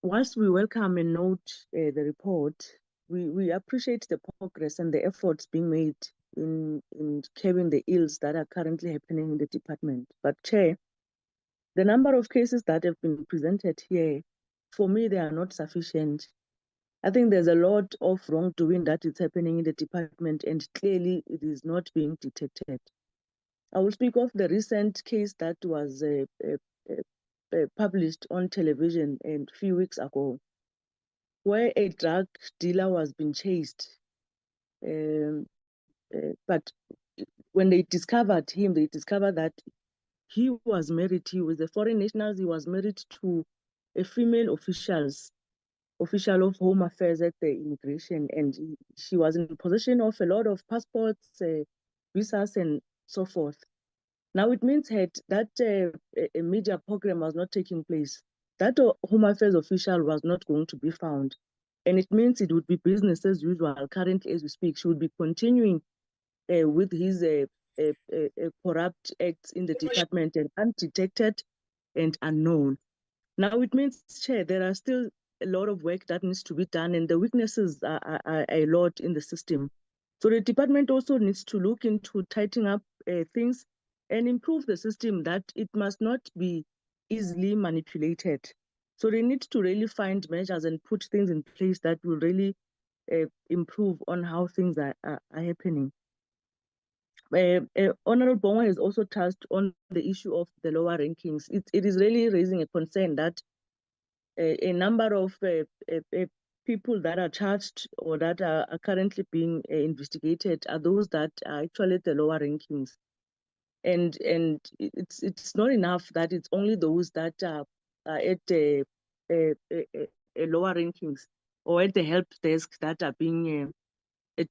whilst we welcome and note the report, we appreciate the progress and the efforts being made in curbing the ills that are currently happening in the department. But Chair, the number of cases that have been presented here, for me, they are not sufficient. I think there's a lot of wrongdoing that is happening in the department, and clearly it is not being detected. I will speak of the recent case that was published on television a few weeks ago, where a drug dealer was being chased. But when they discovered him, they discovered that he was married. He was a foreign national. He was married to a female official of Home Affairs at the immigration, and she was in possession of a lot of passports, visas, and so forth. Now it means that a media program was not taking place. That Home Affairs official was not going to be found. And it means it would be business as usual. Currently, as we speak, she would be continuing with his corrupt acts in the department and undetected and unknown. Now it means, Chair, there are still a lot of work that needs to be done, and the weaknesses are a lot in the system. So the department also needs to look into tightening up things and improve the system, that it must not be easily manipulated. So they need to really find measures and put things in place that will really improve on how things are happening. Honorable Bonga has also touched on the issue of the lower rankings. It is really raising a concern that a number of people that are charged or that are currently being investigated are those that are actually at the lower rankings. And it's not enough that it's only those that are at a lower rankings or at the help desk that are being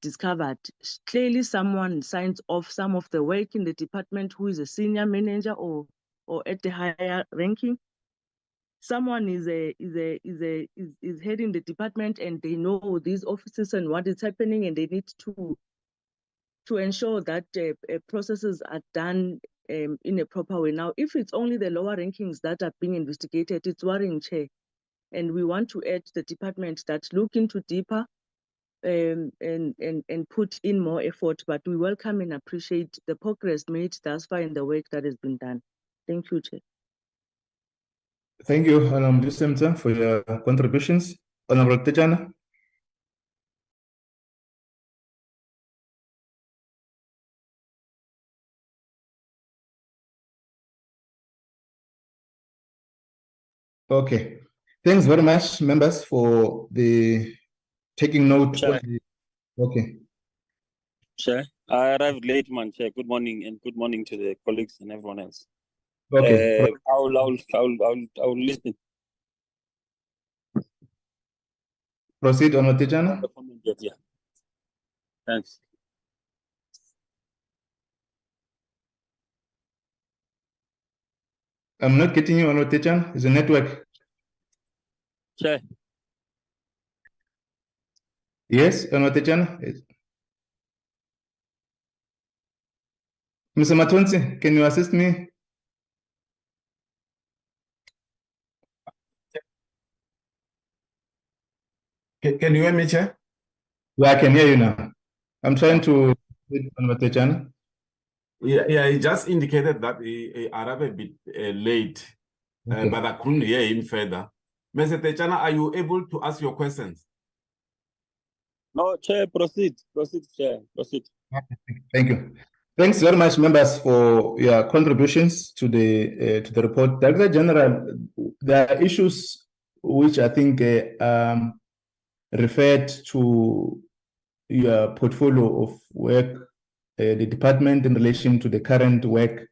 discovered. Clearly, someone signs off some of the work in the department who is a senior manager or at the higher ranking. Someone is heading the department, and they know these offices and what is happening, and they need to ensure that processes are done in a proper way. Now, if it's only the lower rankings that are being investigated, it's worrying, Chair. And we want to urge the department that look into deeper and put in more effort. But we welcome and appreciate the progress made thus far in the work that has been done. Thank you, Chair. Thank you, Honorable Semta, for your contributions. Honorable Tejana. Okay, thanks very much, members, for the taking note. Okay. Chair, I arrived late, man. Chair, good morning, and good morning to the colleagues and everyone else. Okay. I'll listen. Proceed, Honorable Tejana. Yeah. Thanks. I'm not getting you, Honorable Tejana. It's a network. Chair. Yes, Honorable Tejana. Yes. Mr. Matonsi, can you assist me? Can you hear me, Chair? Yeah, I can hear you now. I'm trying to read Honorable Tejana. Yeah, he just indicated that he arrived a bit late, Okay. but I couldn't hear him further. Mr. Tejana, are you able to ask your questions? No, Chair, proceed, Chair, proceed. Thank you. Thanks very much, members, for your contributions to the report. Director General, there are issues which I think referred to your portfolio of work, the department in relation to the current work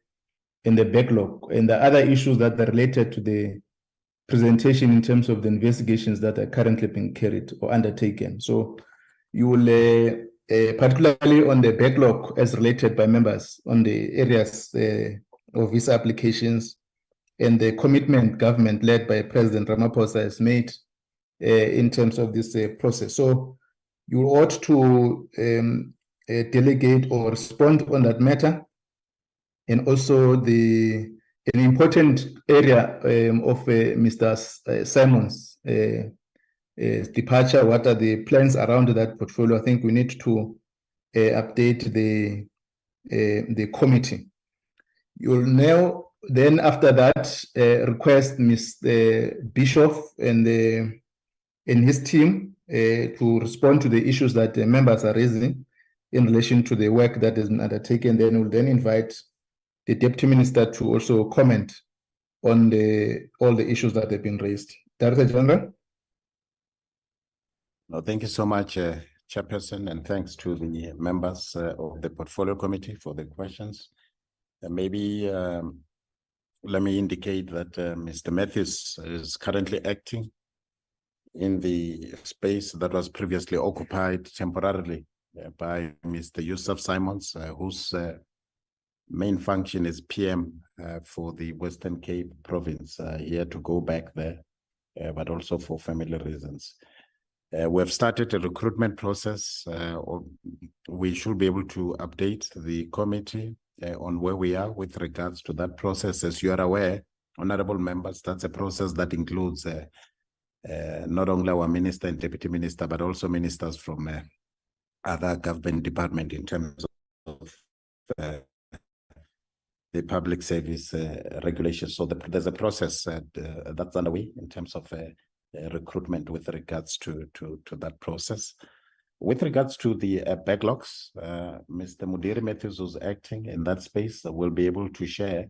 and the backlog, and the other issues that are related to the presentation in terms of the investigations that are currently being carried or undertaken. So you will, particularly on the backlog as related by members on the areas of visa applications and the commitment government led by President Ramaphosa has made in terms of this process. So you ought to delegate or respond on that matter. And also an important area of Mr. Simon's departure, what are the plans around that portfolio, I think we need to update the committee. You'll now then after that request Mr. Bishop and his team to respond to the issues that the members are raising in relation to the work that has been undertaken. Then we'll then invite the Deputy Minister to also comment on all the issues that have been raised. Director General. No, thank you so much, Chairperson, and thanks to the members of the Portfolio Committee for the questions. Maybe let me indicate that Mr. Matthews is currently acting in the space that was previously occupied temporarily by Mr. Yusuf Simons, whose main function is PM for the Western Cape province. He had to go back there, but also for family reasons. We have started a recruitment process. We should be able to update the committee on where we are with regards to that process. As you are aware, honorable members, that's a process that includes not only our minister and deputy minister, but also ministers from other government departments in terms of the public service regulations. So there's a process that's underway in terms of recruitment with regards to that process. With regards to the backlogs, Mr. Mudiri Matthews, who's acting in that space, will be able to share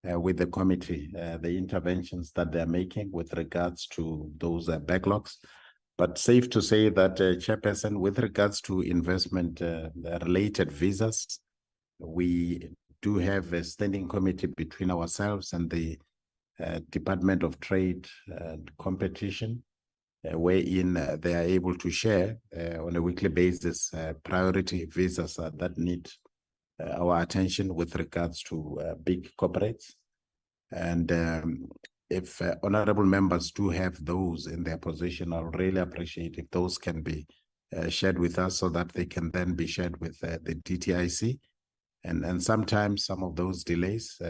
with the committee the interventions that they're making with regards to those backlogs. But safe to say that, Chairperson, with regards to investment-related visas, we do have a standing committee between ourselves and the Department of Trade and Competition, wherein they are able to share on a weekly basis priority visas that need our attention with regards to big corporates. And if honorable members do have those in their position, I'll really appreciate if those can be shared with us so that they can then be shared with the DTIC. And sometimes some of those delays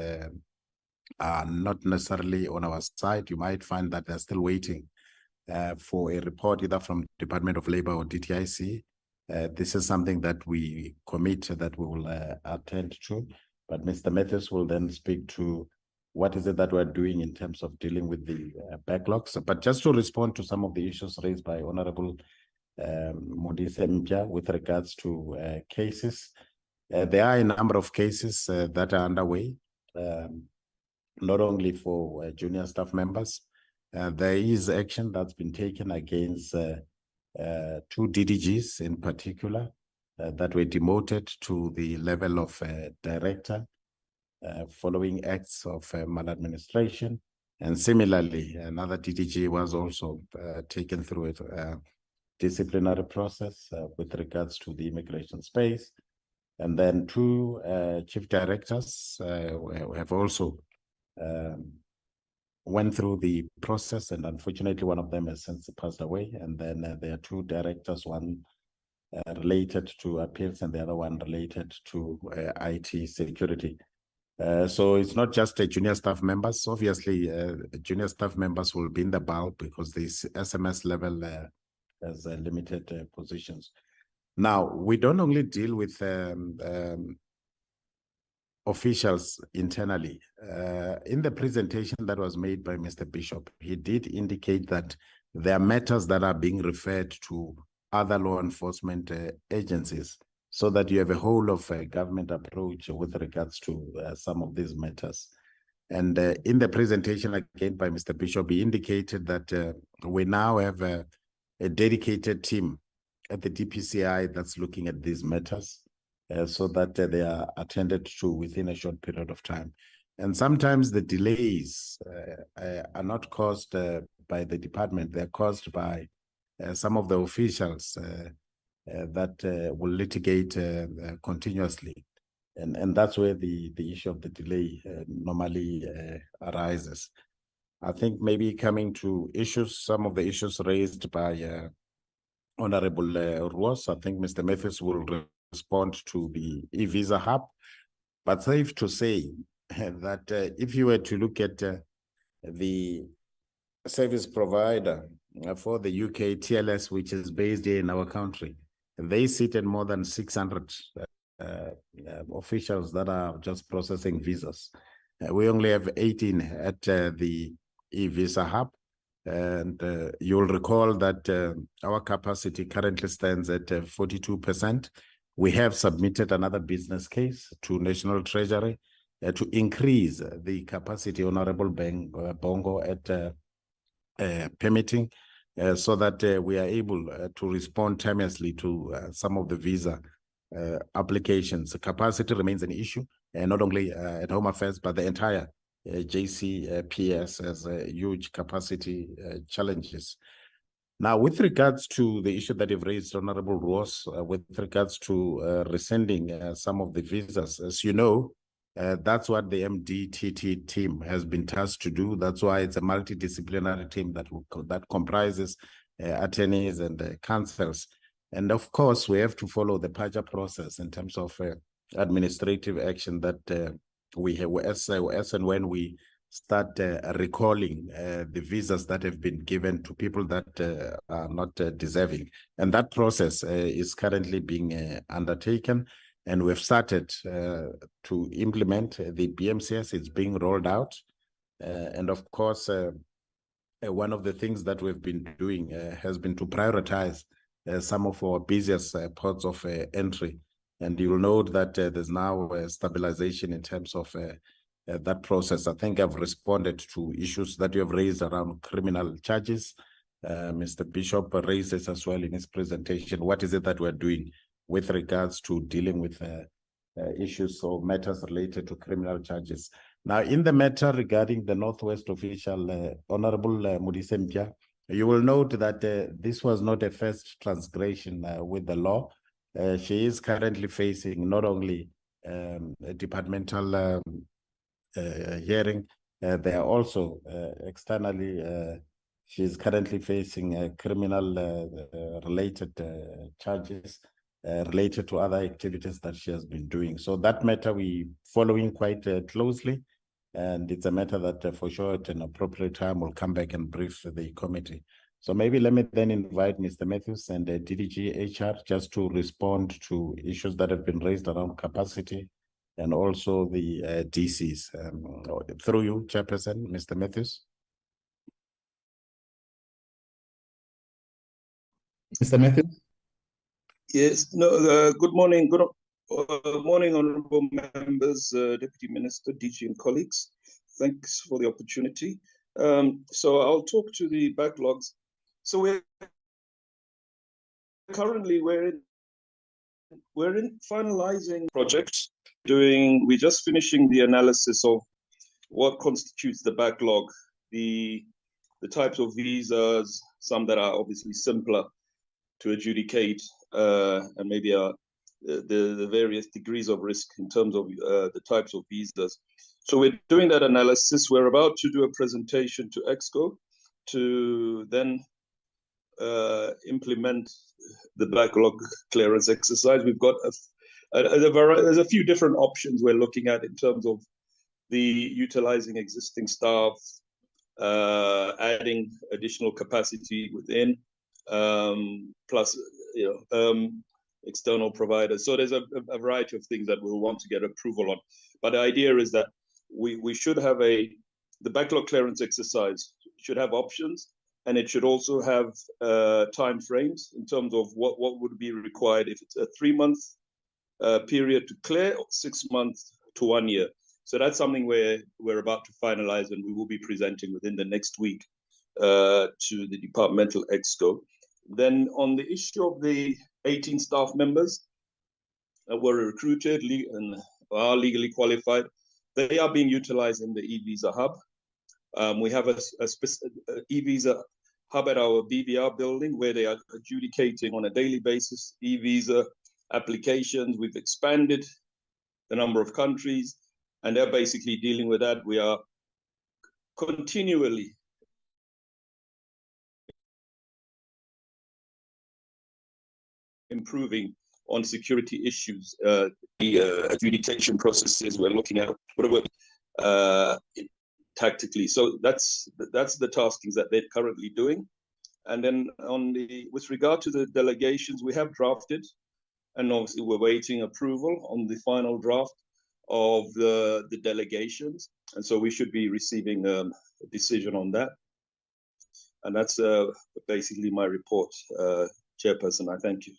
are not necessarily on our side. You might find that they're still waiting for a report either from Department of Labor or DTIC. This is something that we commit that we will attend to, but Mr. Matthews will then speak to what is it that we're doing in terms of dealing with the backlogs. But just to respond to some of the issues raised by Honorable Modise Mpya with regards to cases, there are a number of cases that are underway, not only for junior staff members. There is action that's been taken against 2 DDGs in particular that were demoted to the level of director following acts of maladministration. And similarly, another DDG was also taken through a disciplinary process with regards to the immigration space. And then 2 chief directors have also went through the process, and unfortunately one of them has since passed away. And then there are 2 directors, one related to appeals and the other one related to IT security. So it's not just junior staff members. Obviously, junior staff members will be in the bulk because the SMS level has limited positions. Now, we don't only deal with officials internally. In the presentation that was made by Mr. Bishop, he did indicate that there are matters that are being referred to other law enforcement agencies, so that you have a whole of government approach with regards to some of these matters. And in the presentation again by Mr. Bishop, he indicated that we now have a dedicated team at the DPCI that's looking at these matters so that they are attended to within a short period of time. And sometimes the delays are not caused by the department, they're caused by some of the officials that will litigate continuously. And that's where the issue of the delay normally arises. I think maybe coming to issues, some of the issues raised by Honorable Ruos, I think Mr. Matthews will respond to the e-visa hub. But safe to say that if you were to look at the service provider for the UK, TLS, which is based here in our country, they sit at more than 600 officials that are just processing visas. We only have 18 at the e-visa hub. And you'll recall that our capacity currently stands at 42%. We have submitted another business case to National Treasury to increase the capacity, Honorable Bongo, at permitting, so that we are able to respond timeously to some of the visa applications. The capacity remains an issue, and not only at Home Affairs, but the entire JCPS has huge capacity challenges. Now, with regards to the issue that you've raised, Honorable Ross, with regards to rescinding some of the visas, as you know, that's what the MDTT team has been tasked to do. That's why it's a multidisciplinary team that comprises attorneys and counsels. And of course, we have to follow the PAJA process in terms of administrative action that we have, as and when we start recalling the visas that have been given to people that are not deserving. And that process is currently being undertaken. And we've started to implement the BMCS. It's being rolled out. And of course, one of the things that we've been doing has been to prioritize some of our busiest ports of entry. And you'll note that there's now a stabilization in terms of that process. I think I've responded to issues that you have raised around criminal charges. Mr. Bishop raised this as well in his presentation. What is it that we're doing with regards to dealing with issues or matters related to criminal charges? Now, in the matter regarding the Northwest official, Honorable Mudisempia, you will note that this was not a first transgression with the law. She is currently facing not only a departmental hearing, they are also externally, she's currently facing criminal related charges related to other activities that she has been doing. So that matter we following quite closely, and it's a matter that for sure at an appropriate time will come back and brief the committee. So maybe let me then invite Mr. Matthews and DDG HR just to respond to issues that have been raised around capacity and also the DCs. Through you, Chairperson, Mr. Matthews. Mr. Matthews? Yes, no, good morning. Good morning, honorable members, Deputy Minister, DG and colleagues. Thanks for the opportunity. So I'll talk to the backlogs. So we're in finalizing projects. We're just finishing the analysis of what constitutes the backlog, the types of visas, some that are obviously simpler to adjudicate, and maybe the various degrees of risk in terms of the types of visas. So we're doing that analysis. We're about to do a presentation to EXCO to then implement the backlog clearance exercise. We've got there's a few different options we're looking at in terms of the utilizing existing staff, adding additional capacity within, plus external providers. So there's a variety of things that we'll want to get approval on. But the idea is that we should have the backlog clearance exercise should have options, and it should also have time frames in terms of what would be required if it's a 3-month period to clear, or 6 months to 1 year. So that's something we're about to finalize, and we will be presenting within the next week to the departmental EXCO. Then on the issue of the 18 staff members that were recruited and are legally qualified, they are being utilized in the e-visa hub. We have a e-visa hub at our BVR building where they are adjudicating on a daily basis e-visa applications. We've expanded the number of countries, and they're basically dealing with that. We are continually improving on security issues. The adjudication processes we're looking at, tactically. So that's the taskings that they're currently doing. And then with regard to the delegations, we have drafted, and obviously we're waiting approval on the final draft of the delegations. And so we should be receiving a decision on that. And that's basically my report, Chairperson. I thank you.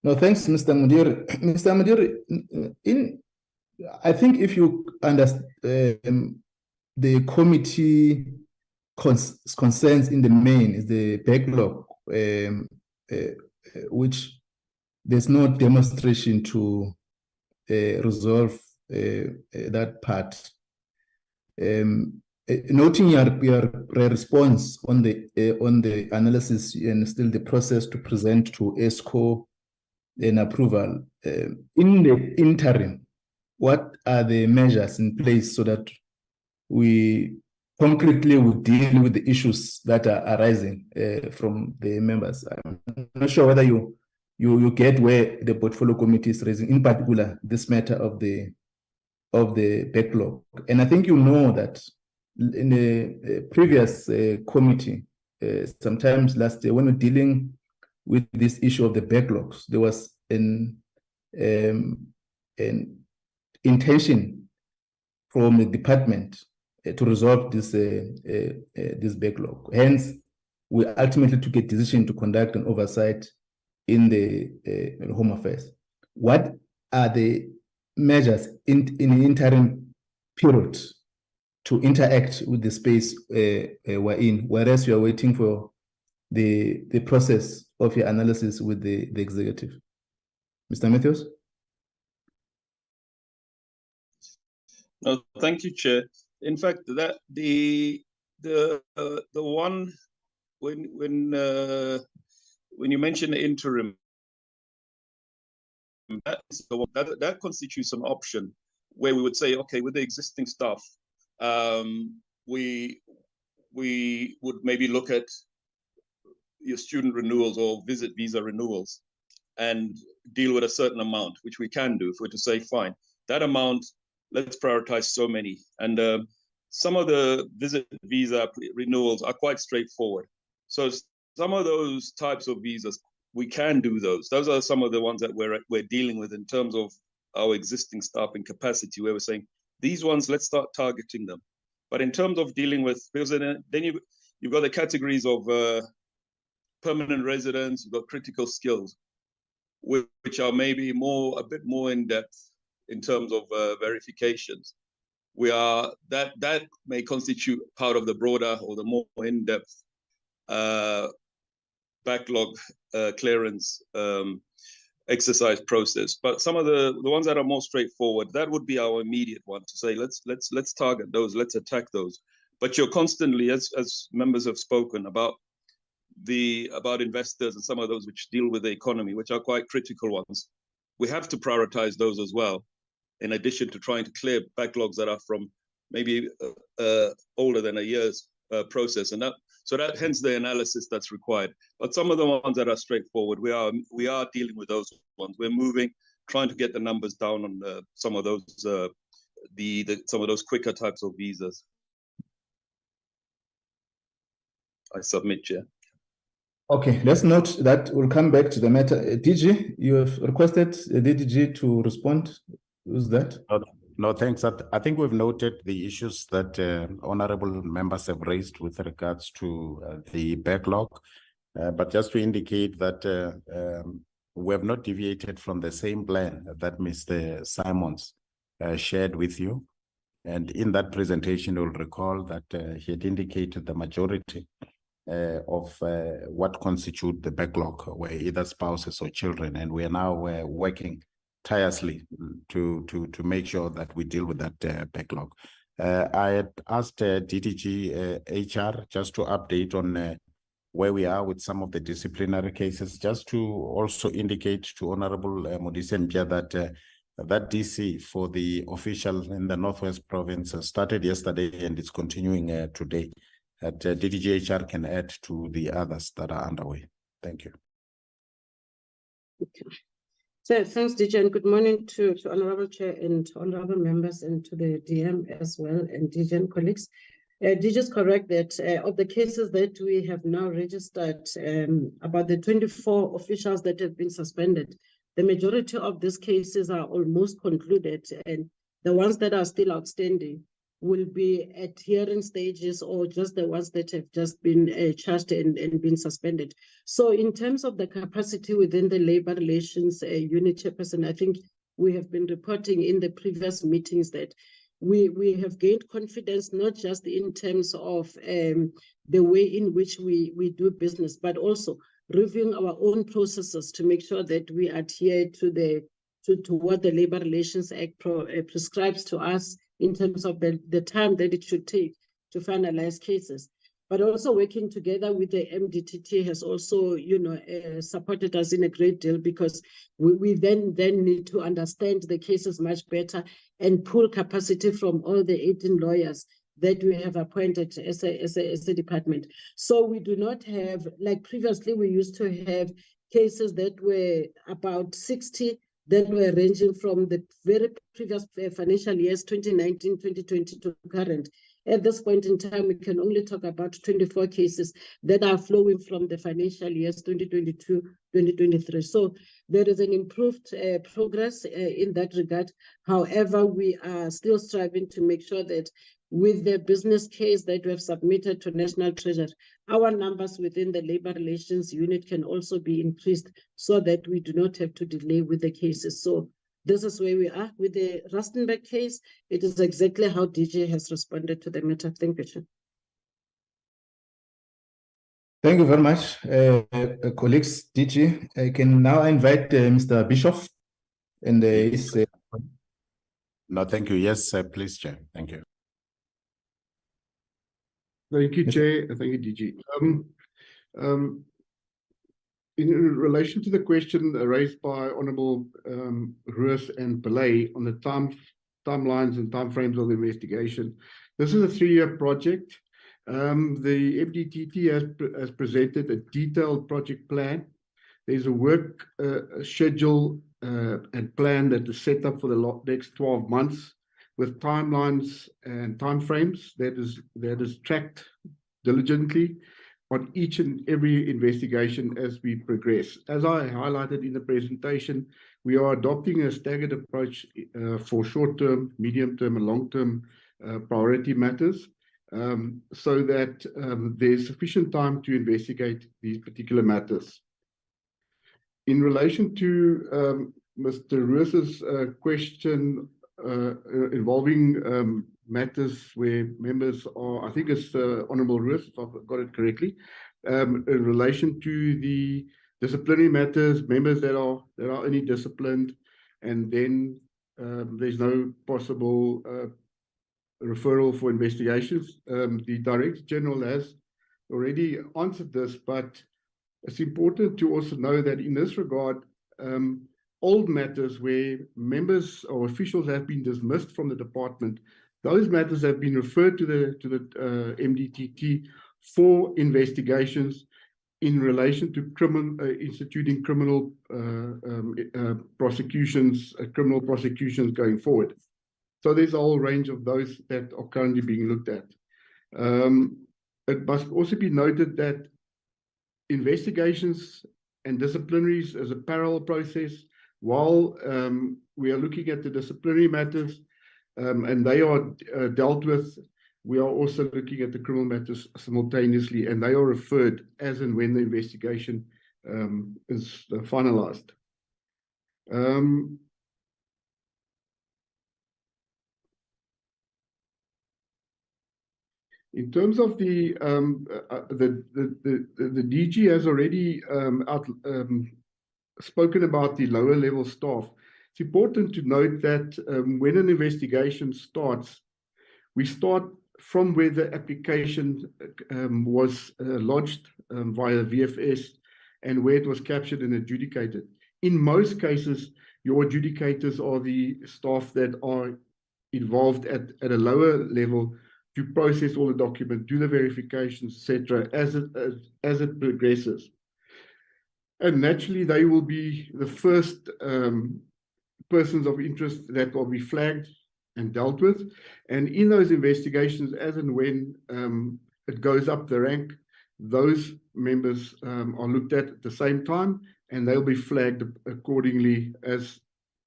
No, thanks, Mr. Mudir. Mr. Mudir, I think if you understand the committee concerns in the main is the backlog, which there's no demonstration to resolve that part. Noting your response on the analysis and still the process to present to ESCO an approval, in the interim, what are the measures in place so that we concretely will deal with the issues that are arising from the members? I'm not sure whether you get where the portfolio committee is raising, in particular, this matter of the backlog. And I think you know that in the previous committee, sometimes last year, when we're dealing with this issue of the backlogs, there was an intention from the department to resolve this backlog. Hence, we ultimately took a decision to conduct an oversight in the Home Affairs. What are the measures in the interim period to interact with the space we're in, whereas you are waiting for the process of your analysis with the executive? Mr. Matthews? No, thank you, Chair. In fact, that the one when you mention the interim, that constitutes an option where we would say, okay, with the existing staff, we would maybe look at your student renewals or visit visa renewals and deal with a certain amount, which we can do if we're to say, fine, that amount, let's prioritize so many. And some of the visit visa renewals are quite straightforward. So some of those types of visas, we can do those. Those are some of the ones that we're dealing with in terms of our existing staffing capacity, where we're saying, these ones, let's start targeting them. But in terms of dealing with, because then you've got the categories of permanent residents, you've got critical skills, which are maybe a bit more in depth in terms of verifications. That may constitute part of the broader or the more in-depth backlog clearance exercise process. But some of the ones that are more straightforward, that would be our immediate one to say, let's target those, let's attack those. But you're constantly, as members have spoken about investors and some of those which deal with the economy, which are quite critical ones. We have to prioritize those as well, in addition to trying to clear backlogs that are from maybe older than a year's process. And that hence the analysis that's required. But some of the ones that are straightforward, we are dealing with those ones. We're moving, trying to get the numbers down on some of those some of those quicker types of visas. I submit, Chair. Okay, let's note that we'll come back to the matter. DG, you have requested DDG to respond. Who's that? No, thanks. I think we've noted the issues that honorable members have raised with regards to the backlog. But just to indicate that we have not deviated from the same plan that Mr. Simons shared with you. And in that presentation, you'll recall that he had indicated the majority of what constitute the backlog were either spouses or children. And we are now working tirelessly to make sure that we deal with that backlog. I had asked DDG HR just to update on where we are with some of the disciplinary cases, just to also indicate to Honorable Modise Mpia that that DC for the official in the Northwest Province started yesterday and it's continuing today. That DDG HR can add to the others that are underway. Thank you. Okay. So thanks, DJ, and good morning to Honorable Chair and Honorable members and to the DM as well and DJ and colleagues. DJ is correct that of the cases that we have now registered, about the 24 officials that have been suspended, the majority of these cases are almost concluded, and the ones that are still outstanding will be at hearing stages or just the ones that have just been charged and been suspended. So in terms of the capacity within the labor relations unit chairperson, I think we have been reporting in the previous meetings that we have gained confidence, not just in terms of the way in which we do business, but also reviewing our own processes to make sure that we adhere to what the Labor Relations Act prescribes to us in terms of the time that it should take to finalize cases. But also working together with the MDTT has also, supported us in a great deal, because we then need to understand the cases much better and pull capacity from all the 18 lawyers that we have appointed as a department. So we do not have, like previously we used to have cases that were about 60 that were ranging from the very previous financial years, 2019, 2020 to current. At this point in time, we can only talk about 24 cases that are flowing from the financial years 2022, 2023. So there is an improved progress in that regard. However, we are still striving to make sure that with the business case that we have submitted to National Treasury, our numbers within the Labor Relations Unit can also be increased so that we do not have to delay with the cases. So this is where we are with the Rustenburg case. It is exactly how DJ has responded to the matter. Thank you, Chair. Thank you very much, colleagues. DG, I can now invite Mr. Bischoff and his. No, thank you. Yes, please, Chair. Thank you. Thank you, Chair. Thank you, DG. In relation to the question raised by Honourable Roos and Pillay on the timelines and timeframes of the investigation, this is a 3-year project. The MDTT has presented a detailed project plan. There's a work schedule and plan that is set up for the next 12 months with timelines and timeframes that is tracked diligently on each and every investigation as we progress. As I highlighted in the presentation, we are adopting a staggered approach for short-term, medium-term, and long-term priority matters, so that there's sufficient time to investigate these particular matters. In relation to Mr. Roos's question involving matters where members are, I think it's Honourable Roos, if I've got it correctly, in relation to the disciplinary matters, members that are only disciplined, and then there's no possible referral for investigations. The Director General has already answered this, but it's important to also know that in this regard, old matters where members or officials have been dismissed from the department, those matters have been referred to the MDTT for investigations in relation to instituting criminal prosecutions going forward. So there's a whole range of those that are currently being looked at. It must also be noted that investigations and disciplinaries is a parallel process. While we are looking at the disciplinary matters and they are dealt with, we are also looking at the criminal matters simultaneously, and they are referred as and when the investigation is finalized. In terms of the DG has already spoken about the lower level staff. It's important to note that when an investigation starts, we start from where the application was lodged via VFS and where it was captured and adjudicated. In most cases, your adjudicators are the staff that are involved at a lower level to process all the documents, do the verifications, etc., as it progresses. And naturally, they will be the first persons of interest that will be flagged and dealt with. And in those investigations, as and when it goes up the rank, those members are looked at the same time, and they'll be flagged accordingly as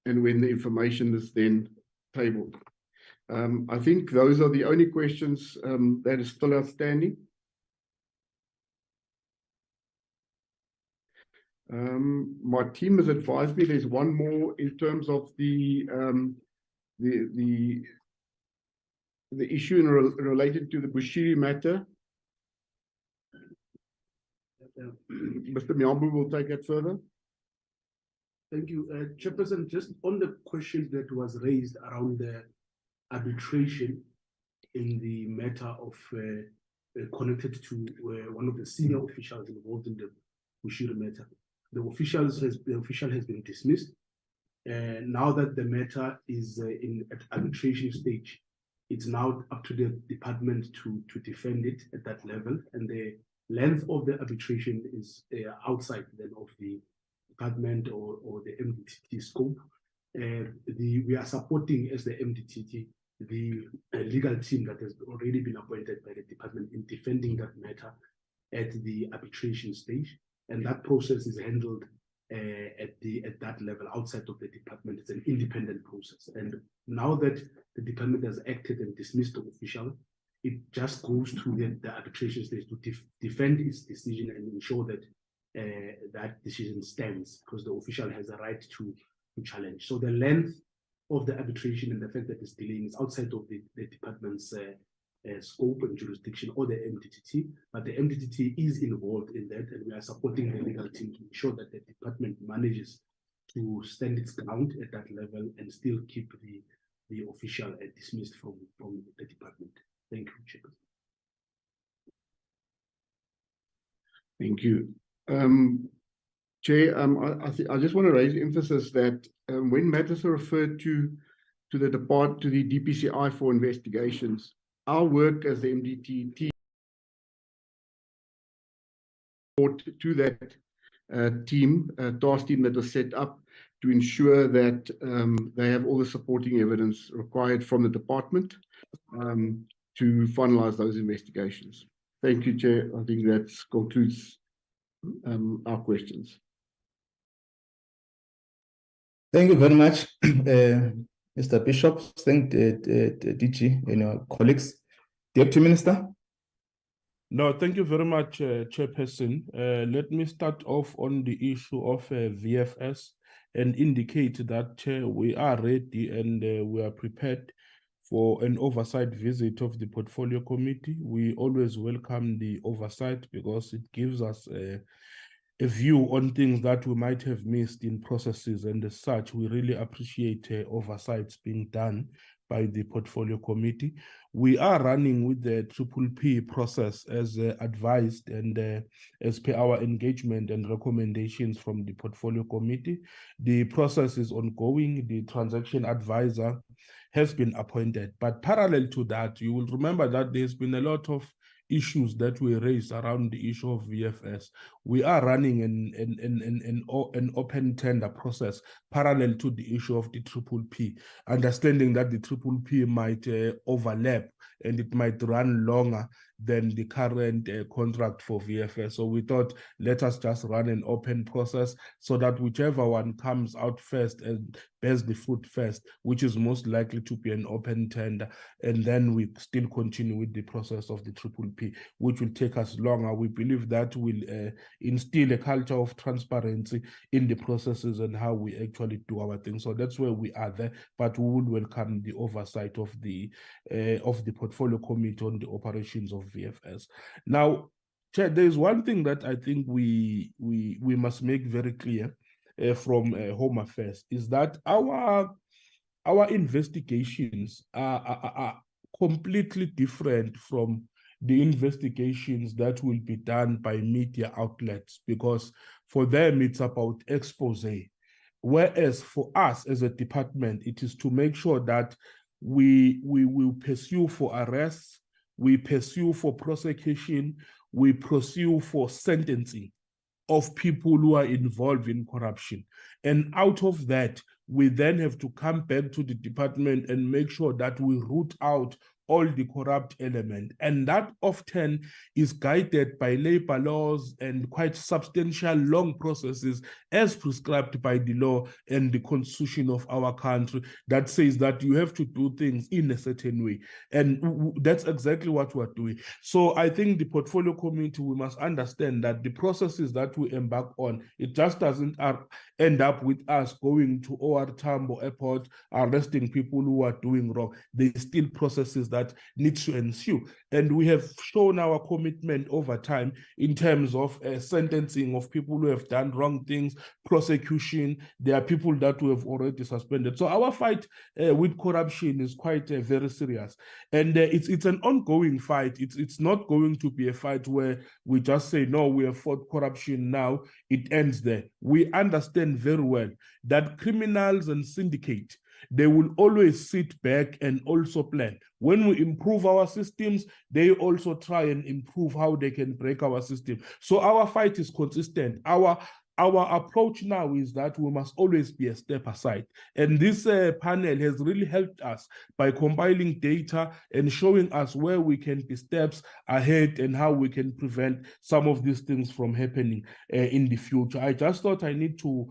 and when the information is then tabled. I think those are the only questions that is still outstanding. My team has advised me there's one more in terms of the issue related to the Bushiri matter. Mr. Myambu will take it further. Thank you, Chairperson. Just on the question that was raised around the arbitration in the matter of connected to one of the senior officials involved in the Bushiri matter. The official has been dismissed. Now that the matter is at arbitration stage, it's now up to the department to defend it at that level, and the length of the arbitration is outside then of the department or the MDTT scope. We are supporting as the MDTT the legal team that has already been appointed by the department in defending that matter at the arbitration stage, and that process is handled at that level outside of the department. It's an independent process, and now that the department has acted and dismissed the official, it just goes to the arbitration stage to defend its decision and ensure that that decision stands, because the official has a right to challenge. So the length of the arbitration and the fact that it's delaying is outside of the department's scope and jurisdiction, or the MDTT, but the MDTT is involved in that, and we are supporting the legal team to ensure that the department manages to stand its ground at that level and still keep the official dismissed from the department. Thank you, Chair. Thank you. Chair, I just want to raise emphasis that when matters are referred to the DPCI for investigations, our work as the MDTT to that team, task team that was set up to ensure that they have all the supporting evidence required from the department to finalize those investigations. Thank you, Chair. I think that concludes our questions. Thank you very much, Mr. Bishop. Thank DG and your colleagues. Deputy Minister. No, thank you very much, Chairperson. Let me start off on the issue of VFS and indicate that we are ready and we are prepared for an oversight visit of the Portfolio Committee. We always welcome the oversight because it gives us a view on things that we might have missed in processes, and as such, we really appreciate oversights being done by the Portfolio Committee. We are running with the PPP process as advised and as per our engagement and recommendations from the Portfolio Committee. The process is ongoing. The transaction advisor has been appointed. But parallel to that, you will remember that there's been a lot of issues that we raised around the issue of VFS. We are running an open tender process parallel to the issue of the PPP, understanding that the PPP might overlap and it might run longer than the current contract for VFS. So we thought, let us just run an open process so that whichever one comes out first and bears the fruit first, which is most likely to be an open tender, and then we still continue with the process of the PPP, which will take us longer. We believe that will instill a culture of transparency in the processes and how we actually do our things. So that's where we are there, but we would welcome the oversight of the Portfolio Committee on the operations of VFS. Now, Chair, there is one thing that I think we must make very clear from Home Affairs is that our investigations are completely different from the investigations that will be done by media outlets, because for them it's about expose, whereas for us as a department it is to make sure that we will pursue for arrests, we pursue for prosecution, we pursue for sentencing. of people who are involved in corruption. And out of that, we then have to come back to the department and make sure that we root out all the corrupt element. And that often is guided by labor laws and quite substantial long processes as prescribed by the law and the constitution of our country that says that you have to do things in a certain way. And that's exactly what we're doing. So I think the portfolio committee, we must understand that the processes that we embark on, it just doesn't end up with us going to OR Tambo Airport, arresting people who are doing wrong. There's still processes that need to ensue. And we have shown our commitment over time in terms of sentencing of people who have done wrong things, prosecution. There are people that we have already suspended. So our fight with corruption is quite very serious. And it's an ongoing fight. It's not going to be a fight where we just say, no, we have fought corruption now, it ends there. We understand very well that criminals and syndicate, they will always sit back and also plan. When we improve our systems, they also try and improve how they can break our system. So our fight is consistent. Our approach now is that we must always be a step aside. And this panel has really helped us by compiling data and showing us where we can be steps ahead and how we can prevent some of these things from happening in the future. I just thought I need to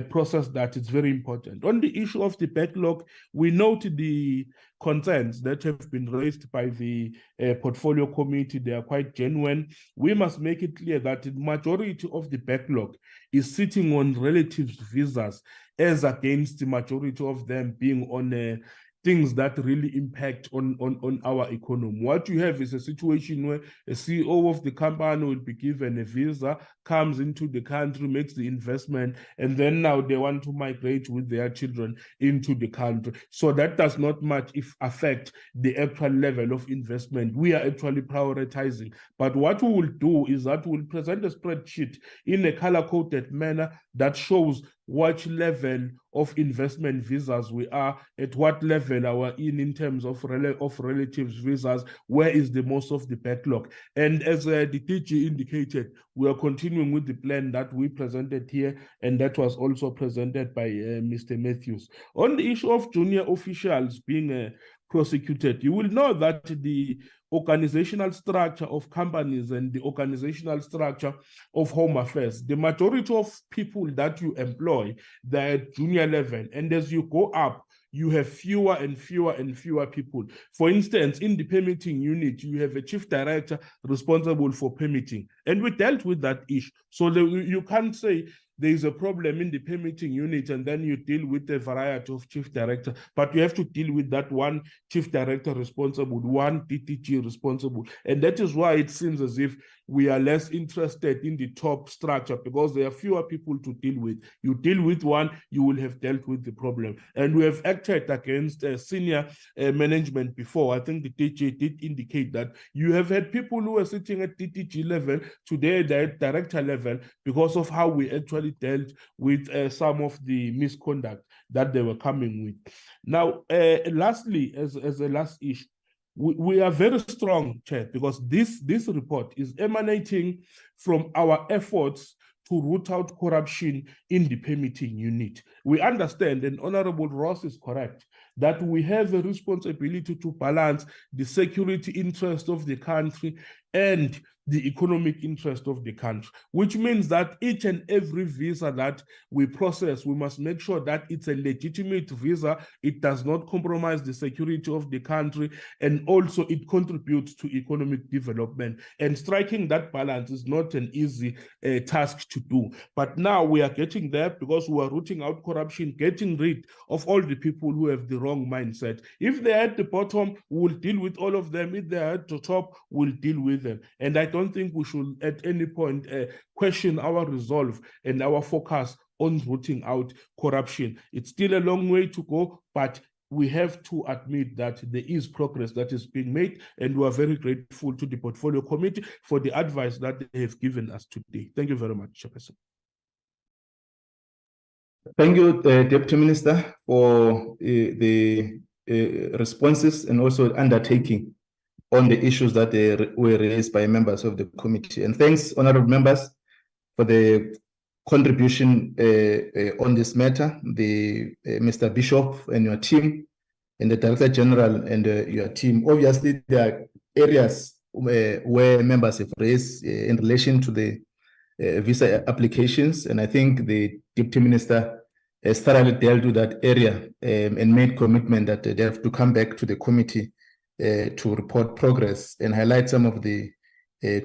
process that. It's very important. On the issue of the backlog, we note the concerns that have been raised by the portfolio committee. They are quite genuine. We must make it clear that the majority of the backlog is sitting on relatives' visas, as against the majority of them being on things that really impact on our economy. What you have is a situation where a CEO of the company will be given a visa, comes into the country, makes the investment, and then now they want to migrate with their children into the country. So that does not much affect the actual level of investment. We are actually prioritizing. But what we will do is that we'll present a spreadsheet in a color-coded manner that shows what level of investment visas we are, at what level are we in terms of relatives visas, where is the most of the backlog. And as the DG indicated, we are continuing with the plan that we presented here, and that was also presented by Mr. Matthews. On the issue of junior officials being prosecuted, you will know that the organizational structure of companies and the organizational structure of Home Affairs, the majority of people that you employ, they're at junior level. And as you go up, you have fewer and fewer and fewer people. For instance, in the permitting unit, you have a chief director responsible for permitting. And we dealt with that issue. So you can't say there is a problem in the permitting unit and then you deal with a variety of chief directors, but you have to deal with that one chief director responsible, one DTG responsible. And that is why it seems as if we are less interested in the top structure, because there are fewer people to deal with. You deal with one, you will have dealt with the problem. And we have acted against senior management before. I think the DG did indicate that you have had people who are sitting at DTG level, today they're at director level, because of how we actually dealt with some of the misconduct that they were coming with. Now, lastly, as a last issue, we are very strong, Chair, because this report is emanating from our efforts to root out corruption in the permitting unit. We understand, and Honorable Ross is correct, that we have a responsibility to balance the security interest of the country and the economic interest of the country, which means that each and every visa that we process, we must make sure that it's a legitimate visa, it does not compromise the security of the country, and also it contributes to economic development. And striking that balance is not an easy task to do. But now we are getting there, because we are rooting out corruption, getting rid of all the people who have the wrong mindset. If they're at the bottom, we'll deal with all of them. If they're at the top, we'll deal with them. And I don't think we should at any point question our resolve and our focus on rooting out corruption. It's still a long way to go, but we have to admit that there is progress that is being made, and we are very grateful to the Portfolio Committee for the advice that they have given us today. Thank you very much, Chairperson. Thank you, Deputy Minister, for the responses and also undertaking on the issues that were raised by members of the committee. And thanks, honorable members, for the contribution on this matter, the Mr. Bishop and your team, and the Director General and your team. Obviously, there are areas where members have raised in relation to the visa applications, and I think the Deputy Minister has thoroughly dealt with that area and made commitment that they have to come back to the committee to report progress and highlight some of the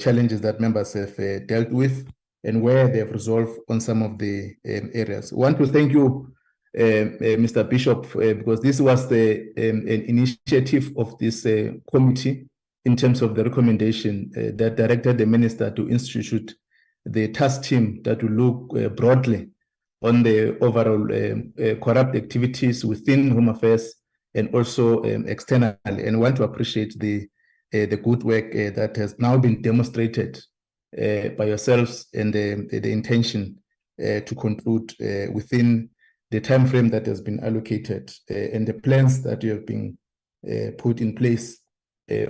challenges that members have dealt with and where they have resolved on some of the areas. I want to thank you, Mr. Bishop, because this was an initiative of this committee in terms of the recommendation that directed the minister to institute the task team that will look broadly on the overall corrupt activities within Home Affairs and also externally. And I want to appreciate the good work that has now been demonstrated by yourselves and the intention to conclude within the time frame that has been allocated and the plans that you have been put in place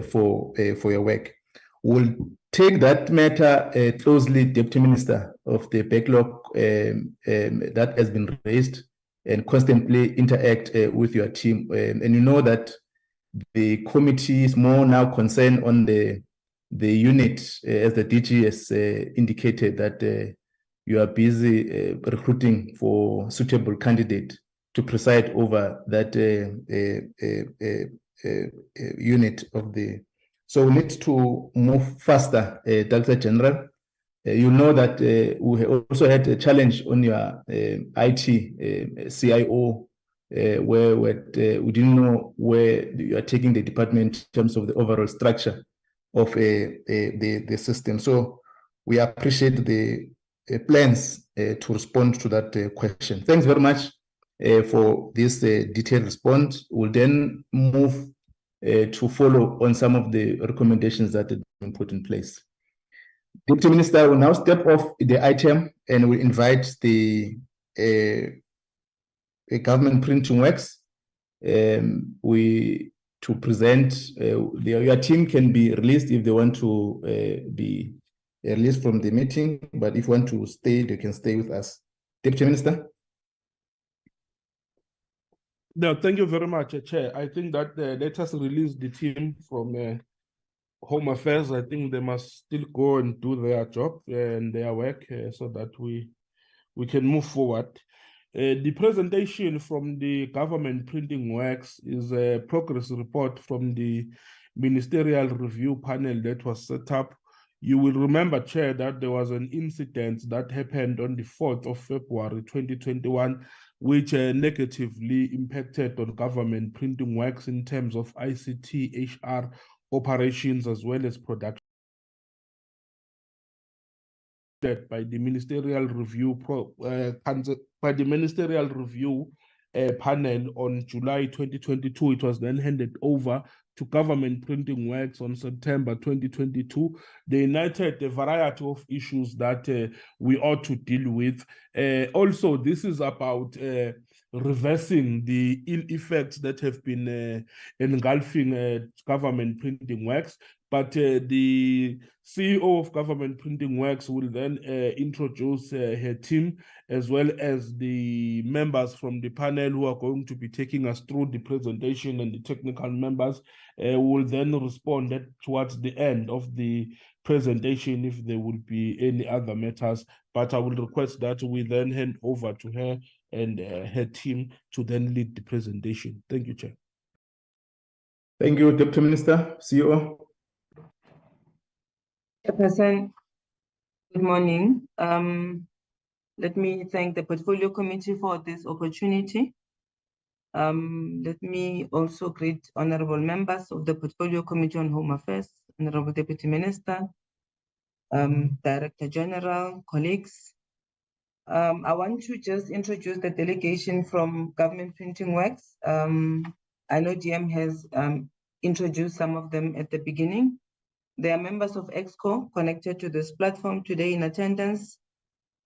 for your work. We'll take that matter closely, Deputy Minister, of the backlog that has been raised and constantly interact with your team. And you know that the committee is more now concerned on the unit, as the DG has indicated that you are busy recruiting for suitable candidate to preside over that unit of the. So we need to move faster, Director General. You know that we also had a challenge on your IT CIO, where we didn't know where you are taking the department in terms of the overall structure of the system. So we appreciate the plans to respond to that question. Thanks very much for this detailed response. We'll then move to follow on some of the recommendations that have been put in place. Deputy Minister will now step off the item and will invite the government printing works to present. Your team can be released if they want to be released from the meeting, but if you want to stay, they can stay with us. Deputy Minister. No, thank you very much, Chair. I think that let us release the team from Home Affairs. I think they must still go and do their job and their work so that we can move forward. The presentation from the government printing works is a progress report from the Ministerial Review Panel that was set up. You will remember, Chair, that there was an incident that happened on the 4th of February 2021, which negatively impacted on government printing works in terms of ICT, HR operations, as well as production. By the Ministerial Review panel on July 2022. It was then handed over to government printing works on September 2022. They noted a variety of issues that we ought to deal with. Also, this is about reversing the ill effects that have been engulfing government printing works. But the CEO of Government Printing Works will then introduce her team, as well as the members from the panel who are going to be taking us through the presentation, and the technical members will then respond towards the end of the presentation if there will be any other matters. But I will request that we then hand over to her and her team to then lead the presentation. Thank you, Chair. Thank you, Deputy Minister. CEO. Chairperson, good morning. Let me thank the Portfolio Committee for this opportunity. Let me also greet honorable members of the Portfolio Committee on Home Affairs, Honorable Deputy Minister, Director General, colleagues. I want to just introduce the delegation from Government Printing Works. I know DM has introduced some of them at the beginning. They are members of EXCO connected to this platform today in attendance.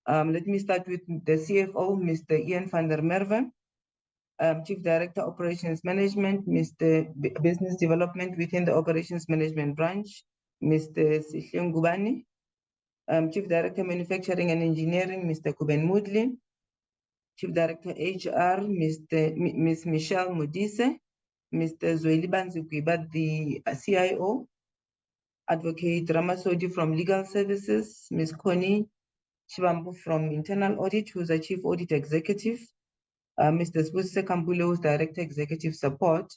Let me start with the CFO, Mr. Ian van der Merwe, Chief Director, Operations Management, Mr. Business Development within the Operations Management branch, Mr. Sihle Ngubane, Chief Director Manufacturing and Engineering, Mr. Kuben Mudli, Chief Director HR, Ms. Michelle Modise, Mr. Zweliban Zikwiba, the CIO, Advocate Ramasodi from Legal Services, Ms. Connie Chibambu from Internal Audit, who's a Chief Audit Executive, Mr. Sbuse Kambule, who's Director Executive Support.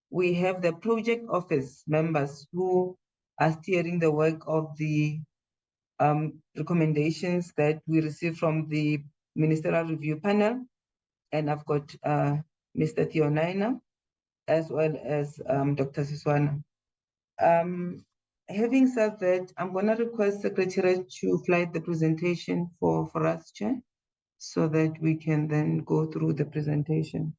We have the project office members who are steering the work of the recommendations that we received from the Ministerial Review Panel. And I've got Mr. Theonaina, as well as Dr. Siswana. Having said that, I'm going to request Secretariat to flight the presentation for us, Chair, so that we can then go through the presentation.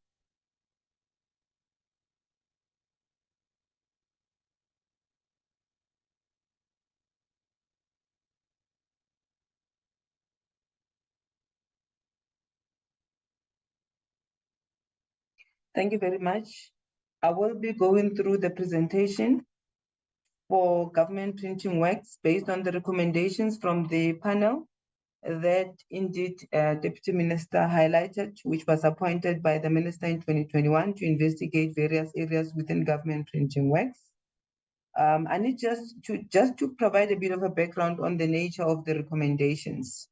Thank you very much. I will be going through the presentation for government printing works based on the recommendations from the panel that indeed Deputy Minister highlighted, which was appointed by the Minister in 2021 to investigate various areas within government printing works. I need just to provide a bit of a background on the nature of the recommendations.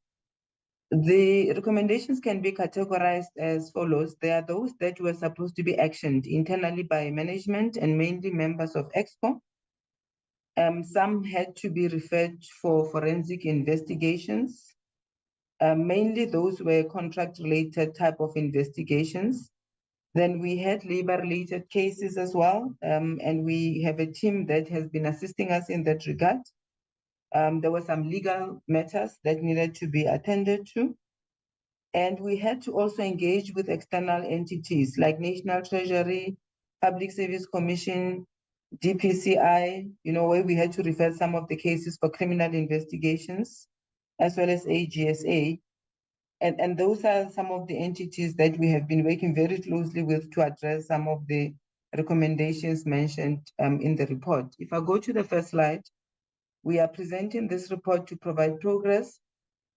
The recommendations can be categorized as follows. There are those that were supposed to be actioned internally by management and mainly members of EXCO. Some had to be referred for forensic investigations. Mainly those were contract-related type of investigations. Then we had labor-related cases as well, and we have a team that has been assisting us in that regard. There were some legal matters that needed to be attended to. And we had to also engage with external entities like National Treasury, Public Service Commission, DPCI, where we had to refer some of the cases for criminal investigations, as well as AGSA. And those are some of the entities that we have been working very closely with to address some of the recommendations mentioned in the report. If I go to the first slide, we are presenting this report to provide progress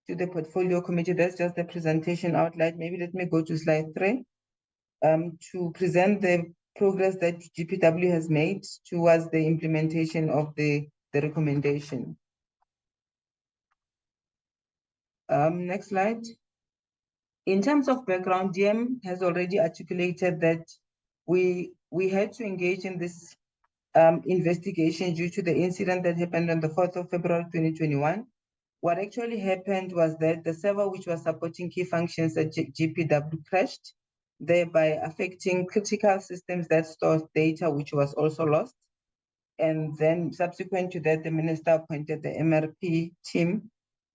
to the portfolio committee. That's just the presentation outline. Maybe let me go to slide 3 to present the progress that GPW has made towards the implementation of the recommendation. Next slide. In terms of background, DM has already articulated that we had to engage in this investigation due to the incident that happened on the 4th of February 2021. What actually happened was that the server which was supporting key functions at GPW crashed, thereby affecting critical systems that stored data, which was also lost. And then subsequent to that, the minister appointed the MRP team,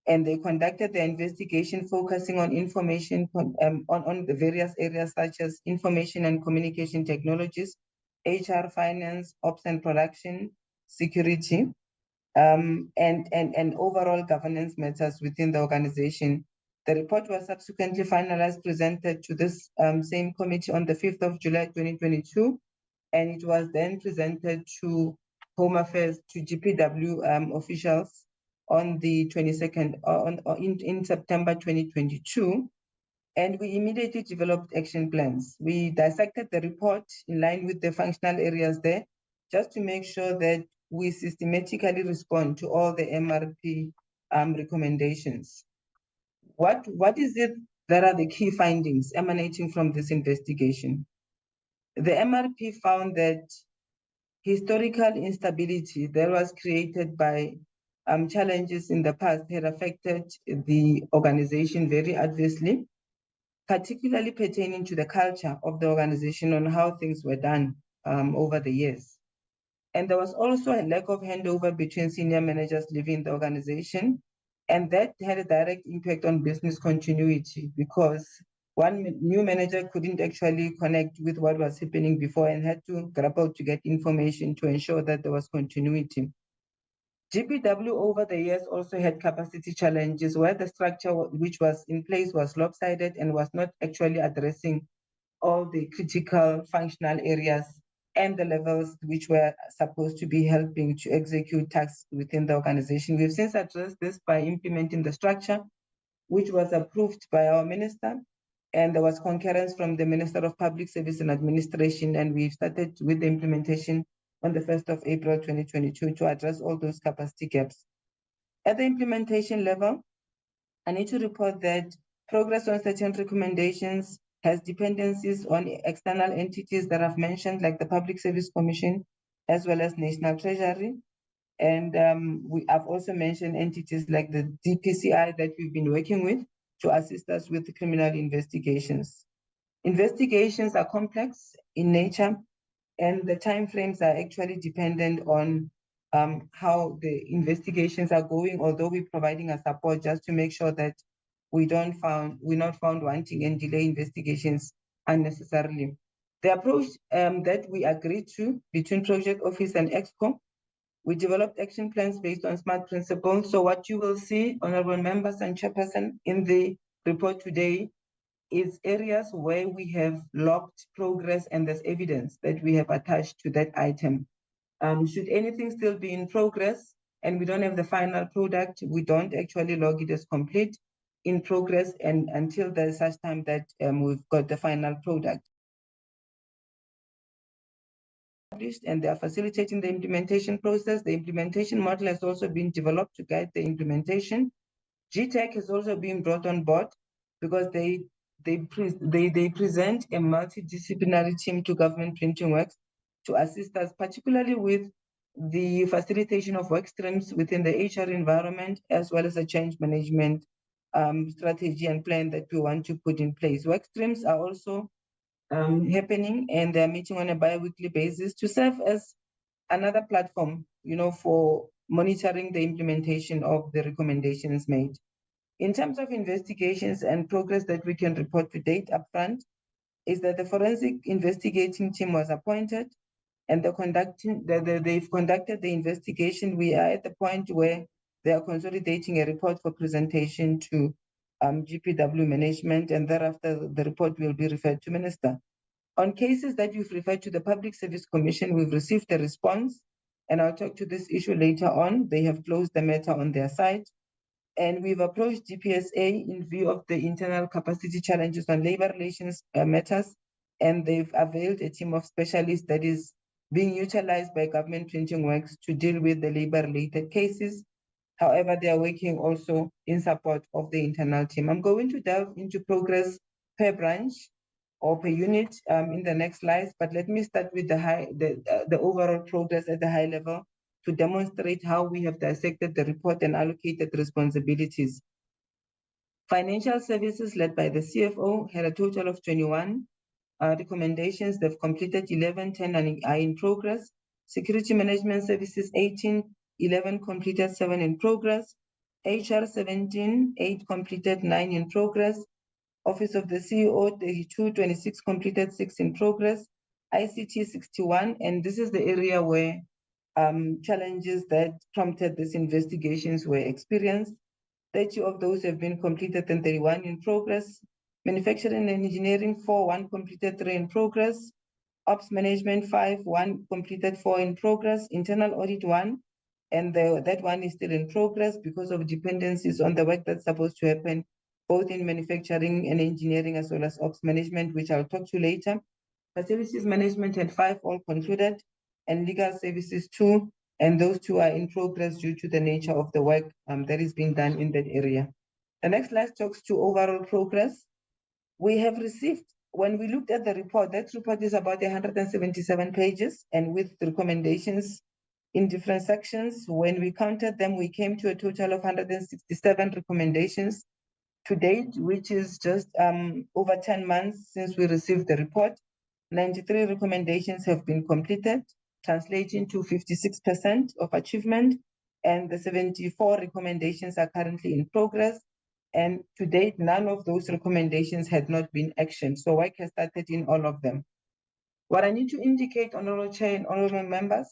and they conducted the investigation focusing on information on the various areas such as information and communication technologies, HR, finance, ops and production, security, and overall governance matters within the organization. The report was subsequently finalized, presented to this same committee on the 5th of July 2022, and it was then presented to Home Affairs, to GPW officials on the 22nd, in September 2022, and we immediately developed action plans. We dissected the report in line with the functional areas there, just to make sure that we systematically respond to all the MRP recommendations. What is it that are the key findings emanating from this investigation? The MRP found that historical instability that was created by challenges in the past had affected the organization very adversely, particularly pertaining to the culture of the organization on how things were done over the years. And there was also a lack of handover between senior managers leaving the organization, and that had a direct impact on business continuity because one new manager couldn't actually connect with what was happening before and had to grapple to get information to ensure that there was continuity. GPW over the years also had capacity challenges where the structure which was in place was lopsided and was not actually addressing all the critical functional areas and the levels which were supposed to be helping to execute tasks within the organization. We've since addressed this by implementing the structure, which was approved by our minister, and there was concurrence from the Minister of Public Service and Administration, and we've started with the implementation on the 1st of April 2022 to address all those capacity gaps. At the implementation level, I need to report that progress on certain recommendations has dependencies on external entities that I've mentioned, like the Public Service Commission, as well as National Treasury. And I've also mentioned entities like the DPCI that we've been working with to assist us with the criminal investigations. Investigations are complex in nature, and the timeframes are actually dependent on how the investigations are going, although we're providing a support just to make sure that we're not found wanting and delay investigations unnecessarily. The approach that we agreed to between Project Office and EXCO, we developed action plans based on SMART principles. So what you will see, honorable members and chairperson, in the report today is areas where we have logged progress and there's evidence that we have attached to that item. Should anything still be in progress and we don't have the final product, we don't actually log it as complete in progress and until there's such time that we've got the final product. And they are facilitating the implementation process. The implementation model has also been developed to guide the implementation. GTEC has also been brought on board because they present a multidisciplinary team to Government Printing Works to assist us, particularly with the facilitation of work streams within the HR environment, as well as a change management strategy and plan that we want to put in place. Work streams are also happening, and they're meeting on a bi-weekly basis to serve as another platform, for monitoring the implementation of the recommendations made. In terms of investigations and progress that we can report to date upfront, is that the forensic investigating team was appointed, and they've conducted the investigation. We are at the point where they are consolidating a report for presentation to GPW management, and thereafter the report will be referred to Minister. On cases that you've referred to the Public Service Commission, we've received a response, and I'll talk to this issue later on. They have closed the matter on their side. And we've approached DPSA in view of the internal capacity challenges on labor relations matters, and they've availed a team of specialists that is being utilized by Government Printing Works to deal with the labor-related cases. However, they are working also in support of the internal team. I'm going to delve into progress per branch or per unit in the next slides, but let me start with the overall progress at the high level to demonstrate how we have dissected the report and allocated responsibilities. Financial services led by the CFO had a total of 21 recommendations. They've completed 11, 10 are in progress. Security management services 18, 11 completed, 7 in progress. HR 17, 8 completed, 9 in progress. Office of the CEO 32, 26 completed, 6 in progress. ICT 61, and this is the area where challenges that prompted these investigations were experienced. 30 of those have been completed and 31 in progress. Manufacturing and engineering 4, 1 completed, 3 in progress. Ops management 5, 1 completed, 4 in progress. Internal audit 1, and that one is still in progress because of dependencies on the work that's supposed to happen both in manufacturing and engineering as well as ops management, which I'll talk to later. Facilities management had 5 all concluded, and legal services 2, and those 2 are in progress due to the nature of the work that is being done in that area. The next slide talks to overall progress. We have received, when we looked at the report, that report is about 177 pages, and with recommendations in different sections. When we counted them, we came to a total of 167 recommendations to date, which is just over 10 months since we received the report. 93 recommendations have been completed, translating to 56% of achievement, and the 74 recommendations are currently in progress. And to date, none of those recommendations had not been actioned. So work has started in all of them. What I need to indicate, Honorable Chair and honorable members,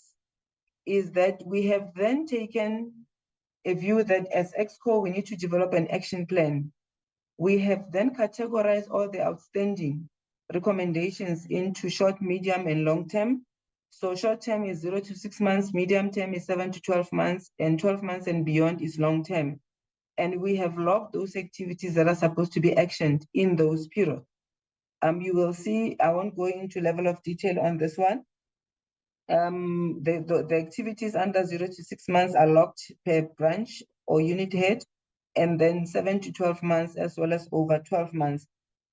is that we have then taken a view that as EXCO, we need to develop an action plan. We have then categorized all the outstanding recommendations into short, medium, and long term. So short term is 0 to 6 months, medium term is 7 to 12 months, and 12 months and beyond is long term. And we have logged those activities that are supposed to be actioned in those periods. You will see, I won't go into level of detail on this one. The activities under 0 to 6 months are logged per branch or unit head, and then 7 to 12 months as well as over 12 months.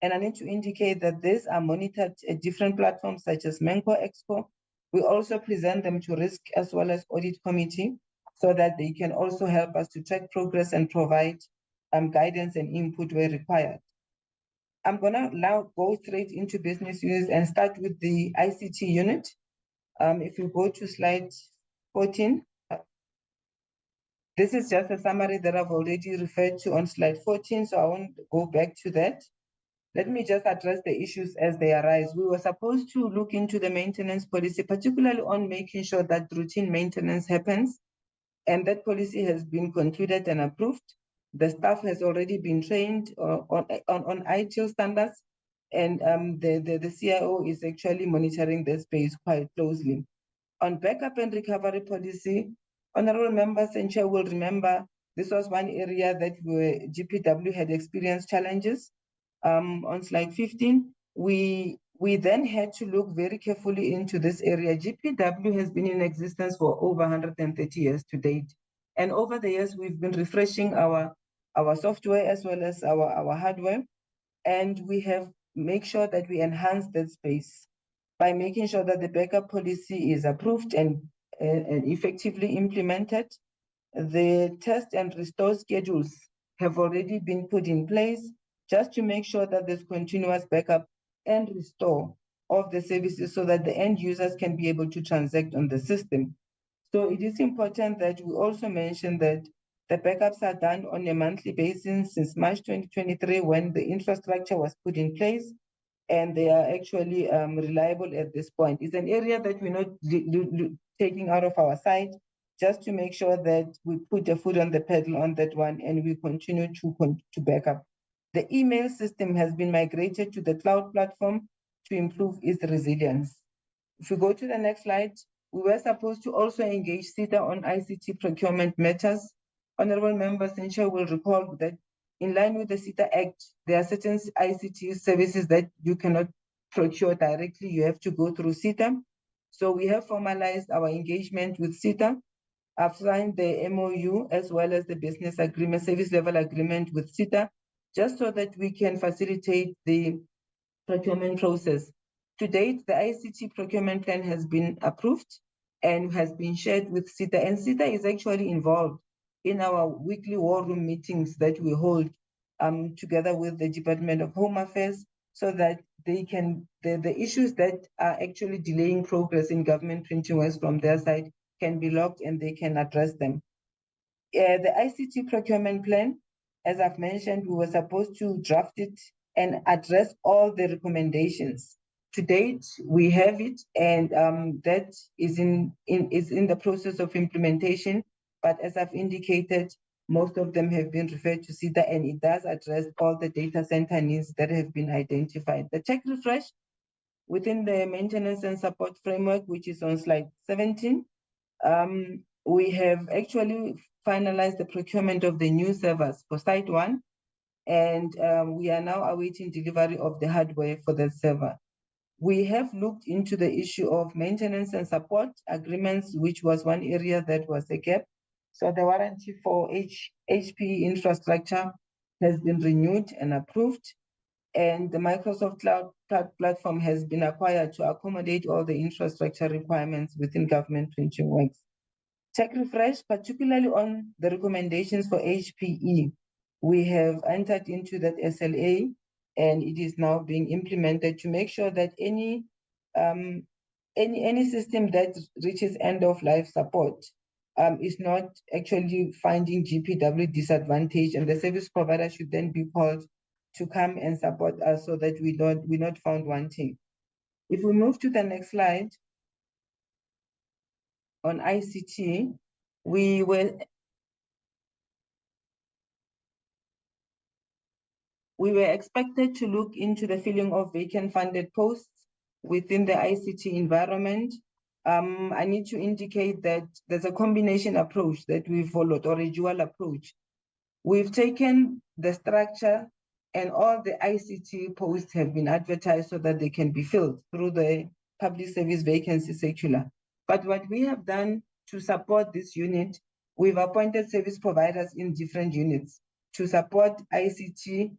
And I need to indicate that these are monitored at different platforms such as Menko Expo. We also present them to Risk as well as Audit Committee so that they can also help us to track progress and provide guidance and input where required. I'm gonna now go straight into business units and start with the ICT unit. If you go to slide 14, this is just a summary that I've already referred to on slide 14, so I won't go back to that. Let me just address the issues as they arise. We were supposed to look into the maintenance policy, particularly on making sure that routine maintenance happens, and that policy has been concluded and approved. The staff has already been trained on ITIL standards, and the CIO is actually monitoring the space quite closely. On backup and recovery policy, honorable members and chair will remember this was one area that GPW had experienced challenges. On slide 15, we then had to look very carefully into this area. GPW has been in existence for over 130 years to date. And over the years, we've been refreshing our software as well as our hardware. And we have made sure that we enhance that space by making sure that the backup policy is approved and effectively implemented. The test and restore schedules have already been put in place just to make sure that there's continuous backup and restore of the services so that the end users can be able to transact on the system. So it is important that we also mention that the backups are done on a monthly basis since March 2023 when the infrastructure was put in place, and they are actually reliable at this point. It's an area that we're not taking out of our sight, just to make sure that we put the foot on the pedal on that one and we continue to back up. The email system has been migrated to the cloud platform to improve its resilience. If we go to the next slide, we were supposed to also engage SETA on ICT procurement matters. Honorable members and chair will recall that in line with the SETA Act, there are certain ICT services that you cannot procure directly, you have to go through SETA. So we have formalized our engagement with SETA. I've signed the MOU as well as the business agreement, service level agreement with SETA, just so that we can facilitate the procurement process. To date, the ICT procurement plan has been approved and has been shared with SETA, and SETA is actually involved in our weekly war room meetings that we hold together with the Department of Home Affairs, so that they can, the issues that are actually delaying progress in government printing works from their side can be logged and they can address them. The ICT procurement plan, as I've mentioned, we were supposed to draft it and address all the recommendations. To date, we have it, and that is in the process of implementation. But as I've indicated, most of them have been referred to SETA, and it does address all the data center needs that have been identified. The tech refresh within the maintenance and support framework, which is on slide 17, we have actually finalized the procurement of the new servers for Site 1, and we are now awaiting delivery of the hardware for the server. We have looked into the issue of maintenance and support agreements, which was one area that was a gap. So the warranty for HPE infrastructure has been renewed and approved, and the Microsoft Cloud platform has been acquired to accommodate all the infrastructure requirements within government printing works. Tech refresh, particularly on the recommendations for HPE, we have entered into that SLA, and it is now being implemented to make sure that any system that reaches end of life support is not actually finding GPW disadvantage, and the service provider should then be called to come and support us so that we're not found wanting. If we move to the next slide, on ICT, we were expected to look into the filling of vacant funded posts within the ICT environment. I need to indicate that there's a combination approach that we followed, or a dual approach. We've taken the structure, and all the ICT posts have been advertised so that they can be filled through the public service vacancy circular. But what we have done to support this unit, we've appointed service providers in different units to support ICT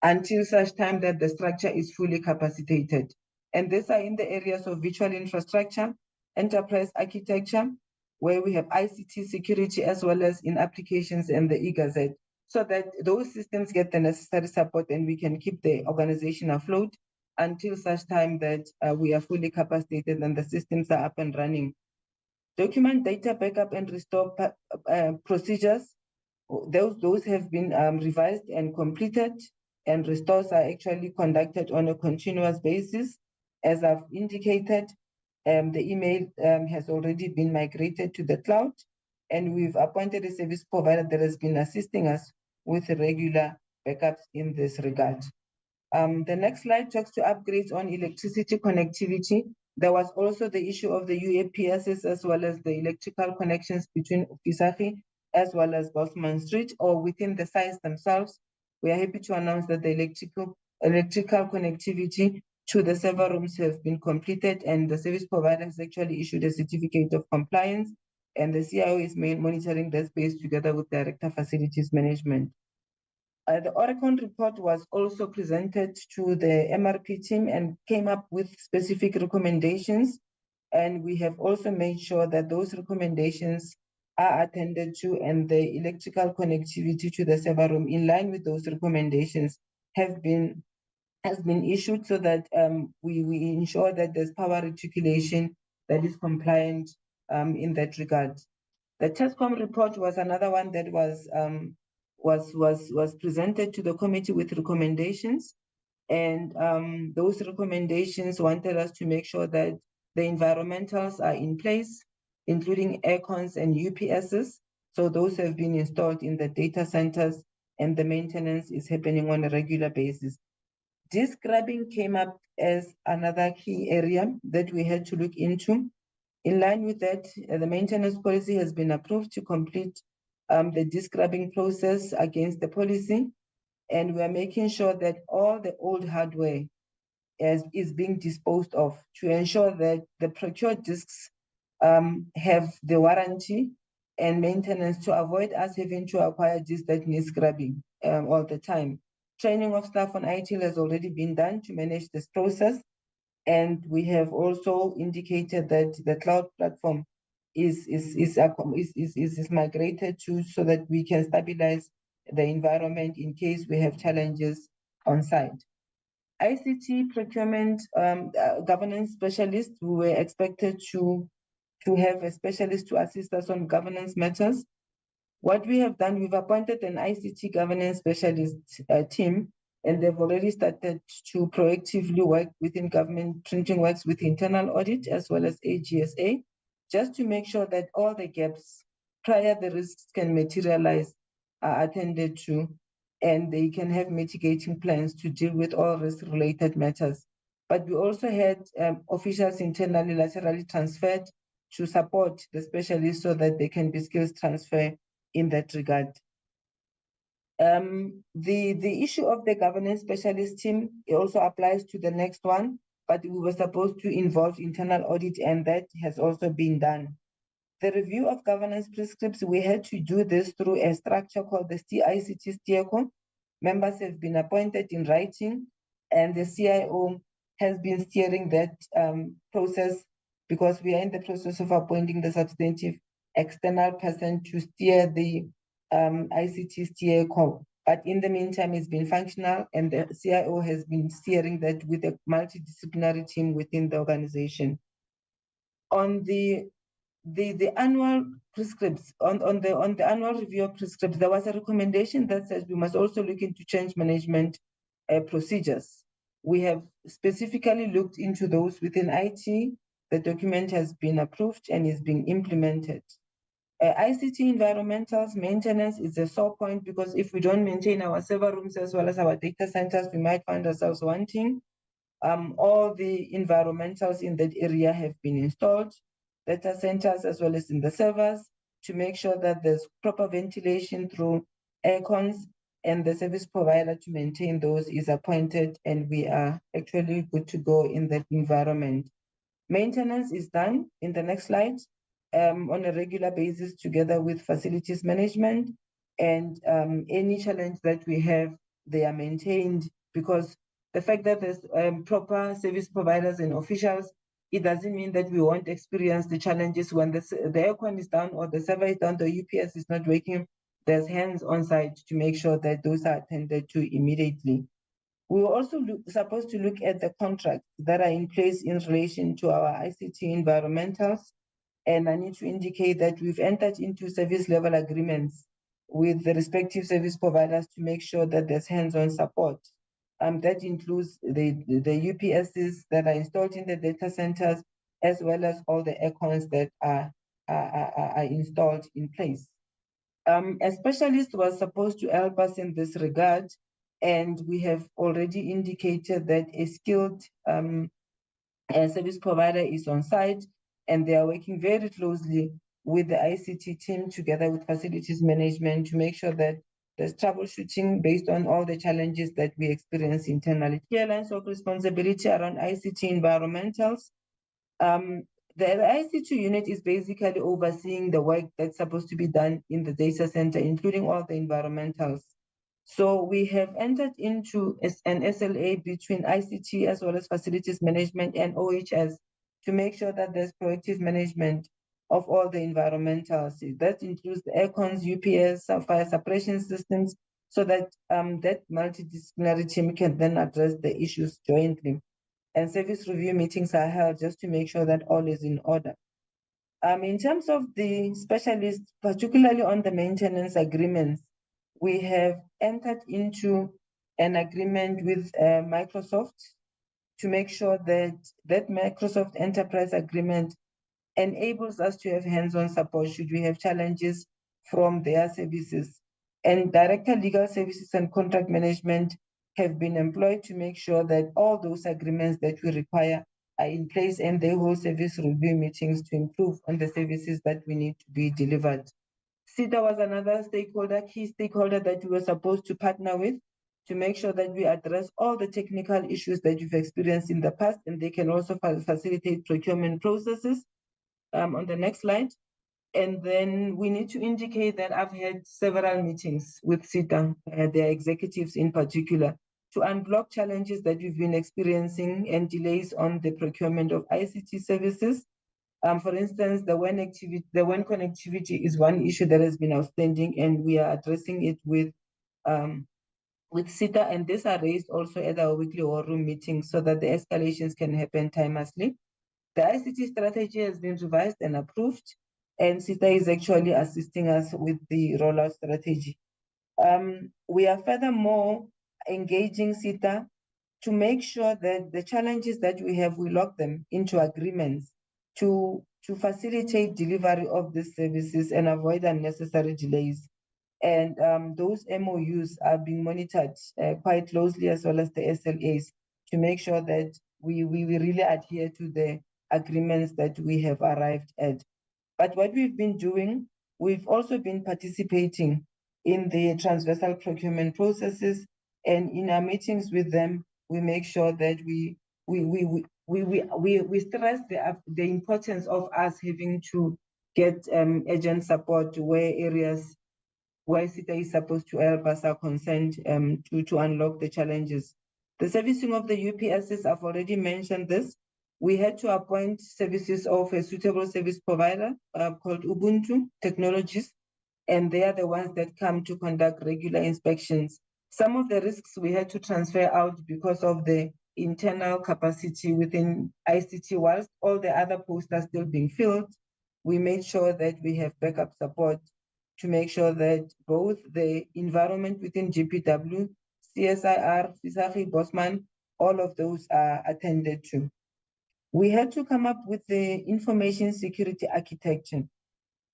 until such time that the structure is fully capacitated. And these are in the areas of virtual infrastructure, enterprise architecture, where we have ICT security, as well as in applications and the e-gazette, so that those systems get the necessary support and we can keep the organization afloat until such time that we are fully capacitated and the systems are up and running. Document data backup and restore procedures, those have been revised and completed, and restores are actually conducted on a continuous basis. As I've indicated, the email has already been migrated to the cloud, and we've appointed a service provider that has been assisting us with regular backups in this regard. The next slide talks to upgrades on electricity connectivity. There was also the issue of the UAPSs, as well as the electrical connections between Ofisari as well as Bosman Street, or within the sites themselves. We are happy to announce that the electrical connectivity to the server rooms have been completed, and the service provider has actually issued a certificate of compliance, and the CIO is monitoring the space together with Director Facilities Management. The Oricon report was also presented to the MRP team and came up with specific recommendations, and we have also made sure that those recommendations are attended to, and the electrical connectivity to the server room in line with those recommendations has been issued, so that we ensure that there's power reticulation that is compliant in that regard. The TESCOM report was another one that was presented to the committee with recommendations, and those recommendations wanted us to make sure that the environmentals are in place, including aircons and UPSs. So those have been installed in the data centers, and the maintenance is happening on a regular basis. Descrubbing came up as another key area that we had to look into. In line with that, the maintenance policy has been approved to complete the descrubbing process against the policy, and we are making sure that all the old hardware is being disposed of to ensure that the procured discs have the warranty and maintenance, to avoid us having to acquire discs that need scrubbing all the time. Training of staff on IT has already been done to manage this process, and we have also indicated that the cloud platform is migrated to, so that we can stabilize the environment in case we have challenges on site. ICT procurement governance specialists, we were expected to have a specialist to assist us on governance matters. What we have done, we've appointed an ICT governance specialist team, and they've already started to proactively work within government printing works with internal audit as well as AGSA, just to make sure that all the gaps prior the risks can materialize are attended to, and they can have mitigating plans to deal with all risk-related matters. But we also had officials internally laterally transferred to support the specialists so that they can be skills transfer in that regard. The issue of the governance specialist team also applies to the next one, but we were supposed to involve internal audit, and that has also been done. The review of governance prescripts, we had to do this through a structure called the ICT Steerco. Members have been appointed in writing, and the CIO has been steering that process, because we are in the process of appointing the substantive external person to steer the ICT Steerco. But in the meantime, it's been functional, and the CIO has been steering that with a multidisciplinary team within the organization. On the annual prescripts, on the annual review of prescripts, there was a recommendation that says we must also look into change management procedures. We have specifically looked into those within IT. The document has been approved and is being implemented. ICT environmentals maintenance is a sore point, because if we don't maintain our server rooms as well as our data centers, we might find ourselves wanting. All the environmentals in that area have been installed. data centers as well as in the servers, to make sure that there's proper ventilation through air cons, and the service provider to maintain those is appointed, and we are actually good to go in that environment. Maintenance is done in the next slide on a regular basis together with facilities management, and any challenge that we have, they are maintained, because the fact that there's proper service providers and officials, it doesn't mean that we won't experience the challenges when the aircon is down or the server is down, the UPS is not working. There's hands on site to make sure that those are attended to immediately. We were also supposed to look at the contracts that are in place in relation to our ICT environmentals. And I need to indicate that we've entered into service level agreements with the respective service providers to make sure that there's hands-on support. That includes the UPSs that are installed in the data centers, as well as all the aircons that are installed in place. A specialist was supposed to help us in this regard, and we have already indicated that a skilled service provider is on site, and they are working very closely with the ICT team together with facilities management to make sure that there's troubleshooting based on all the challenges that we experience internally. Clear lines of responsibility around ICT environmentals. The ICT unit is basically overseeing the work that's supposed to be done in the data center, including all the environmentals. So we have entered into an SLA between ICT as well as facilities management and OHS to make sure that there's proactive management of all the environmentals. That includes the aircons, UPS, fire suppression systems, so that that multidisciplinary team can then address the issues jointly. And service review meetings are held just to make sure that all is in order. In terms of the specialists, particularly on the maintenance agreements, we have entered into an agreement with Microsoft to make sure that that Microsoft Enterprise Agreement enables us to have hands-on support should we have challenges from their services. And Director Legal Services and Contract Management have been employed to make sure that all those agreements that we require are in place, and they hold service review meetings to improve on the services that we need to be delivered. CETA was another stakeholder, key stakeholder that we were supposed to partner with to make sure that we address all the technical issues that you've experienced in the past, and they can also facilitate procurement processes. On the next slide. And then we need to indicate that I've had several meetings with CETA, their executives in particular, to unblock challenges that we've been experiencing and delays on the procurement of ICT services. For instance, the WAN connectivity is one issue that has been outstanding, and we are addressing it with CETA, and these are raised also at our weekly war room meetings so that the escalations can happen timelessly. The ICT strategy has been revised and approved, and CETA is actually assisting us with the rollout strategy. We are furthermore engaging CETA to make sure that the challenges that we have, we lock them into agreements to facilitate delivery of these services and avoid unnecessary delays. And those MOUs are being monitored quite closely, as well as the SLAs, to make sure that we really adhere to the agreements that we have arrived at. But what we've been doing, we've also been participating in the transversal procurement processes, and in our meetings with them, we make sure that we stress the importance of us having to get agent support where areas where CETA is supposed to help us are concerned to unlock the challenges. The servicing of the UPSs, I've already mentioned this. We had to appoint services of a suitable service provider called Ubuntu Technologies, and they are the ones that come to conduct regular inspections. Some of the risks we had to transfer out because of the internal capacity within ICT, whilst all the other posts are still being filled. We made sure that we have backup support to make sure that both the environment within GPW, CSIR, Fisari, Bosman, all of those are attended to. We had to come up with the information security architecture.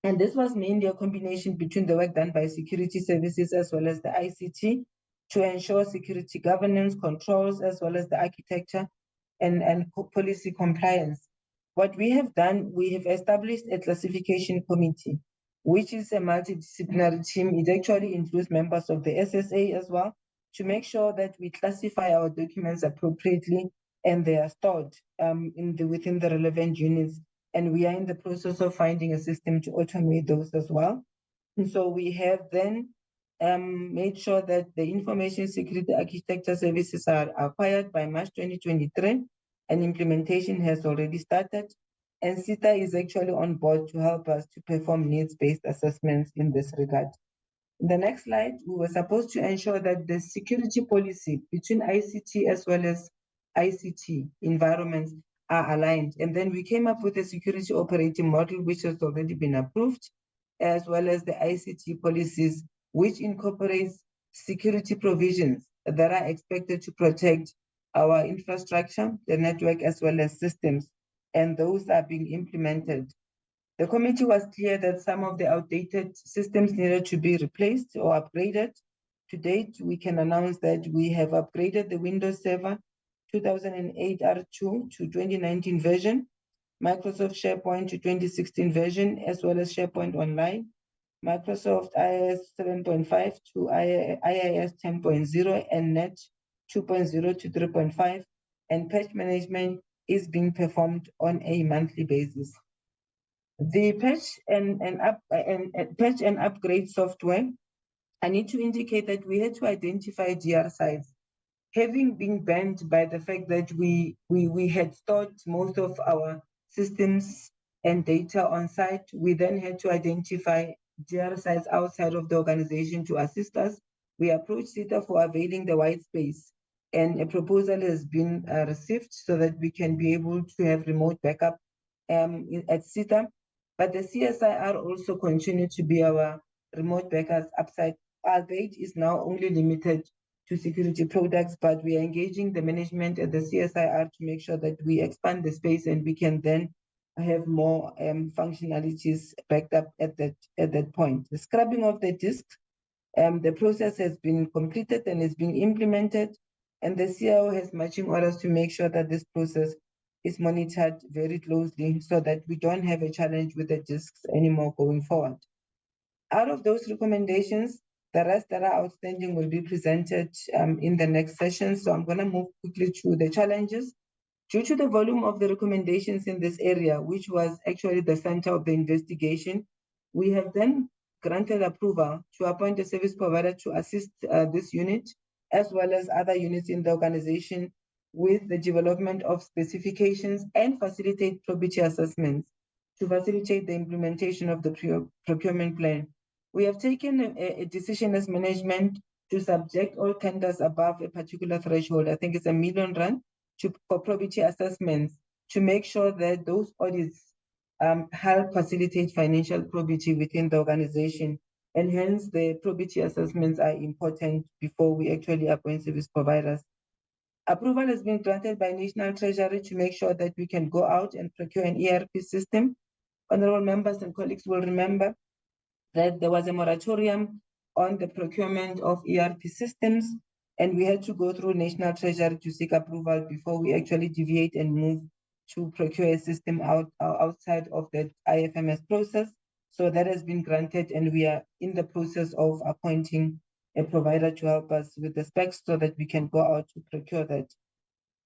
And this was mainly a combination between the work done by security services as well as the ICT to ensure security governance, controls, as well as the architecture and policy compliance. What we have done, we have established a classification committee, which is a multidisciplinary team. It actually includes members of the SSA as well, to make sure that we classify our documents appropriately and they are stored within the relevant units. And we are in the process of finding a system to automate those as well. And so we have then made sure that the information security architecture services are acquired by March 2023, and implementation has already started. And SITA is actually on board to help us to perform needs-based assessments in this regard. In the next slide, we were supposed to ensure that the security policy between ICT as well as ICT environments are aligned. And then we came up with a security operating model, which has already been approved, as well as the ICT policies, which incorporates security provisions that are expected to protect our infrastructure, the network, as well as systems. And those are being implemented. The committee was clear that some of the outdated systems needed to be replaced or upgraded. To date, we can announce that we have upgraded the Windows Server 2008 R2 to 2019 version, Microsoft SharePoint to 2016 version, as well as SharePoint Online, Microsoft IIS 7.5 to IIS 10.0, and NET 2.0 to 3.5, and patch management is being performed on a monthly basis. The patch and upgrade software, I need to indicate that we had to identify DR sites. Having been banned by the fact that we had stored most of our systems and data on site, we then had to identify DR sites outside of the organization to assist us. We approached SITA for availing the white space, and a proposal has been received so that we can be able to have remote backup at SITA. But the CSIR also continue to be our remote backups upside. Our gate is now only limited to security products, but we are engaging the management at the CSIR to make sure that we expand the space and we can then have more functionalities backed up at that point. The scrubbing of the disk, the process has been completed and is being implemented, and the CIO has marching orders to make sure that this process is monitored very closely so that we don't have a challenge with the disks anymore going forward. Out of those recommendations, the rest that are outstanding will be presented in the next session. So I'm going to move quickly to the challenges. Due to the volume of the recommendations in this area, which was actually the center of the investigation, we have then granted approval to appoint a service provider to assist this unit, as well as other units in the organization, with the development of specifications and facilitate probity assessments to facilitate the implementation of the procurement plan. We have taken a decision as management to subject all tenders above a particular threshold, I think it's R1 million, for probity assessments, to make sure that those audits help facilitate financial probity within the organization. And hence the probity assessments are important before we actually appoint service providers. Approval has been granted by National Treasury to make sure that we can go out and procure an ERP system. Honorable members and colleagues will remember that there was a moratorium on the procurement of ERP systems, and we had to go through National Treasury to seek approval before we actually deviate and move to procure a system outside of the IFMS process. So that has been granted, and we are in the process of appointing a provider to help us with the specs so that we can go out to procure that.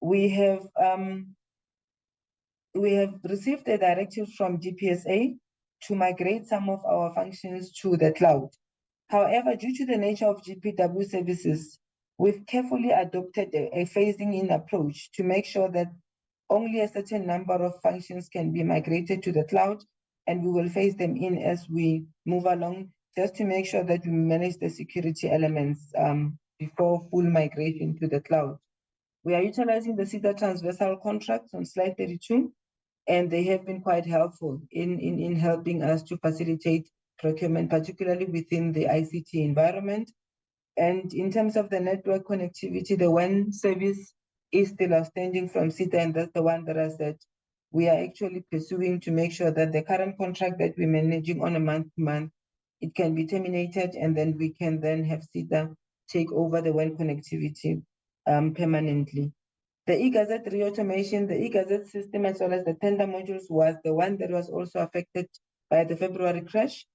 We have received a directive from DPSA to migrate some of our functions to the cloud. However, due to the nature of GPW services, we've carefully adopted a phasing-in approach to make sure that only a certain number of functions can be migrated to the cloud, and we will phase them in as we move along, just to make sure that we manage the security elements before full migration to the cloud. We are utilizing the SITA transversal contracts on slide 32, and they have been quite helpful in helping us to facilitate procurement, particularly within the ICT environment. And in terms of the network connectivity, the WAN service is still outstanding from SITA, and that's the one that I said we are actually pursuing to make sure that the current contract that we're managing on a month-to-month, it can be terminated, and then we can then have SITA take over the WAN connectivity permanently. The e-Gazette re-automation, the e-Gazette system, as well as the tender modules, was the one that was also affected by the February crash.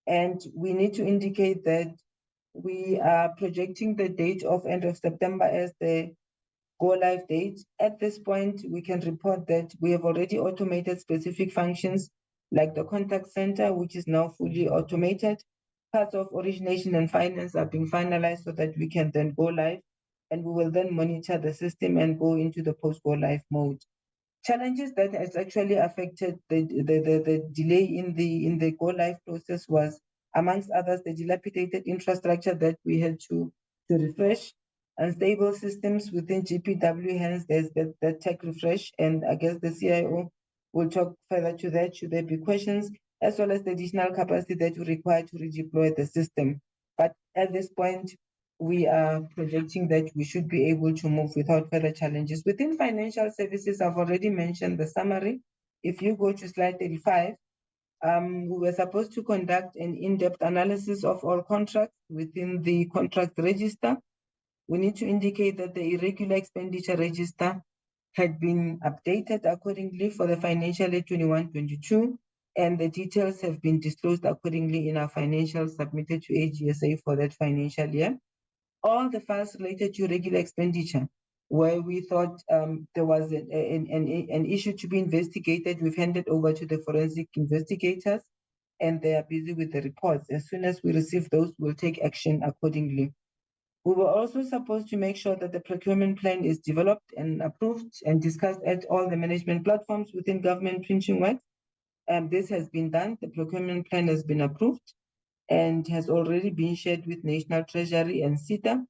And we need to indicate that we are projecting the date of end of September as the go-live date. At this point, we can report that we have already automated specific functions like the contact center, which is now fully automated. Parts of origination and finance are being finalized so that we can then go live, and we will then monitor the system and go into the post-go live mode. Challenges that has actually affected the delay in the go live process was, amongst others, the dilapidated infrastructure that we had to refresh, unstable systems within GPW, hence there's the tech refresh, and I guess the CIO will talk further to that should there be questions, as well as the additional capacity that we require to redeploy the system. But at this point, we are projecting that we should be able to move without further challenges. Within financial services, I've already mentioned the summary. If you go to slide 35, we were supposed to conduct an in-depth analysis of all contracts within the contract register. We need to indicate that the irregular expenditure register had been updated accordingly for the financial year 21-22, and the details have been disclosed accordingly in our financials submitted to AGSA for that financial year. All the files related to regular expenditure, where we thought there was an issue to be investigated, we've handed over to the forensic investigators, and they are busy with the reports. As soon as we receive those, we'll take action accordingly. We were also supposed to make sure that the procurement plan is developed and approved and discussed at all the management platforms within government printing works. This has been done. The procurement plan has been approved and has already been shared with National Treasury and SITA,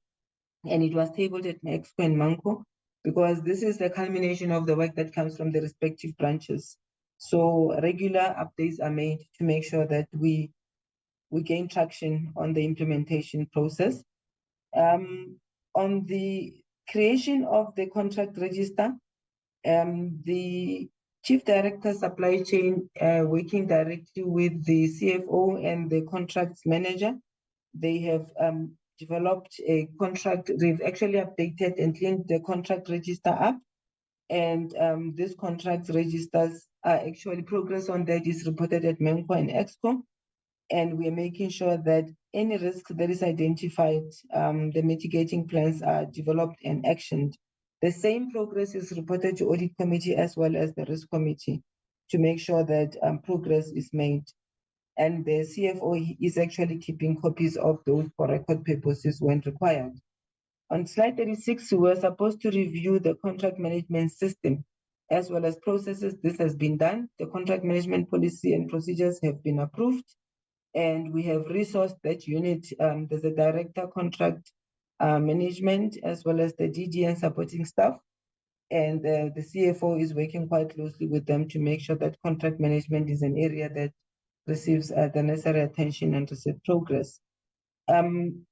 and it was tabled at Exco and Manco, because this is the culmination of the work that comes from the respective branches. So regular updates are made to make sure that we gain traction on the implementation process. On the creation of the contract register, the Chief Director Supply Chain, working directly with the CFO and the contracts manager, they have developed a contract. They've actually updated and cleaned the contract register up, and these contract registers are actually, progress on that is reported at Menco and Exco, and we are making sure that any risk that is identified, the mitigating plans are developed and actioned. The same progress is reported to Audit Committee as well as the Risk Committee to make sure that progress is made. And the CFO is actually keeping copies of those for record purposes when required. On slide 36, we were supposed to review the contract management system as well as processes. This has been done. The contract management policy and procedures have been approved, and we have resourced that unit. There's a director contract management as well as the DD and supporting staff, and the CFO is working quite closely with them to make sure that contract management is an area that receives the necessary attention and receives progress.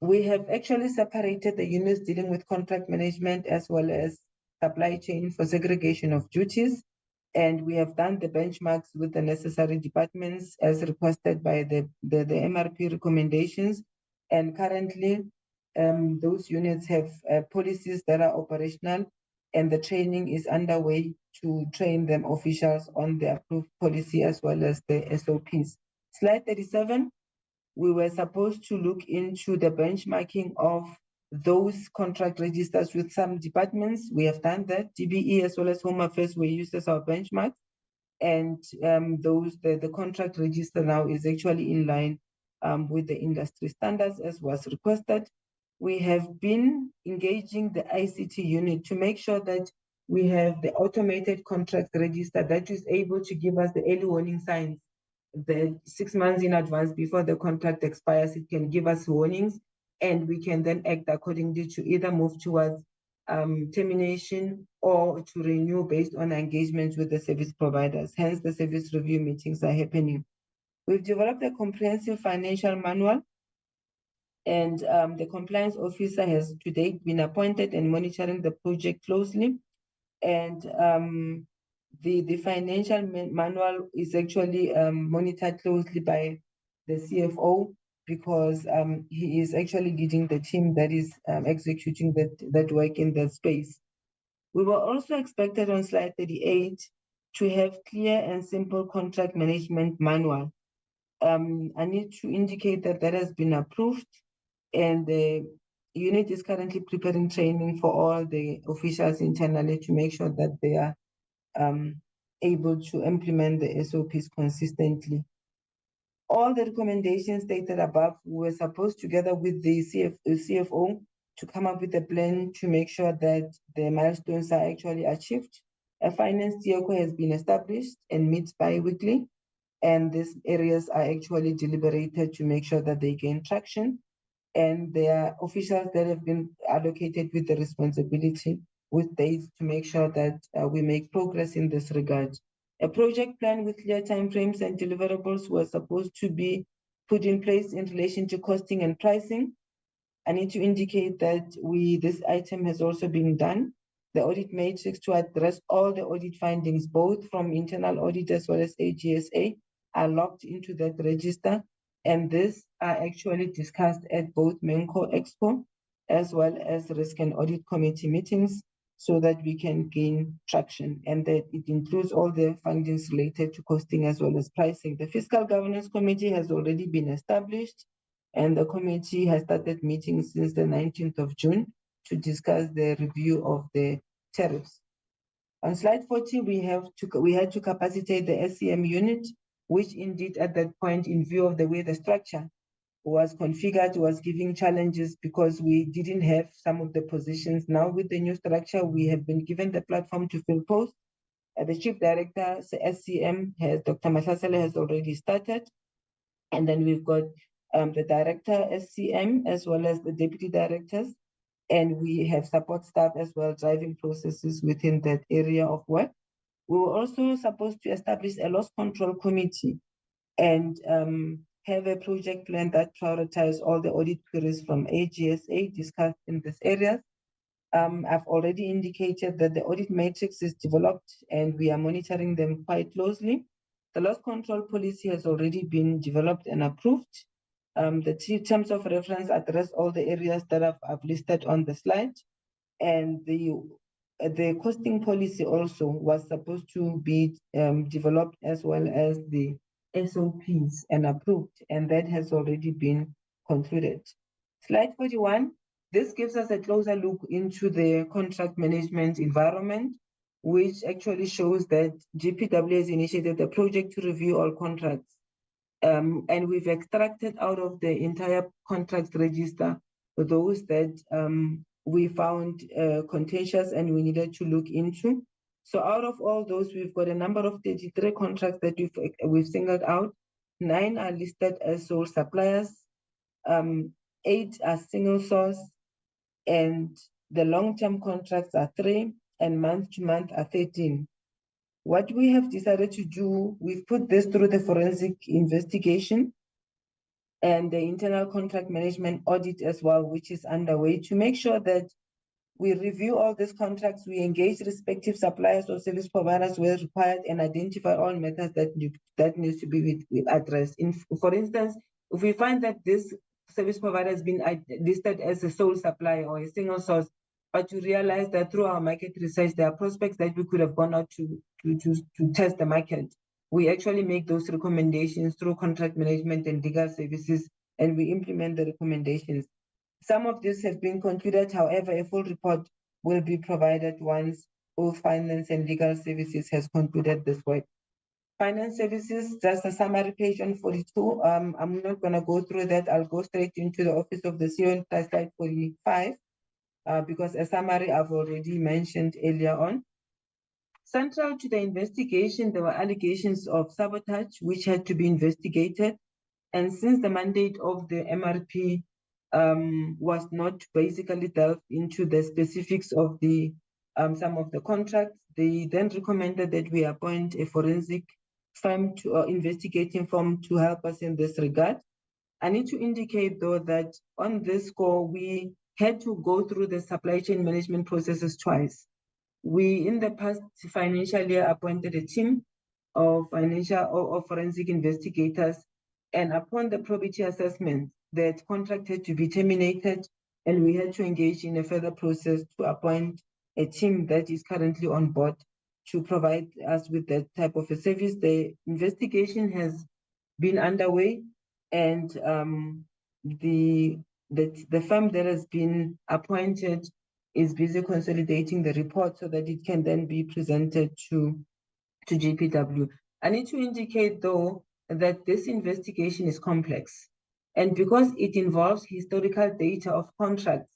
We have actually separated the units dealing with contract management as well as supply chain for segregation of duties, and we have done the benchmarks with the necessary departments as requested by the MRP recommendations, and currently those units have policies that are operational, and the training is underway to train them officials on the approved policy as well as the SOPs. Slide 37, we were supposed to look into the benchmarking of those contract registers with some departments. We have done that. DBE as well as Home Affairs were used as our benchmarks, and the contract register now is actually in line with the industry standards as was requested. We have been engaging the ICT unit to make sure that we have the automated contract register that is able to give us the early warning signs. The 6 months in advance before the contract expires, it can give us warnings, and we can then act accordingly to either move towards termination or to renew based on engagements with the service providers. Hence, the service review meetings are happening. We've developed a comprehensive financial manual, and the compliance officer has to date been appointed and monitoring the project closely. And the financial manual is actually monitored closely by the CFO, because he is actually leading the team that is executing that work in that space. We were also expected on slide 38 to have clear and simple contract management manual. I need to indicate that that has been approved, and the unit is currently preparing training for all the officials internally to make sure that they are able to implement the SOPs consistently. All the recommendations stated above were supposed, together with the CFO, to come up with a plan to make sure that the milestones are actually achieved. A finance vehicle has been established and meets bi-weekly, and these areas are actually deliberated to make sure that they gain traction. And there are officials that have been allocated with the responsibility with dates to make sure that we make progress in this regard. A project plan with clear timeframes and deliverables was supposed to be put in place in relation to costing and pricing. I need to indicate that this item has also been done. The audit matrix to address all the audit findings, both from internal audit as well as AGSA, are logged into that register. And these are actually discussed at both MENCO Expo as well as Risk and Audit Committee meetings, so that we can gain traction, and that it includes all the findings related to costing as well as pricing. The Fiscal Governance Committee has already been established, and the committee has started meeting since the 19th of June to discuss the review of the tariffs. On slide 40, we had to capacitate the SCM unit, which indeed at that point, in view of the way the structure was configured, was giving challenges because we didn't have some of the positions. Now with the new structure, we have been given the platform to fill posts. The Chief Director, SCM, Dr. Mahlasele, has already started. And then we've got the Director, SCM, as well as the Deputy Directors. And we have support staff as well, driving processes within that area of work. We were also supposed to establish a loss control committee and have a project plan that prioritizes all the audit queries from AGSA discussed in this area. I've already indicated that the audit matrix is developed and we are monitoring them quite closely. The loss control policy has already been developed and approved. The terms of reference address all the areas that I've listed on the slide. And the costing policy also was supposed to be developed, as well as the SOPs, and approved, and that has already been concluded. Slide 41, this gives us a closer look into the contract management environment, which actually shows that GPW has initiated a project to review all contracts. And we've extracted out of the entire contract register those that we found contentious and we needed to look into. So out of all those, we've got a number of 33 contracts that we've singled out. 9 are listed as sole suppliers, 8 are single source, and the long-term contracts are 3, and month-to-month are 13. What we have decided to do, we've put this through the forensic investigation and the internal contract management audit as well, which is underway, to make sure that we review all these contracts, we engage respective suppliers or service providers where required, and identify all matters that needs to be addressed. For instance, if we find that this service provider has been listed as a sole supplier or a single source, but you realize that through our market research, there are prospects that we could have gone out to test the market. We actually make those recommendations through contract management and legal services, and we implement the recommendations. Some of this have been concluded. However, a full report will be provided once both finance and legal services has concluded this work. Finance services, just a summary page on 42. I'm not going to go through that. I'll go straight into the Office of the CEO on slide 45, because a summary I've already mentioned earlier on. Central to the investigation, there were allegations of sabotage, which had to be investigated. And since the mandate of the MRP was not basically delved into the specifics of the some of the contracts, they then recommended that we appoint a forensic firm investigating firm to help us in this regard. I need to indicate though that on this score, we had to go through the supply chain management processes twice. We, in the past financial year, appointed a team of forensic investigators, and upon the probity assessment, that contract had to be terminated, and we had to engage in a further process to appoint a team that is currently on board to provide us with that type of a service. The investigation has been underway, and the firm that has been appointed is busy consolidating the report so that it can then be presented to GPW. I need to indicate, though, that this investigation is complex, and because it involves historical data of contracts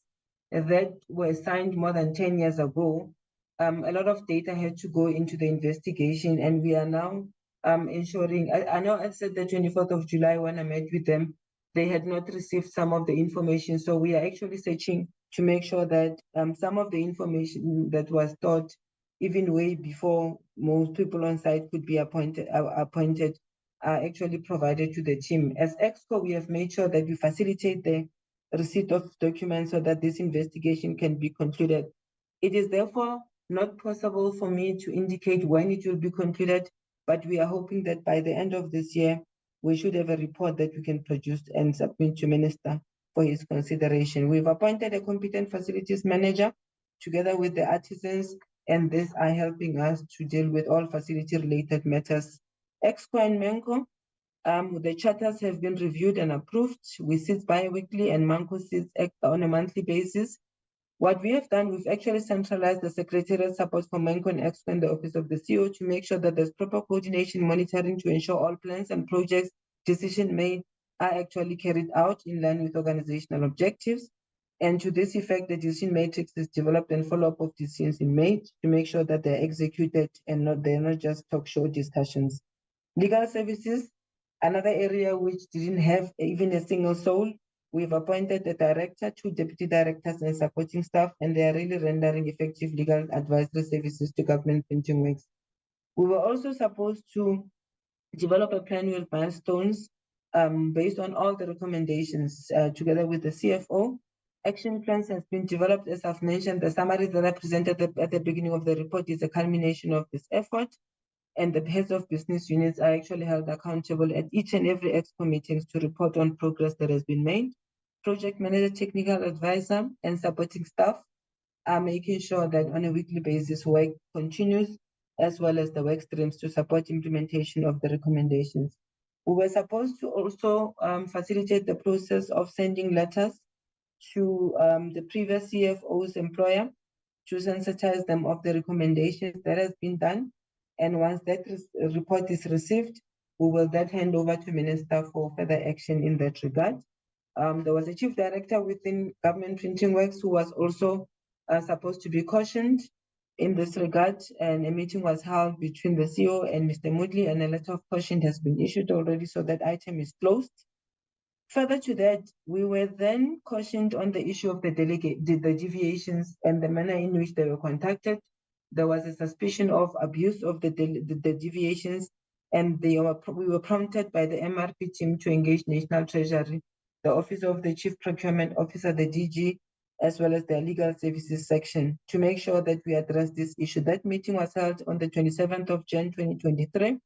that were signed more than 10 years ago, a lot of data had to go into the investigation, and we are now ensuring. I know I said the 24th of July when I met with them, they had not received some of the information, so we are actually searching to make sure that some of the information that was stored even way before most people on site could be appointed are actually provided to the team. As EXCO, we have made sure that we facilitate the receipt of documents so that this investigation can be concluded. It is therefore not possible for me to indicate when it will be concluded, but we are hoping that by the end of this year, we should have a report that we can produce and submit to Minister for his consideration. We've appointed a competent facilities manager together with the artisans, and these are helping us to deal with all facility-related matters. EXCO and MENCO, the charters have been reviewed and approved. We sit bi-weekly and MENCO sits on a monthly basis. What we have done, we've actually centralized the secretarial support for MENCO and EXCO in the Office of the CEO to make sure that there's proper coordination, monitoring to ensure all plans and projects decision made are actually carried out in line with organizational objectives. And to this effect, the decision matrix is developed and follow-up of decisions in made to make sure that they're executed and they're not just talk show discussions. Legal services, another area which didn't have even a single soul. We've appointed a director, 2 deputy directors and supporting staff, and they are really rendering effective legal advisory services to government printing works. We were also supposed to develop a plan with milestones based on all the recommendations together with the CFO. Action plans has been developed, as I've mentioned. The summary that I presented at the beginning of the report is a culmination of this effort, and the heads of business units are actually held accountable at each and every EXCO meetings to report on progress that has been made. Project manager, technical advisor, and supporting staff are making sure that on a weekly basis work continues, as well as the work streams to support implementation of the recommendations. We were supposed to also facilitate the process of sending letters to the previous CFO's employer to sensitize them of the recommendations. That has been done. And once that report is received, we will then hand over to Minister for further action in that regard. There was a chief director within Government Printing Works who was also supposed to be cautioned in this regard, and a meeting was held between the CEO and Mr. Moodley, and a letter of caution has been issued already, so that item is closed. Further to that, we were then cautioned on the issue of the deviations and the manner in which they were contacted. There was a suspicion of abuse of the deviations, and we were prompted by the MRP team to engage National Treasury, the Office of the Chief Procurement Officer, the DG, as well as the Legal Services section, to make sure that we address this issue. That meeting was held on the 27th of January 2023,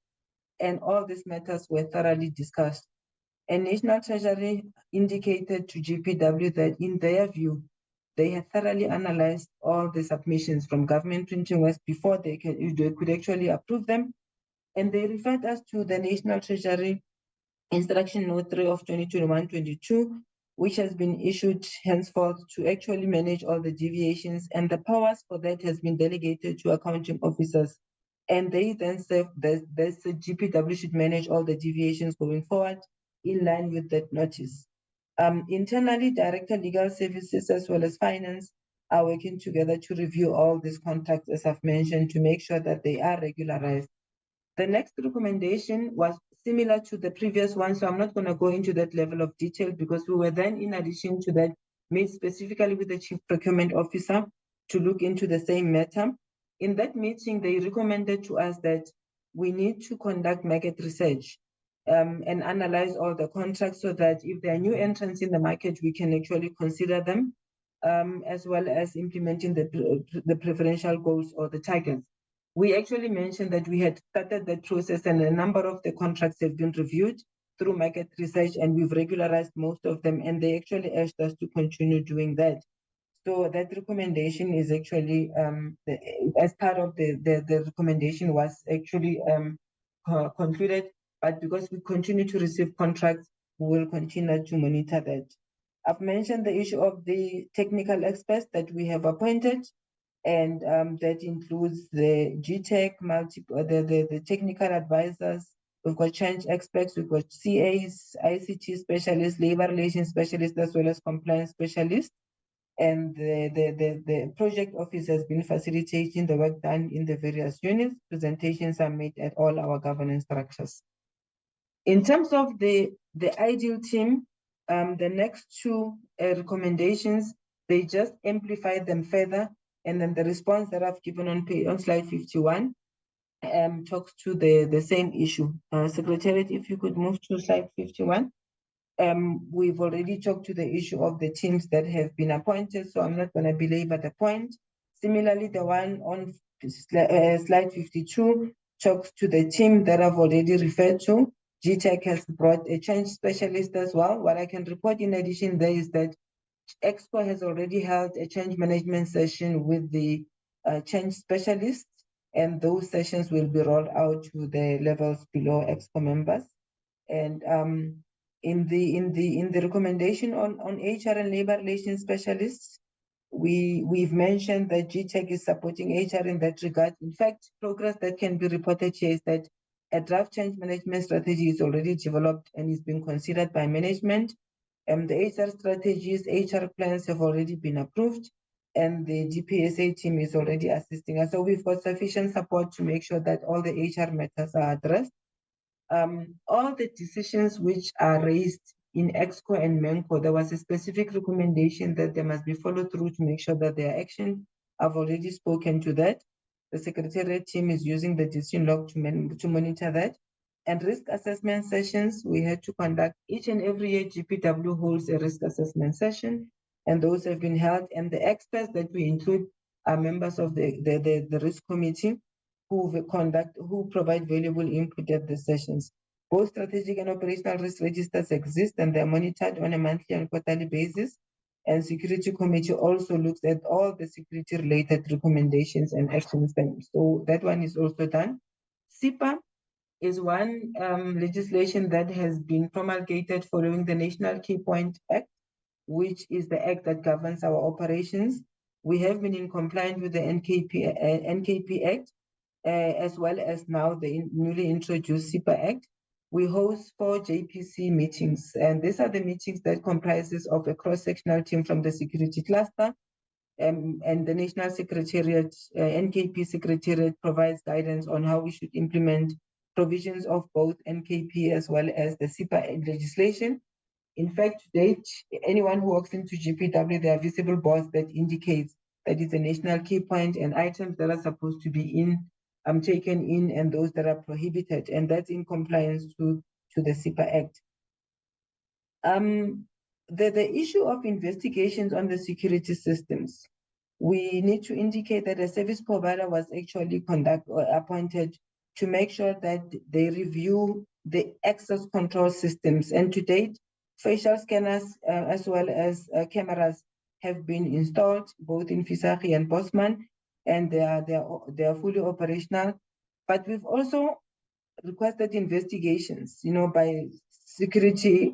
and all these matters were thoroughly discussed. And National Treasury indicated to GPW that in their view, they had thoroughly analyzed all the submissions from Government Printing Works before they could actually approve them. And they referred us to the National Treasury Instruction Note 3 of 2021-22, which has been issued henceforth to actually manage all the deviations, and the powers for that has been delegated to accounting officers. And they then said that the GPW should manage all the deviations going forward in line with that notice. Internally, Director Legal Services as well as Finance are working together to review all these contracts, as I've mentioned, to make sure that they are regularized. The next recommendation was similar to the previous one, so I'm not going to go into that level of detail, because we were then, in addition to that, made specifically with the Chief Procurement Officer to look into the same matter. In that meeting, they recommended to us that we need to conduct market research and analyze all the contracts, so that if there are new entrants in the market, we can actually consider them, as well as implementing the preferential goals or the targets. We actually mentioned that we had started that process, and a number of the contracts have been reviewed through market research, and we've regularized most of them, and they actually asked us to continue doing that. So that recommendation is actually, as part of the recommendation was actually concluded, but because we continue to receive contracts, we will continue to monitor that. I've mentioned the issue of the technical experts that we have appointed, and that includes the GTech, the technical advisors. We've got change experts, we've got CAs, ICT specialists, labor relations specialists, as well as compliance specialists. And the project office has been facilitating the work done in the various units. Presentations are made at all our governance structures. In terms of the ideal team, the next two recommendations, they just amplify them further. And then the response that I've given on slide 51 talks to the same issue. Secretariat, if you could move to slide 51. We've already talked to the issue of the teams that have been appointed, so I'm not going to belabor the point. Similarly, the one on slide 52 talks to the team that I've already referred to. GTech has brought a change specialist as well. What I can report in addition there is that Exco has already held a change management session with the change specialists, and those sessions will be rolled out to the levels below Exco members. And in the recommendation on HR and labor relations specialists, we've mentioned that GTech is supporting HR in that regard. In fact, progress that can be reported here is that a draft change management strategy is already developed and is being considered by management. The HR strategies, HR plans have already been approved, and the GPSA team is already assisting us. So we've got sufficient support to make sure that all the HR matters are addressed. All the decisions which are raised in Exco and Menco, there was a specific recommendation that they must be followed through to make sure that they are actioned. I've already spoken to that. The Secretariat team is using the decision log to monitor that. And risk assessment sessions, we had to conduct each and every year. GPW holds a risk assessment session, and those have been held. And the experts that we include are members of the risk committee who provide valuable input at the sessions. Both strategic and operational risk registers exist, and they're monitored on a monthly and quarterly basis. And Security Committee also looks at all the security-related recommendations and actions. So that one is also done. SIPA is one legislation that has been promulgated following the National Key Point Act, which is the act that governs our operations. We have been in compliance with the NKP Act, as well as now the newly introduced SIPA Act. We host 4 JPC meetings, and these are the meetings that comprises of a cross-sectional team from the security cluster, and the National Secretariat, NKP Secretariat provides guidance on how we should implement provisions of both NKP as well as the SIPA legislation. In fact, to date, anyone who walks into GPW, there are visible boards that indicates that it's a national key point, and items that are supposed to be taken in, and those that are prohibited, and that's in compliance to the SIPA Act. The issue of investigations on the security systems, we need to indicate that a service provider was actually appointed to make sure that they review the access control systems. And to date, facial scanners as well as cameras have been installed both in Fisari and Bosman, and they are fully operational. But we've also requested investigations, by security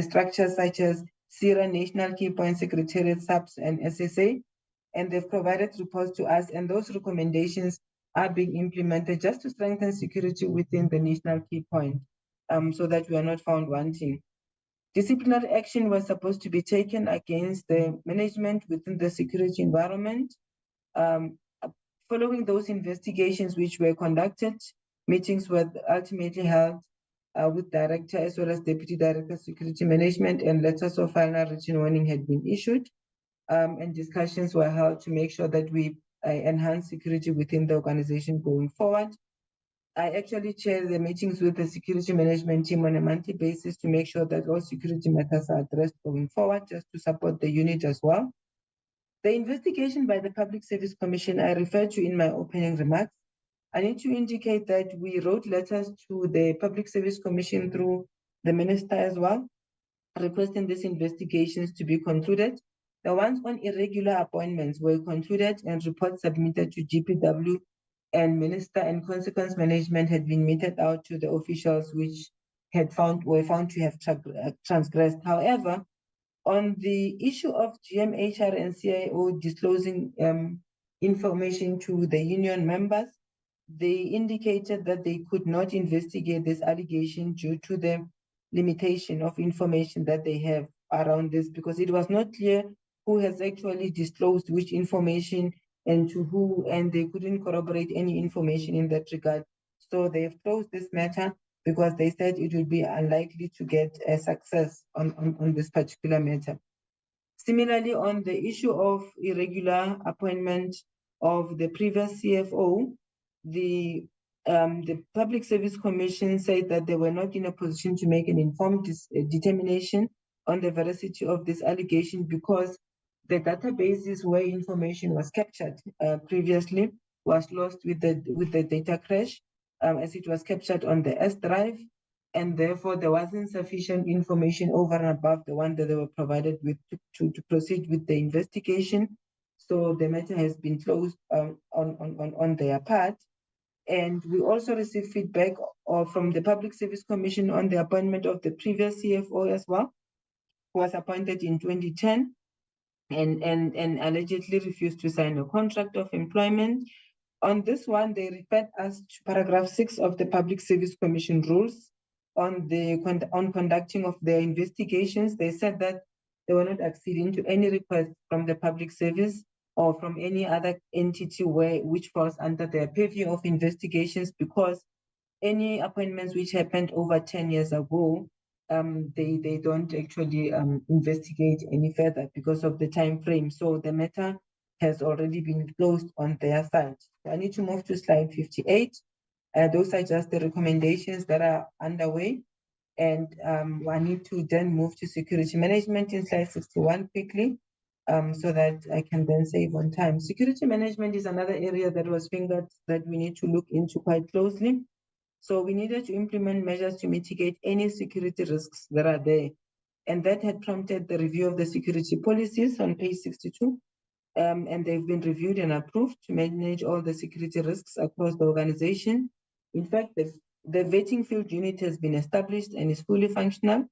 structures such as SIRA, National Key Point Secretariat, SAPS, and SSA, and they've provided reports to us, and those recommendations are being implemented just to strengthen security within the National Key Point, so that we are not found wanting. Disciplinary action was supposed to be taken against the management within the security environment. Following those investigations which were conducted, meetings were ultimately held with director as well as deputy director security management, and letters of final written warning had been issued, and discussions were held to make sure that we enhance security within the organization going forward. I actually chair the meetings with the security management team on a monthly basis to make sure that all security matters are addressed going forward, just to support the unit as well. The investigation by the Public Service Commission I referred to in my opening remarks. I need to indicate that we wrote letters to the Public Service Commission through the Minister as well, requesting these investigations to be concluded. The ones on irregular appointments were concluded and reports submitted to GPW, and Minister and Consequence Management had been meted out to the officials which were found to have transgressed. However, on the issue of GMHR and CIO disclosing information to the union members, they indicated that they could not investigate this allegation due to the limitation of information that they have around this, because it was not clear who has actually disclosed which information and to who, and they couldn't corroborate any information in that regard. So they've closed this matter because they said it would be unlikely to get a success on this particular matter. Similarly, on the issue of irregular appointment of the previous CFO, the Public Service Commission said that they were not in a position to make an informed determination on the veracity of this allegation because the databases where information was captured previously was lost with the data crash, as it was captured on the S drive, and therefore there wasn't sufficient information over and above the one that they were provided with to proceed with the investigation. So the matter has been closed on their part. And we also received feedback from the Public Service Commission on the appointment of the previous CFO as well, who was appointed in 2010 and allegedly refused to sign a contract of employment. On this one, they referred us to paragraph 6 of the Public Service Commission rules on conducting of their investigations. They said that they were not acceding to any request from the public service or from any other entity which falls under their purview of investigations, because any appointments which happened over 10 years ago, they don't actually investigate any further because of the time frame. So the matter has already been closed on their side. So I need to move to slide 58. Those are just the recommendations that are underway. And I need to then move to security management in slide 61 quickly, so that I can then save on time. Security management is another area that was fingered that we need to look into quite closely. So we needed to implement measures to mitigate any security risks that are there. And that had prompted the review of the security policies on page 62. And they've been reviewed and approved to manage all the security risks across the organization. In fact, the vetting field unit has been established and is fully functional.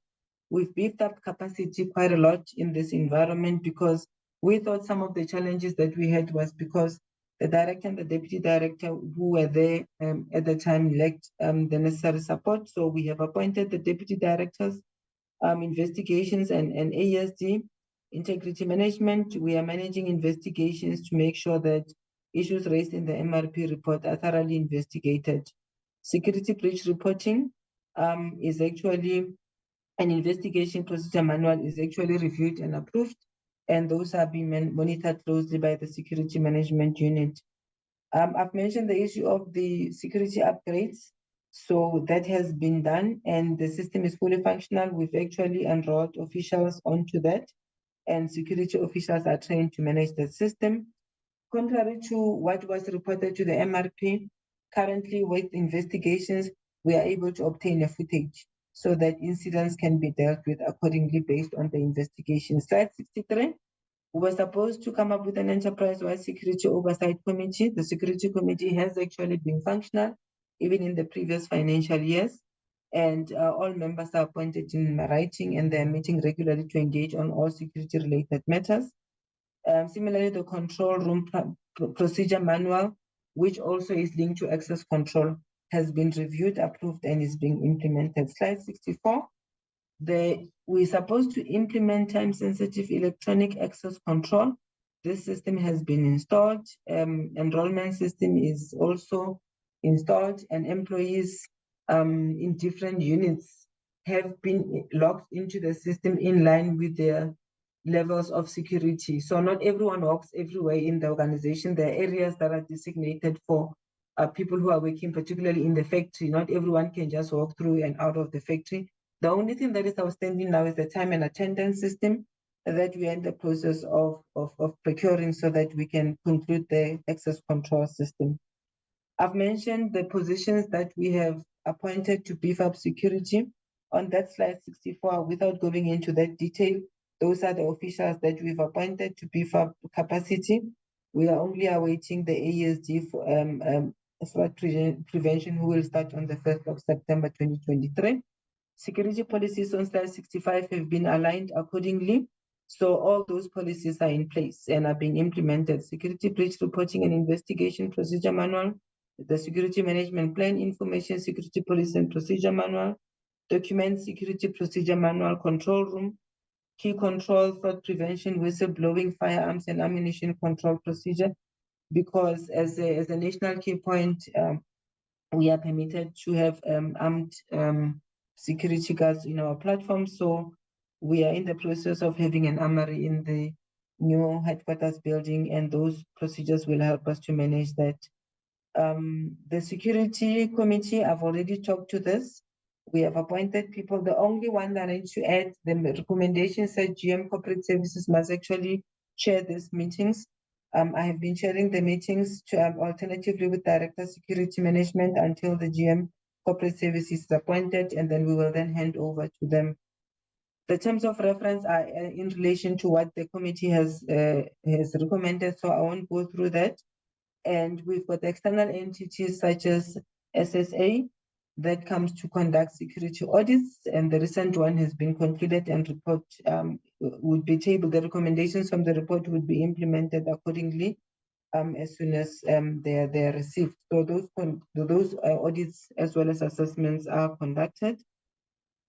We've beefed up capacity quite a lot in this environment because we thought some of the challenges that we had was because the director and the deputy director who were there at the time lacked the necessary support. So we have appointed the deputy directors, investigations and ASD, integrity management. We are managing investigations to make sure that issues raised in the MRP report are thoroughly investigated. Security breach reporting is actually an investigation procedure manual is actually reviewed and approved, and those are being monitored closely by the security management unit. I've mentioned the issue of the security upgrades. So that has been done and the system is fully functional. We've actually enrolled officials onto that, and security officials are trained to manage the system. Contrary to what was reported to the MRP, currently with investigations, we are able to obtain a footage so that incidents can be dealt with accordingly based on the investigation. Slide 63, we were supposed to come up with an enterprise-wide security oversight committee. The security committee has actually been functional even in the previous financial years, and all members are appointed in writing and they're meeting regularly to engage on all security-related matters. Similarly, the control room procedure manual, which also is linked to access control, has been reviewed, approved, and is being implemented. Slide 64. We're supposed to implement time-sensitive electronic access control. This system has been installed. Enrollment system is also installed, and employees in different units have been logged into the system in line with their levels of security. So not everyone walks everywhere in the organization. There are areas that are designated for people who are working, particularly in the factory. Not everyone can just walk through and out of the factory. The only thing that is outstanding now is the time and attendance system that we are in the process of procuring so that we can conclude the access control system. I've mentioned the positions that we have appointed to beef up security on that slide 64. Without going into that detail, Those are the officials that we've appointed to beef up capacity. We are only awaiting the ASD for fraud prevention, who will start on the 1st of September 2023. Security policies on slide 65 have been aligned accordingly. So all those policies are in place and are being implemented. Security breach reporting and investigation procedure manual, the security management plan, information security policy and procedure manual, document security procedure manual, control room, key control, fraud prevention, whistleblowing, firearms and ammunition control procedure. Because as a national key point, we are permitted to have armed security guards in our platform. So we are in the process of having an armory in the new headquarters building, and those procedures will help us to manage that. The security committee, I've already talked to this. We have appointed people. The only one that I need to add, the recommendation said GM Corporate Services must actually chair these meetings. I have been chairing the meetings to, alternatively with Director Security Management until the GM Corporate Services is appointed, and then we will then hand over to them. The terms of reference are in relation to what the committee has recommended, so I won't go through that. And we've got external entities such as SSA that comes to conduct security audits, and the recent one has been concluded, and report would be tabled. The recommendations from the report would be implemented accordingly as soon as they are received. So those audits as well as assessments are conducted.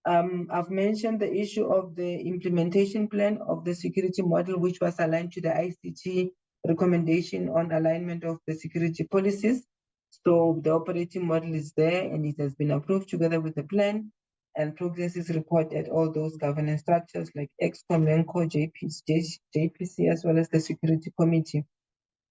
I've mentioned the issue of the implementation plan of the security model, which was aligned to the ICT recommendation on alignment of the security policies. So the operating model is there and it has been approved together with the plan, and progress is reported at all those governance structures like EXCOM, ENCO, JPC, as well as the security committee.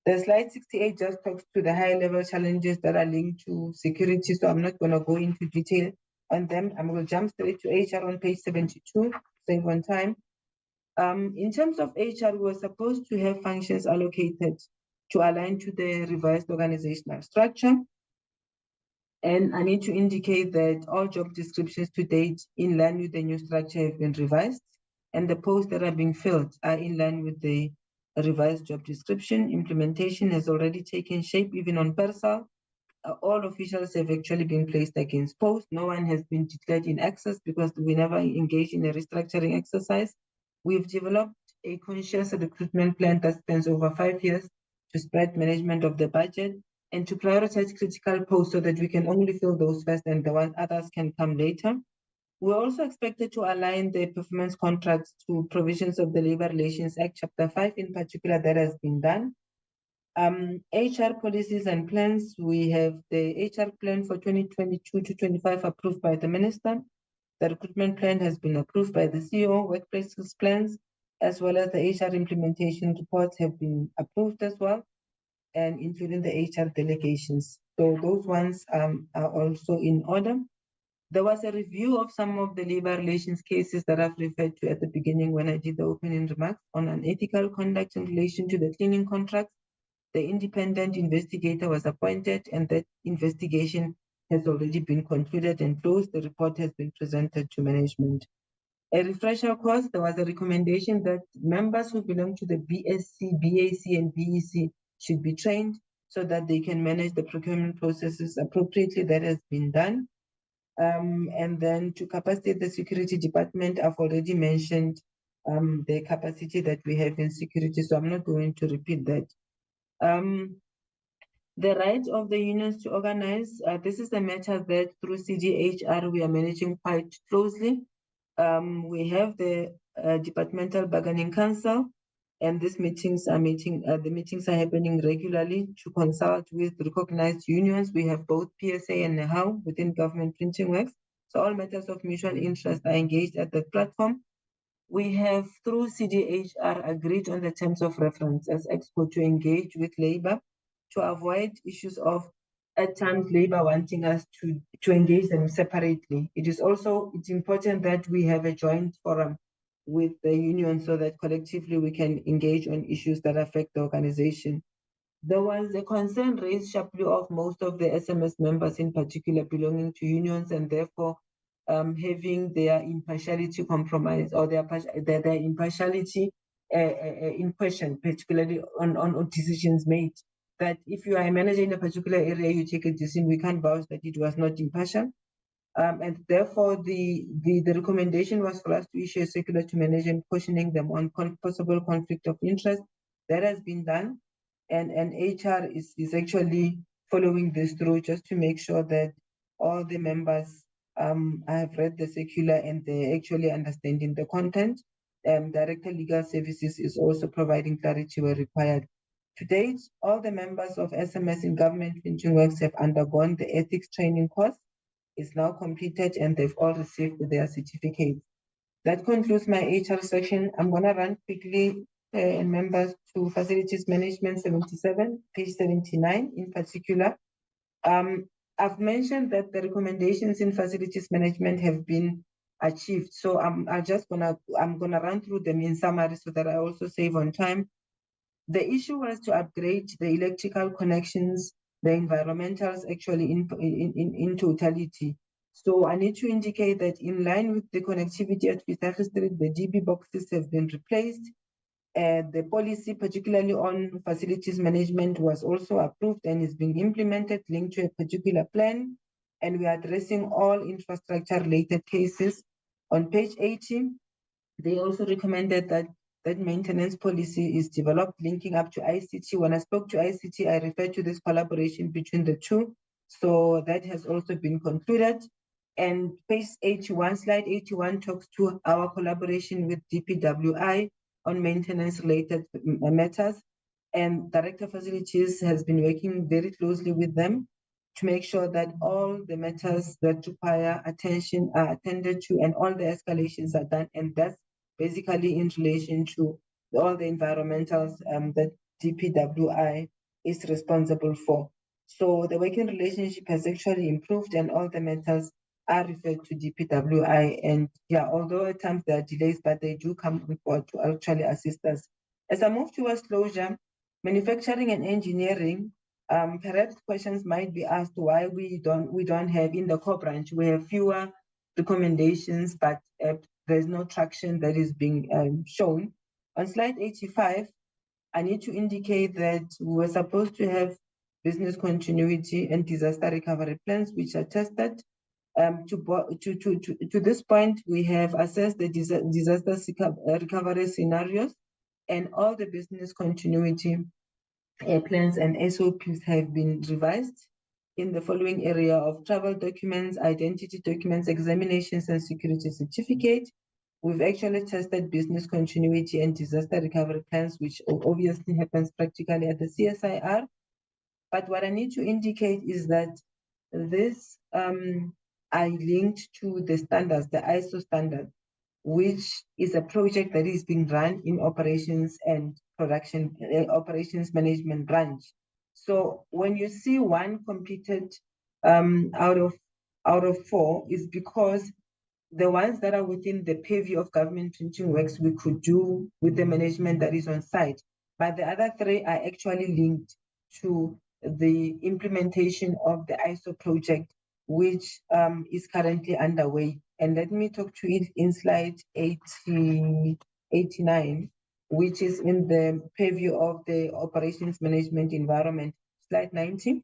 The slide 68 just talks to the high level challenges that are linked to security, so I'm not going to go into detail on them. I'm going to jump straight to HR on page 72, save on time. In terms of HR, we were supposed to have functions allocated to align to the revised organizational structure. And I need to indicate that all job descriptions to date in line with the new structure have been revised, and the posts that are being filled are in line with the revised job description. Implementation has already taken shape, even on PERSAL. All officials have actually been placed against post. No one has been declared in excess because we never engaged in a restructuring exercise. We've developed a conscious recruitment plan that spans over 5 years to spread management of the budget and to prioritize critical posts so that we can only fill those first and the ones others can come later. We're also expected to align the performance contracts to provisions of the Labor Relations Act, Chapter 5 in particular, that has been done. HR policies and plans, we have the HR plan for 2022 to 25 approved by the Minister. The recruitment plan has been approved by the CEO. Workplace plans, as well as the HR implementation reports, have been approved as well, and including the HR delegations. So those ones are also in order. There was a review of some of the labor relations cases that I've referred to at the beginning when I did the opening remarks on unethical conduct in relation to the cleaning contracts. The independent investigator was appointed, and that investigation has already been concluded and closed. The report has been presented to management. A refresher course, there was a recommendation that members who belong to the BSc, BAC, and BEC should be trained so that they can manage the procurement processes appropriately. That has been done. And then to capacitate the security department, I've already mentioned the capacity that we have in security, so I'm not going to repeat that. The right of the unions to organize, this is a matter that through CDHR we are managing quite closely. We have the Departmental Bargaining Council, and these meetings are the meetings are happening regularly to consult with recognized unions. We have both PSA and NEHAU within government printing works. So all matters of mutual interest are engaged at that platform. We have, through CDHR, agreed on the terms of reference as Expo to engage with labor to avoid issues of, at times, labor wanting us to engage them separately. It's important that we have a joint forum with the union so that collectively we can engage on issues that affect the organization. There was a concern raised sharply of most of the SMS members in particular belonging to unions, and therefore having their impartiality compromised or their impartiality in question, particularly on decisions made. That if you are a manager in a particular area, you take a decision, we can't vouch that it was not impartial. And therefore, the recommendation was for us to issue a circular to management cautioning them on possible conflict of interest. That has been done, and HR is actually following this through just to make sure that all the members have read the circular and they're actually understanding the content. Director Legal Services is also providing clarity where required. To date, all the members of SMS in government printing works have undergone the ethics training course. Is now completed and they've all received their certificates. That concludes my HR section. I'm going to run quickly and members to facilities management 77, page 79 in particular. I've mentioned that the recommendations in facilities management have been achieved. So I'm gonna run through them in summary so that I also save on time. The issue was to upgrade the electrical connections, the environmentals actually in totality. So I need to indicate that in line with the connectivity at Visakhis Street, the DB boxes have been replaced. The policy, particularly on facilities management, was also approved and is being implemented linked to a particular plan. And we are addressing all infrastructure-related cases. On page 80, they also recommended that maintenance policy is developed linking up to ICT. When I spoke to ICT, I referred to this collaboration between the two. So that has also been concluded. And page 81, slide 81 talks to our collaboration with DPWI on maintenance related matters. And Director Facilities has been working very closely with them to make sure that all the matters that require attention are attended to and all the escalations are done. And that's basically in relation to all the environmentals that DPWI is responsible for. So the working relationship has actually improved and all the matters are referred to DPWI. And yeah, although at times there are delays, but they do come on board to actually assist us. As I move towards closure, manufacturing and engineering, perhaps questions might be asked why we don't have in the core branch, we have fewer recommendations, but there's no traction that is being shown. On slide 85, I need to indicate that we were supposed to have business continuity and disaster recovery plans, which are tested. To this point, we have assessed the disaster recovery scenarios and all the business continuity plans and SOPs have been revised in the following area of travel documents, identity documents, examinations, and security certificate. We've actually tested business continuity and disaster recovery plans, which obviously happens practically at the CSIR. But what I need to indicate is that this are linked to the standards, the ISO standard, which is a project that is being run in operations and production, operations management branch. So when you see one completed out of 4 is because the ones that are within the purview of government printing works we could do with the management that is on site. But the other 3 are actually linked to the implementation of the ISO project, which is currently underway. And let me talk to it in slide 89, which is in the purview of the operations management environment, slide 90.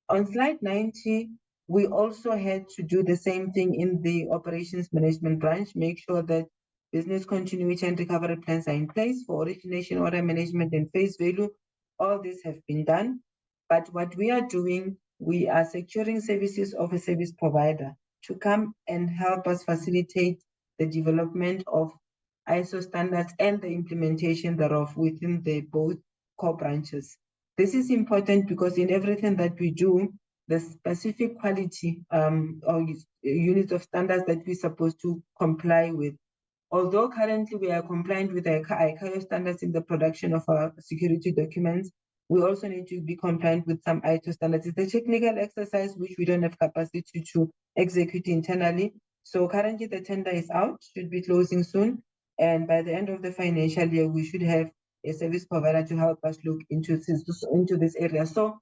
On slide 90, we also had to do the same thing in the operations management branch, make sure that business continuity and recovery plans are in place for origination, order management, and face value. All this have been done. But what we are doing, we are securing services of a service provider to come and help us facilitate the development of ISO standards and the implementation thereof within the both core branches. This is important because in everything that we do, the specific quality or units of standards that we're supposed to comply with. Although currently we are compliant with the ICAO standards in the production of our security documents, we also need to be compliant with some ISO standards. It's a technical exercise which we don't have capacity to execute internally. So currently the tender is out, should be closing soon. And by the end of the financial year, we should have a service provider to help us look into this area. So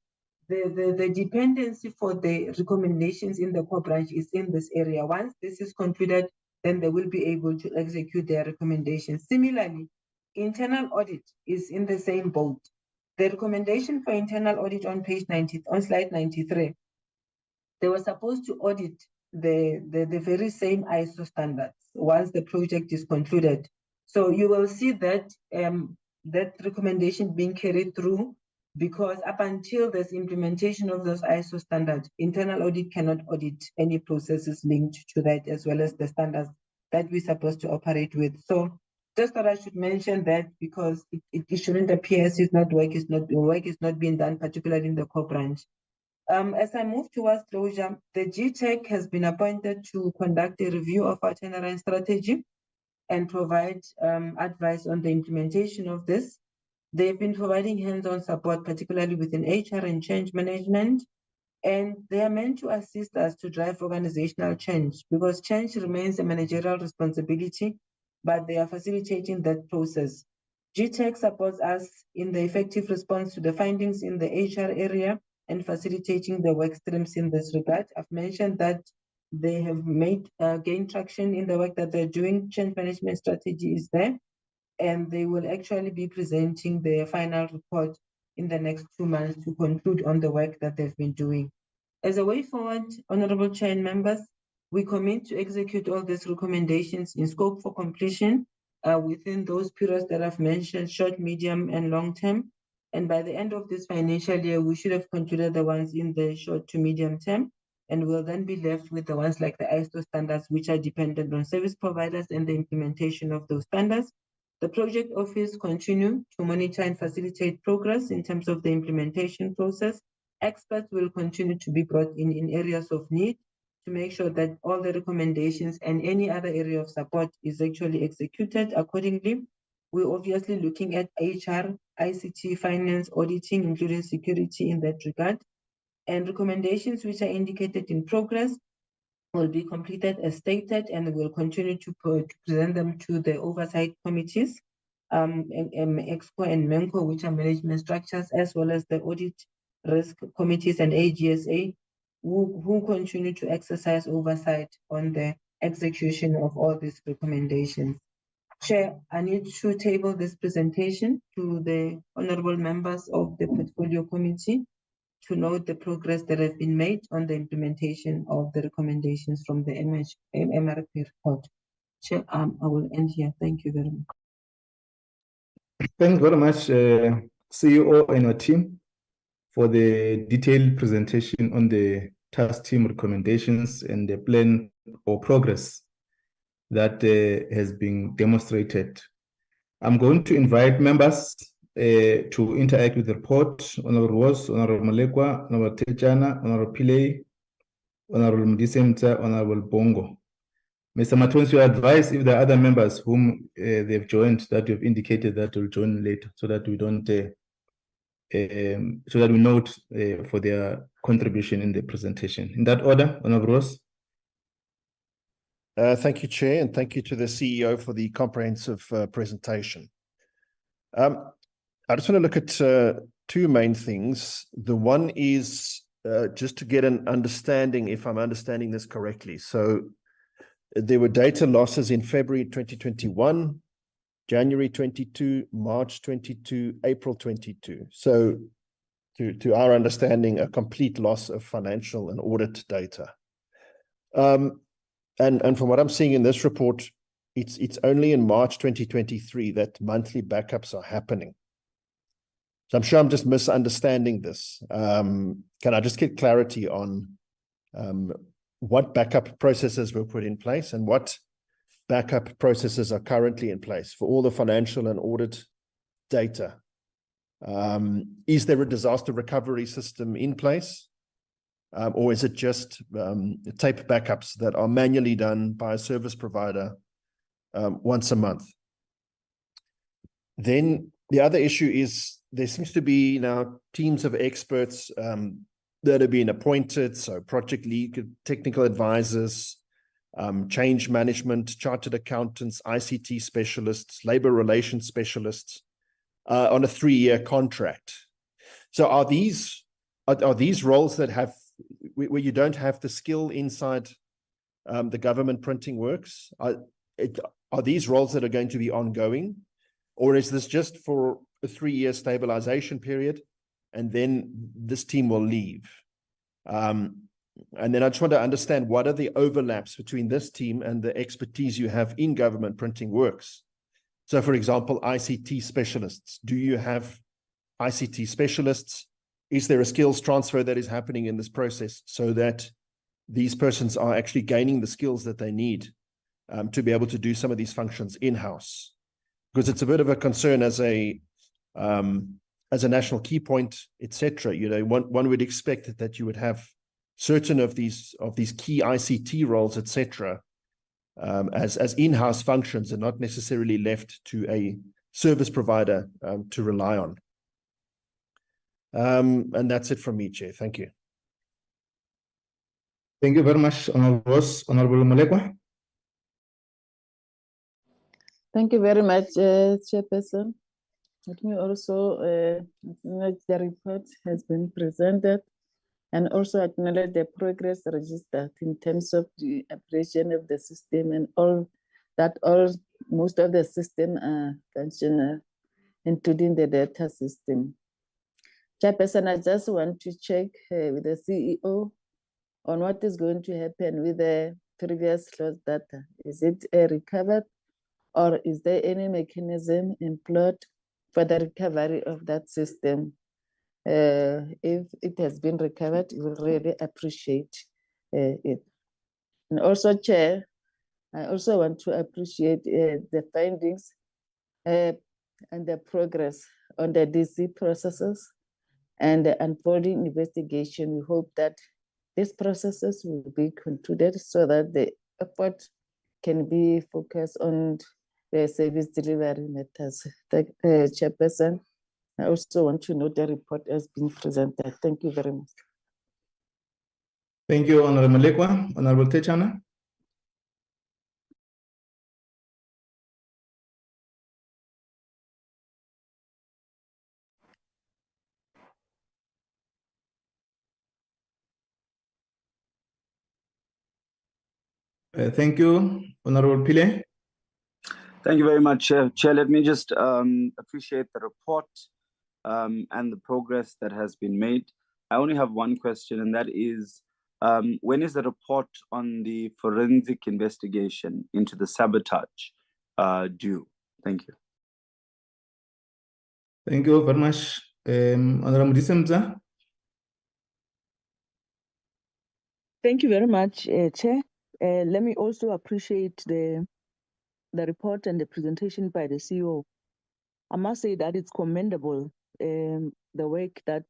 the dependency for the recommendations in the core branch is in this area. Once this is concluded, then they will be able to execute their recommendations. Similarly, internal audit is in the same boat. The recommendation for internal audit on slide 93, they were supposed to audit the very same ISO standards once the project is concluded. So you will see that that recommendation being carried through, because up until there's implementation of those ISO standards, internal audit cannot audit any processes linked to that, as well as the standards that we're supposed to operate with. So just thought I should mention that, because it shouldn't appear as if work is not being done, particularly in the core branch. As I move towards closure, the GTEC has been appointed to conduct a review of our turnaround strategy and provide advice on the implementation of this. They've been providing hands-on support, particularly within HR and change management, and they are meant to assist us to drive organizational change, because change remains a managerial responsibility, but they are facilitating that process. GTEC supports us in the effective response to the findings in the HR area and facilitating the work streams in this regard. I've mentioned that they have gained traction in the work that they're doing. Change management strategy is there, and they will actually be presenting their final report in the next 2 months to conclude on the work that they've been doing. As a way forward, Honorable Chair and members, we commit to execute all these recommendations in scope for completion within those periods that I've mentioned, short, medium, and long term. And by the end of this financial year, we should have concluded the ones in the short to medium term, and we'll then be left with the ones like the ISO standards, which are dependent on service providers and the implementation of those standards. The project office continue to monitor and facilitate progress in terms of the implementation process. Experts will continue to be brought in areas of need to make sure that all the recommendations and any other area of support is actually executed accordingly. We're obviously looking at HR, ICT, finance, auditing, including security in that regard. And recommendations which are indicated in progress will be completed as stated, and we'll continue to present them to the oversight committees, EXCO and MENCO, which are management structures, as well as the audit risk committees and AGSA, who continue to exercise oversight on the execution of all these recommendations. Chair, I need to table this presentation to the honorable members of the Portfolio Committee to note the progress that has been made on the implementation of the recommendations from the MRP report. Chair, I will end here. Thank you very much. Thanks very much, CEO and your team, for the detailed presentation on the task team recommendations and the plan or progress that has been demonstrated. I'm going to invite members to interact with the report. Honorable Ross, Honorable Malekwa, Honorable Tejana, Honorable Pillay, Honorable Mdisemta, Honorable Bongo. Mr. Matonsi, you advise if there are other members whom they've joined that you've indicated that will join later, so that we don't, so that we note for their contribution in the presentation. In that order, Honorable Ross. Thank you, Chair, and thank you to the CEO for the comprehensive presentation. I just want to look at two main things. The one is just to get an understanding, if I'm understanding this correctly. So there were data losses in February 2021, January 22, March 22, April 22. So to our understanding, a complete loss of financial and audit data. And from what I'm seeing in this report, it's only in March 2023 that monthly backups are happening. So I'm sure I'm just misunderstanding this. Can I just get clarity on what backup processes were put in place and what backup processes are currently in place for all the financial and audit data? Is there a disaster recovery system in place? Or is it just tape backups that are manually done by a service provider once a month? Then the other issue is there seems to be now teams of experts that have been appointed, so project lead, technical advisors, change management, chartered accountants, ICT specialists, labor relations specialists on a 3-year contract. So are these are these roles that have where you don't have the skill inside the government printing works? Are these roles that are going to be ongoing, or is this just for a 3-year stabilization period, and then this team will leave? And then I just want to understand, what are the overlaps between this team and the expertise you have in government printing works? So, for example, ICT specialists. Do you have ICT specialists? Is there a skills transfer that is happening in this process so that these persons are actually gaining the skills that they need to be able to do some of these functions in-house? Because it's a bit of a concern as a national key point, etc. You know, one would expect that you would have certain of these key ICT roles, etc., as in-house functions and not necessarily left to a service provider to rely on. And that's it from me, Chair. Thank you. Thank you very much, Honorable Malekwa. Thank you very much, Chairperson. Let me also acknowledge the report has been presented, and also acknowledge the progress registered in terms of the operation of the system and most of the system are functional, including the data system. Chairperson, I just want to check with the CEO on what is going to happen with the previous lost data. Is it recovered, or is there any mechanism employed for the recovery of that system? If it has been recovered, we will really appreciate it. And also, Chair, I also want to appreciate the findings and the progress on the DC processes and the unfolding investigation. We hope that these processes will be concluded so that the effort can be focused on the service delivery matters. Chairperson, I also want to note the report has been presented. Thank you very much. Thank you, Honorable Malekwa. Honorable Techana. Thank you, Honorable Pile. Thank you very much, Chair. Let me just appreciate the report and the progress that has been made. I only have one question, and that is, when is the report on the forensic investigation into the sabotage due? Thank you. Thank you very much, Honorable Disemza. Thank you very much, Chair. Let me also appreciate the report and the presentation by the CEO. I must say that it's commendable, the work that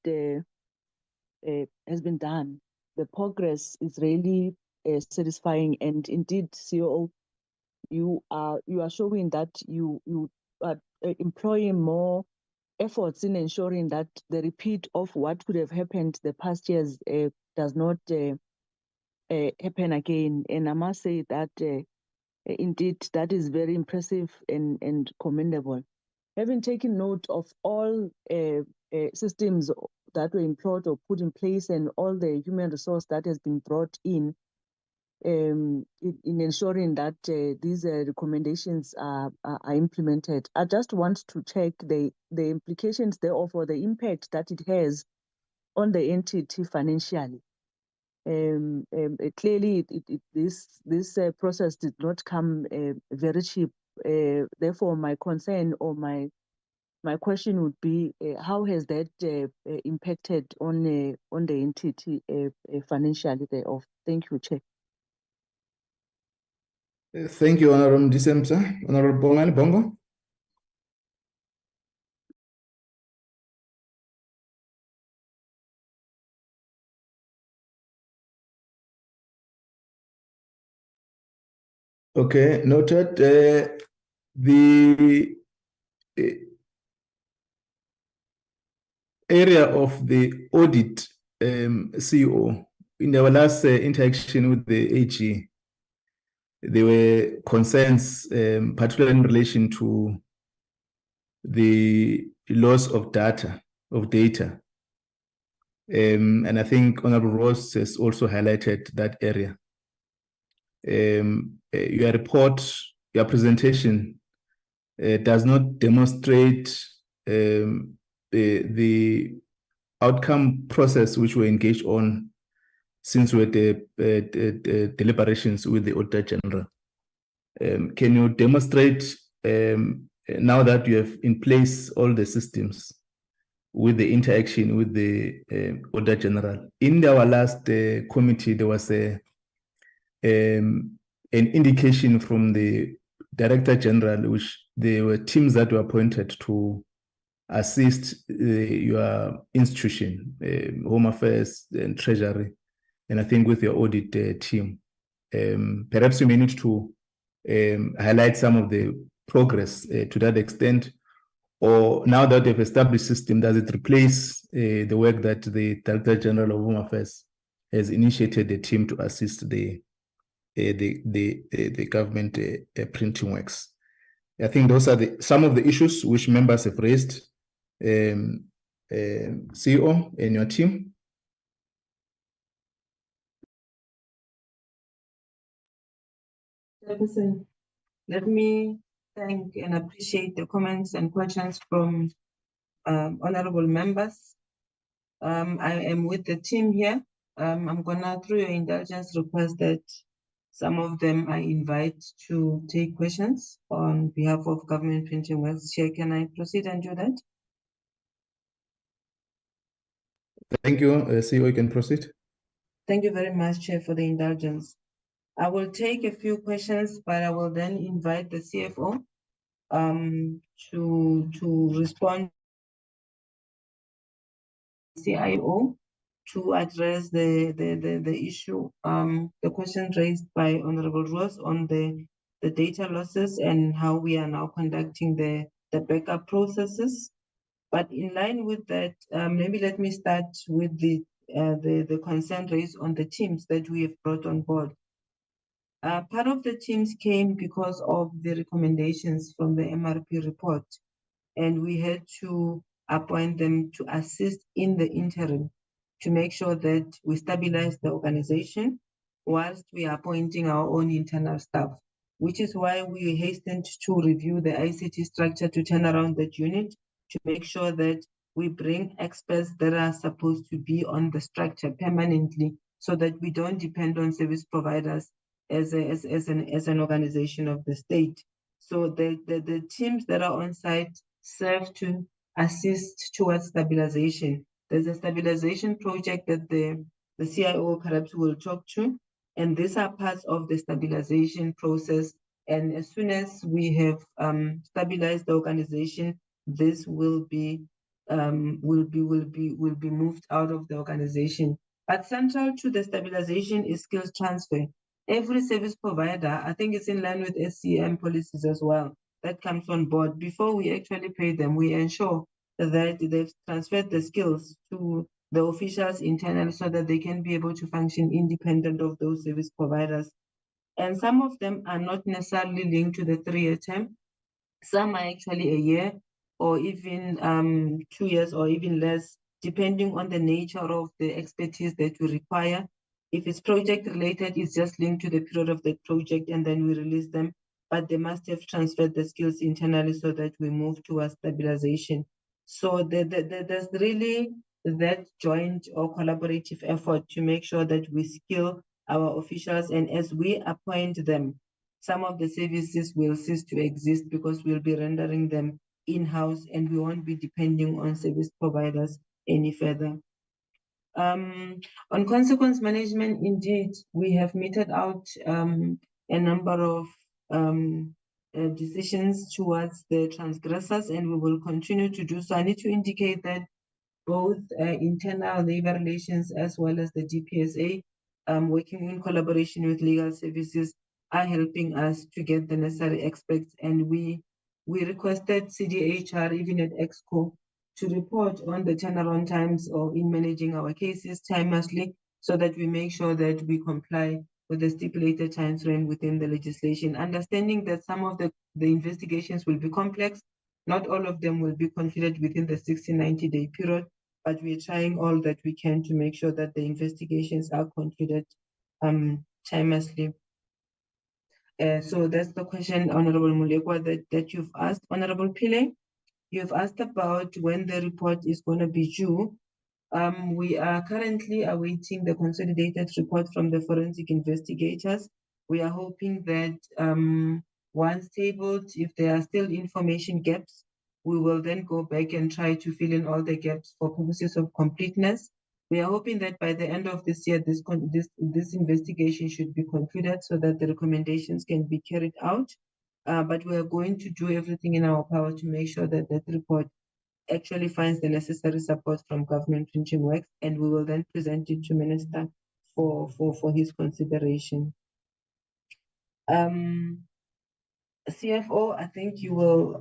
has been done. The progress is really satisfying, and indeed, CEO, you are showing that you are employing more efforts in ensuring that the repeat of what could have happened the past years does not happen again. And I must say that indeed that is very impressive and commendable. Having taken note of all systems that were employed or put in place and all the human resource that has been brought in ensuring that these recommendations are implemented, I just want to check the implications thereof, or the impact that it has on the entity financially. Clearly, this process did not come very cheap. Therefore, my concern or my question would be, how has that impacted on the entity financially thereof? Thank you, Chair. Thank you, Honorable Disemza. Honorable Bongo. Okay, noted. The area of the audit, CEO, in our last interaction with the AG, there were concerns, particularly in relation to the loss of data. And I think Honorable Ross has also highlighted that area. Your report, your presentation does not demonstrate the outcome process which we're engaged on since we're the deliberations with the Auditor General. Can you demonstrate now that you have in place all the systems with the interaction with the Auditor General? In our last committee, there was an indication from the Director General, which there were teams that were appointed to assist your institution, Home Affairs and Treasury, and I think with your audit team. Perhaps you may need to highlight some of the progress to that extent, or now that you've established system, does it replace the work that the Director General of Home Affairs has initiated a team to assist the government printing works? I think those are some of the issues which members have raised. CEO and your team. Let me thank and appreciate the comments and questions from honorable members. I am with the team here. I'm gonna, through your indulgence, request that some of them I invite to take questions on behalf of Government Printing Works. Chair, can I proceed and do that? Thank you, CEO, you can proceed. Thank you very much, Chair, for the indulgence. I will take a few questions, but I will then invite the CFO to respond. CIO to address the issue, the question raised by Honorable Ross on the data losses and how we are now conducting the backup processes. But in line with that, maybe let me start with the concern raised on the teams that we have brought on board. Part of the teams came because of the recommendations from the MRP report, and we had to appoint them to assist in the interim to make sure that we stabilize the organization whilst we are appointing our own internal staff, which is why we hastened to review the ICT structure to turn around that unit to make sure that we bring experts that are supposed to be on the structure permanently so that we don't depend on service providers as an organization of the state. So the teams that are on site serve to assist towards stabilization. There's a stabilization project that the CIO perhaps will talk to, and these are parts of the stabilization process. And as soon as we have stabilized the organization, this will be moved out of the organization. But central to the stabilization is skills transfer. Every service provider, I think it's in line with SCM policies as well, that comes on board. Before we actually pay them, we ensure that they've transferred the skills to the officials internally so that they can be able to function independent of those service providers. And some of them are not necessarily linked to the 3-year term. Some are actually a year or even 2 years or even less, depending on the nature of the expertise that we require. If it's project related, it's just linked to the period of the project and then we release them, but they must have transferred the skills internally so that we move towards stabilization. So there's really that joint or collaborative effort to make sure that we skill our officials, and as we appoint them, some of the services will cease to exist because we'll be rendering them in-house and we won't be depending on service providers any further. On consequence management, indeed, we have meted out a number of decisions towards the transgressors, and we will continue to do so. I need to indicate that both internal labor relations as well as the DPSA, working in collaboration with legal services, are helping us to get the necessary experts. And we requested CDHR, even at EXCO, to report on the turnaround times or in managing our cases timelessly so that we make sure that we comply with the stipulated time frame within the legislation, understanding that some of the investigations will be complex. Not all of them will be concluded within the 60-90 day period, but we're trying all that we can to make sure that the investigations are concluded timelessly. So that's the question, Honorable Mulekwa, that you've asked. Honorable Pile, you've asked about when the report is going to be due. We are currently awaiting the consolidated report from the forensic investigators. We are hoping that once tabled, if there are still information gaps, we will then go back and try to fill in all the gaps for purposes of completeness. We are hoping that by the end of this year, this investigation should be concluded so that the recommendations can be carried out. But we are going to do everything in our power to make sure that that report actually finds the necessary support from government printing works, and we will then present it to Minister for his consideration. CFO, I think you'll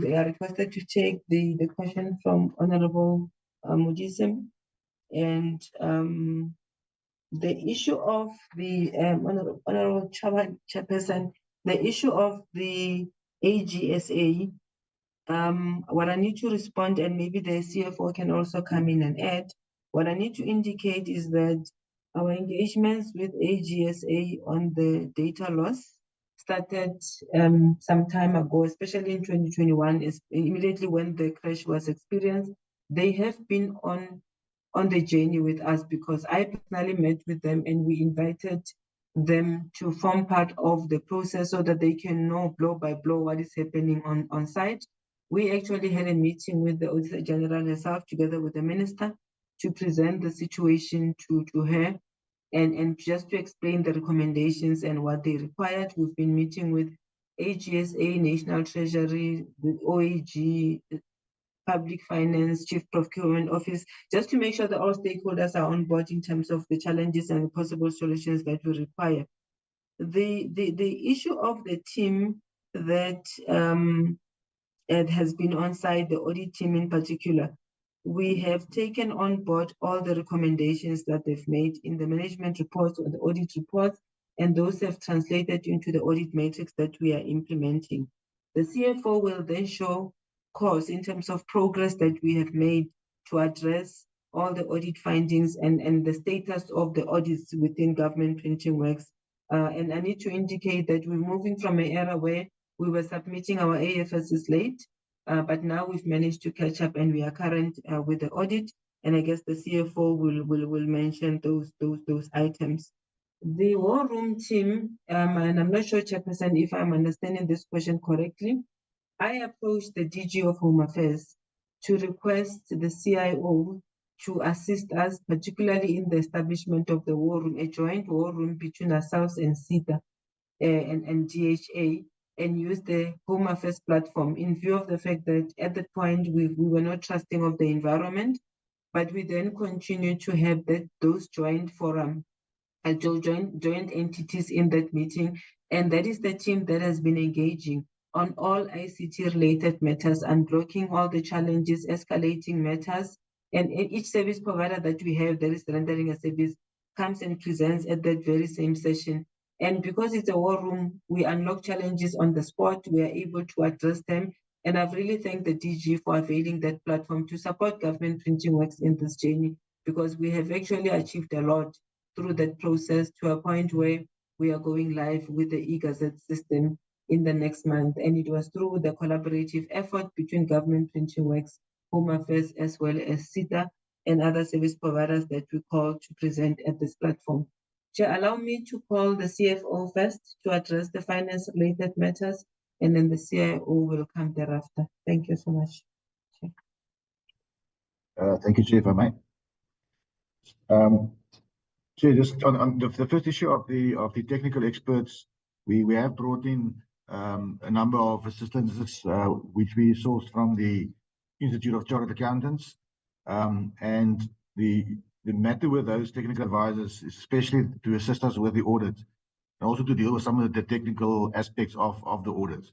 be requested to take the question from Honorable Mujisim, and the issue of the Honorable Chairperson, the issue of the AGSA. What I need to respond, and maybe the CFO can also come in and add, what I need to indicate is that our engagements with AGSA on the data loss started some time ago, especially in 2021, is immediately when the crash was experienced. They have been on the journey with us, because I personally met with them and we invited them to form part of the process so that they can know blow by blow what is happening on site. We actually had a meeting with the Auditor General herself together with the Minister to present the situation to her and just to explain the recommendations and what they required. We've been meeting with AGSA, National Treasury, the OAG, Public Finance, Chief Procurement Office, just to make sure that all stakeholders are on board in terms of the challenges and the possible solutions that we require. The issue of the team that it has been on site, the audit team in particular, we have taken on board all the recommendations that they've made in the management reports or the audit reports, and those have translated into the audit matrix that we are implementing. The CFO will then show course in terms of progress that we have made to address all the audit findings and the status of the audits within government printing works. And I need to indicate that we're moving from an era where we were submitting our AFSs late, but now we've managed to catch up and we are current with the audit. And I guess the CFO will mention those items. The war room team, and I'm not sure, Chairperson, if I'm understanding this question correctly. I approached the DG of Home Affairs to request the CIO to assist us, particularly in the establishment of the war room, a joint war room between ourselves and SITA and DHA, and use the Home Affairs platform in view of the fact that at that point we were not trusting of the environment, but we then continued to have those joint forum, joint entities in that meeting, and that is the team that has been engaging on all ICT-related matters, unblocking all the challenges, escalating matters, and each service provider that we have that is rendering a service comes and presents at that very same session. And because it's a war room, we unlock challenges on the spot, we are able to address them. And I've really thanked the DG for availing that platform to support government printing works in this journey, because we have actually achieved a lot through that process to a point where we are going live with the e-Gazette system in the next month. And it was through the collaborative effort between government printing works, Home Affairs, as well as SITA and other service providers that we called to present at this platform. Chair, allow me to call the CFO first to address the finance-related matters, and then the CIO will come thereafter. Thank you so much. Chair. Thank you, Chair, if I may. Chair, just on the first issue of the technical experts, we have brought in a number of assistants which we sourced from the Institute of Chartered Accountants, and the matter with those technical advisors is especially to assist us with the audit and also to deal with some of the technical aspects of the audit.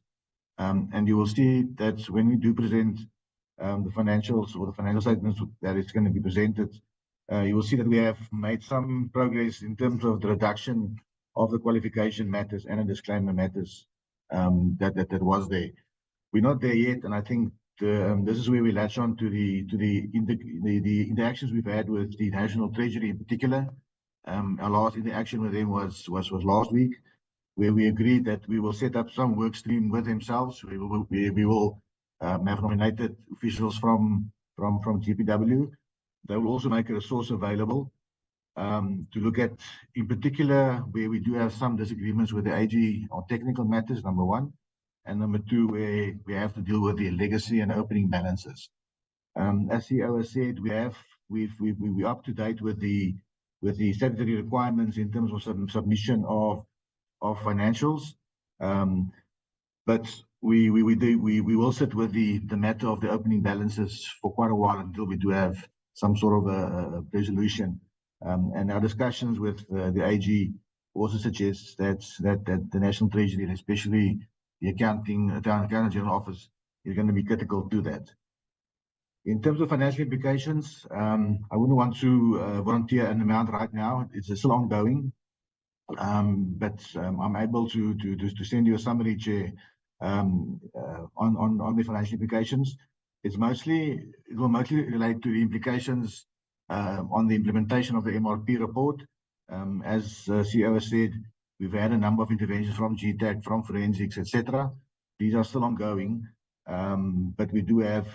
And you will see that when we do present the financials or the financial statements that is going to be presented, you will see that we have made some progress in terms of the reduction of the qualification matters and the disclaimer matters that was there. We're not there yet, and I think this is where we latch on to the interactions we've had with the National Treasury in particular. Our last interaction with them was last week, where we agreed that we will set up some work stream with themselves. We will have nominated officials from GPW. They will also make a resource available to look at, in particular, where we do have some disagreements with the AG on technical matters, number one, and number two, where we have to deal with the legacy and opening balances. As CEO has said, we're up to date with the statutory requirements in terms of submission of financials, but we will sit with the matter of the opening balances for quite a while until we do have some sort of a resolution. And our discussions with the AG also suggests that the National Treasury, and especially the Accountant General Office, is going to be critical to that. In terms of financial implications, I wouldn't want to volunteer an amount right now. It's still ongoing, but I'm able to send you a summary, Chair, on the financial implications. It will mostly relate to the implications on the implementation of the MRP report. As CEO has said, we've had a number of interventions from GTAC, from forensics, etc. These are still ongoing, but we do have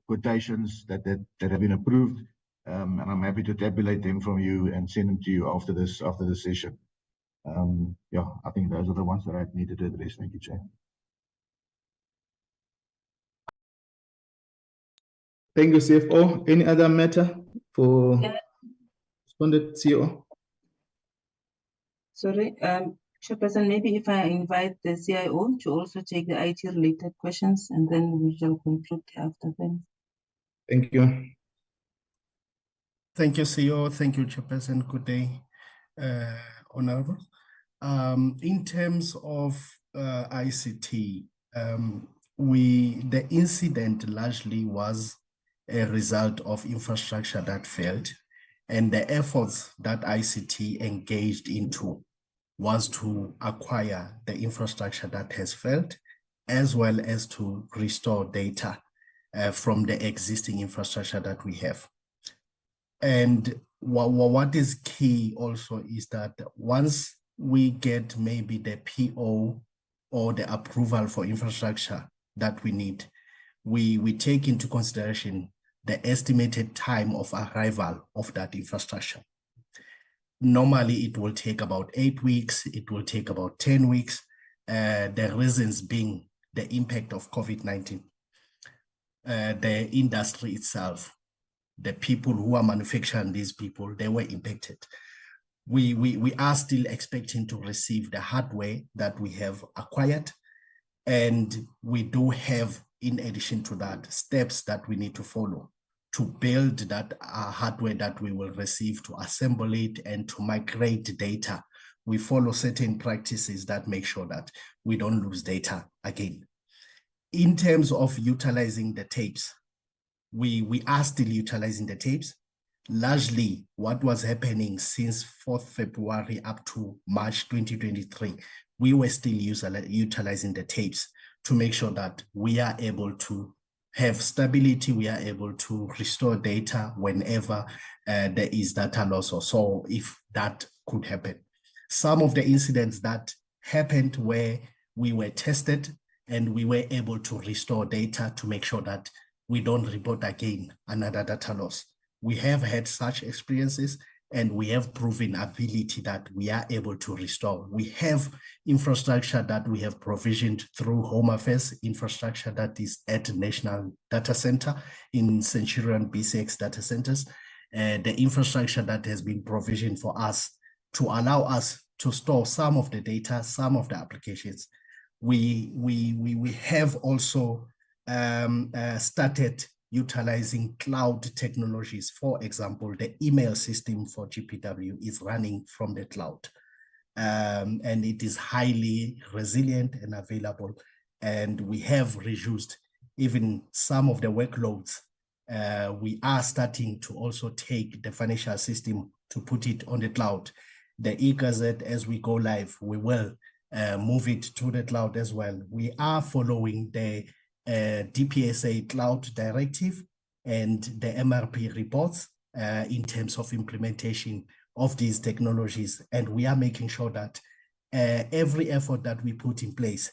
quotations that have been approved, and I'm happy to tabulate them from you and send them to you after this session. Yeah, I think those are the ones that I needed to address. Thank you, Chair. Thank you, CFO. Any other matter for respondent CEO? Sorry, Chairperson, maybe if I invite the CIO to also take the IT-related questions, and then we shall conclude after them. Thank you. Thank you, CEO. Thank you, Chairperson. Good day, Honorable. In terms of ICT, the incident largely was a result of infrastructure that failed, and the efforts that ICT engaged into was to acquire the infrastructure that has failed, as well as to restore data from the existing infrastructure that we have. And what is key also is that once we get maybe the PO or the approval for infrastructure that we need, we take into consideration the estimated time of arrival of that infrastructure. Normally, it will take about 8 weeks. It will take about 10 weeks. The reasons being the impact of COVID-19, the industry itself, the people who are manufacturing these people, they were impacted. We are still expecting to receive the hardware that we have acquired. And we do have, in addition to that, steps that we need to follow to build that hardware that we will receive, to assemble it and to migrate data. We follow certain practices that make sure that we don't lose data again. In terms of utilizing the tapes, we are still utilizing the tapes. Largely, what was happening since 4th February up to March 2023, we were still utilizing the tapes to make sure that we are able to have stability, we are able to restore data whenever there is data loss or so, if that could happen. Some of the incidents that happened where we were tested and we were able to restore data to make sure that we don't report again another data loss. We have had such experiences, and we have proven ability that we are able to restore. We have infrastructure that we have provisioned through Home Affairs, infrastructure that is at National Data Center in Centurion BCX data centers, the infrastructure that has been provisioned for us to allow us to store some of the data, some of the applications. We have also started utilizing cloud technologies. For example, the email system for GPW is running from the cloud, and it is highly resilient and available. And we have reduced even some of the workloads. We are starting to also take the financial system to put it on the cloud. The e-Gazette, as we go live, we will move it to the cloud as well. We are following the DPSA Cloud Directive and the MRP reports in terms of implementation of these technologies. And we are making sure that every effort that we put in place,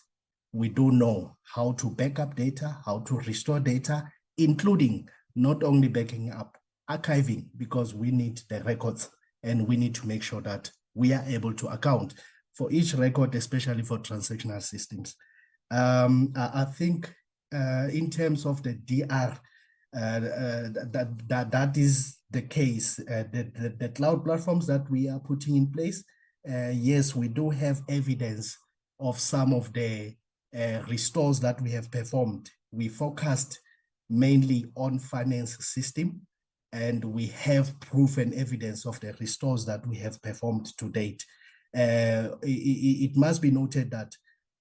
we do know how to back up data, how to restore data, including not only backing up, archiving, because we need the records and we need to make sure that we are able to account for each record, especially for transactional systems. I think in terms of the DR, that is the case. The cloud platforms that we are putting in place, yes, we do have evidence of some of the restores that we have performed. We focused mainly on finance system, and we have proof and evidence of the restores that we have performed to date. It must be noted that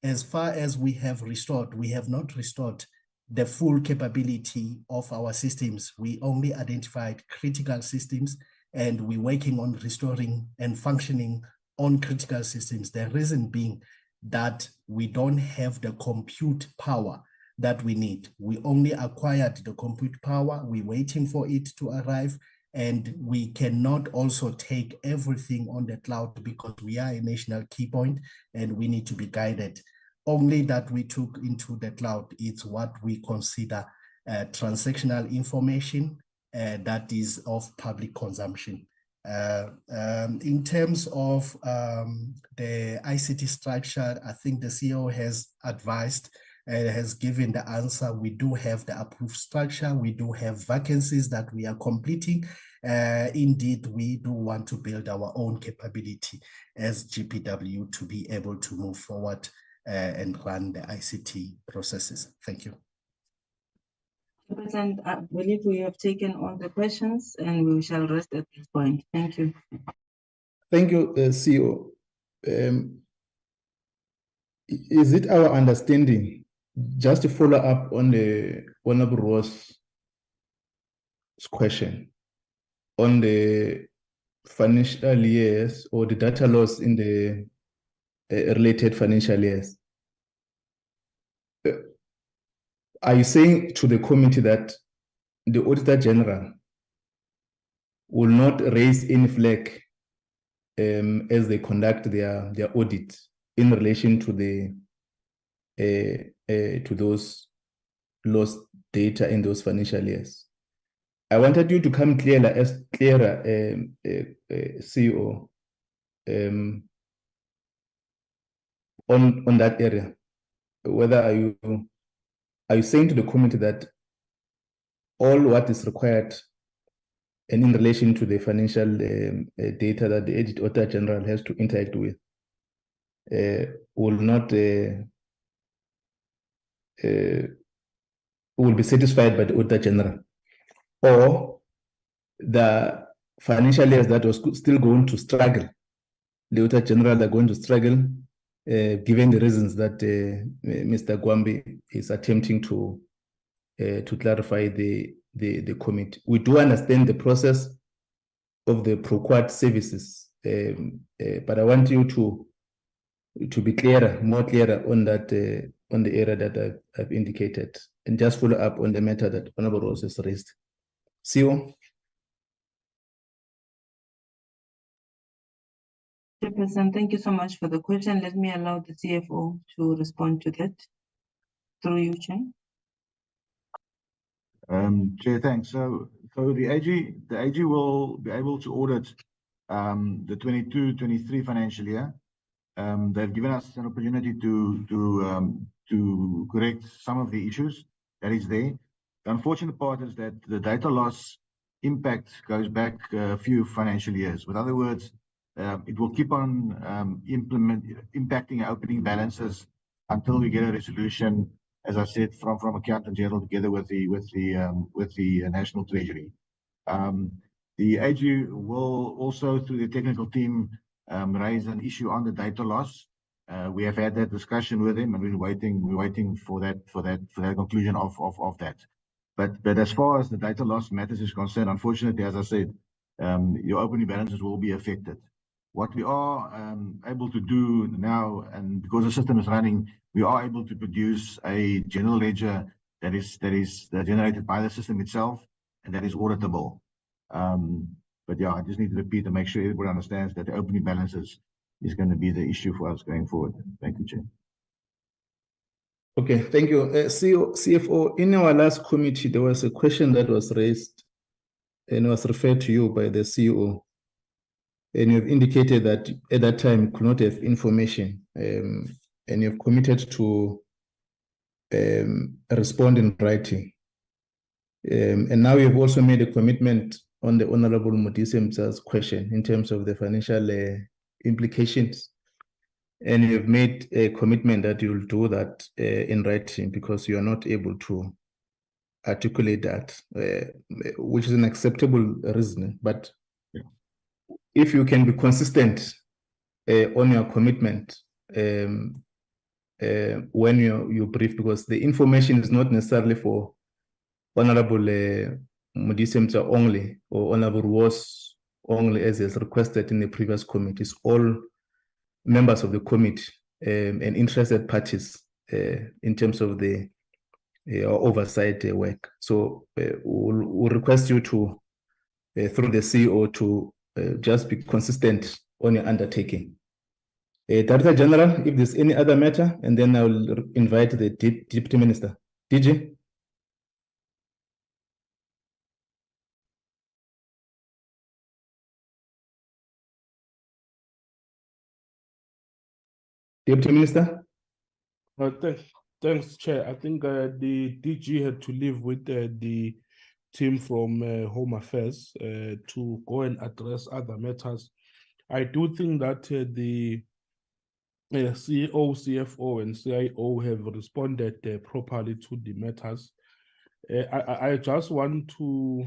as far as we have restored, we have not restored the full capability of our systems. We only identified critical systems, and we're working on restoring and functioning on critical systems. The reason being that we don't have the compute power that we need. We only acquired the compute power. We're waiting for it to arrive, and we cannot also take everything on the cloud because we are a national key point and we need to be guided. Only that we took into the cloud is what we consider transactional information that is of public consumption. In terms of the ICT structure, I think the CEO has advised and has given the answer. We do have the approved structure. We do have vacancies that we are completing. Indeed, we do want to build our own capability as GPW to be able to move forward and run the ICT processes. Thank you. President, I believe we have taken all the questions and we shall rest at this point. Thank you. Thank you, CEO. Is it our understanding, just to follow up on the Honorable Ross's question, on the financial years or the data loss in the related financial years, are you saying to the committee that the Auditor General will not raise any flag as they conduct their audit in relation to those lost data in those financial years? I wanted you to come clearer, CEO, on that area. Whether are you saying to the committee that all what is required and in relation to the financial data that the Auditor General has to interact with will be satisfied by the Auditor General, or the financial years that was still going to struggle, the Auditor General are going to struggle, given the reasons that Mr. Gwambi is attempting to clarify the committee. We do understand the process of the procured services, but I want you to be clearer, more clearer on that, on the area that I've indicated, and just follow up on the matter that Honorable Ross has raised. CEO. Chairperson, thank you so much for the question. Let me allow the CFO to respond to that. Through you, Chair. Chair, thanks. So the AG will be able to audit the 22-23 financial year. They've given us an opportunity to correct some of the issues that is there. The unfortunate part is that the data loss impact goes back a few financial years. In other words, it will keep on impacting opening balances until we get a resolution, as I said, from Accountant General together with the National Treasury. The AG will also, through the technical team, raise an issue on the data loss. We have had that discussion with him, and we're waiting for that conclusion of that. But as far as the data loss matters is concerned, unfortunately, as I said, your opening balances will be affected. What we are able to do now, and because the system is running, we are able to produce a general ledger that is generated by the system itself, and that is auditable. But yeah, I just need to repeat to make sure everybody understands that the opening balances is going to be the issue for us going forward. Thank you, Chair. Okay, thank you. CFO, in our last committee, there was a question that was raised and was referred to you by the CEO. And you've indicated that at that time you could not have information, and you've committed to respond in writing. And now you've also made a commitment on the Honorable Modisem's question in terms of the financial implications. And you've made a commitment that you'll do that in writing because you are not able to articulate that, which is an acceptable reason. But if you can be consistent on your commitment when you brief, because the information is not necessarily for Honorable Modisem's only, or Honorable was only, as is requested in the previous committees, all members of the committee and interested parties in terms of the oversight work. So we'll request you to, through the CEO, to just be consistent on your undertaking. Director General, if there's any other matter, and then I'll invite the Deputy Minister. DG? Deputy Minister? Thanks, Chair. I think the DG had to leave with the team from Home Affairs to go and address other matters. I do think that the CEO, CFO, and CIO have responded properly to the matters. I just want to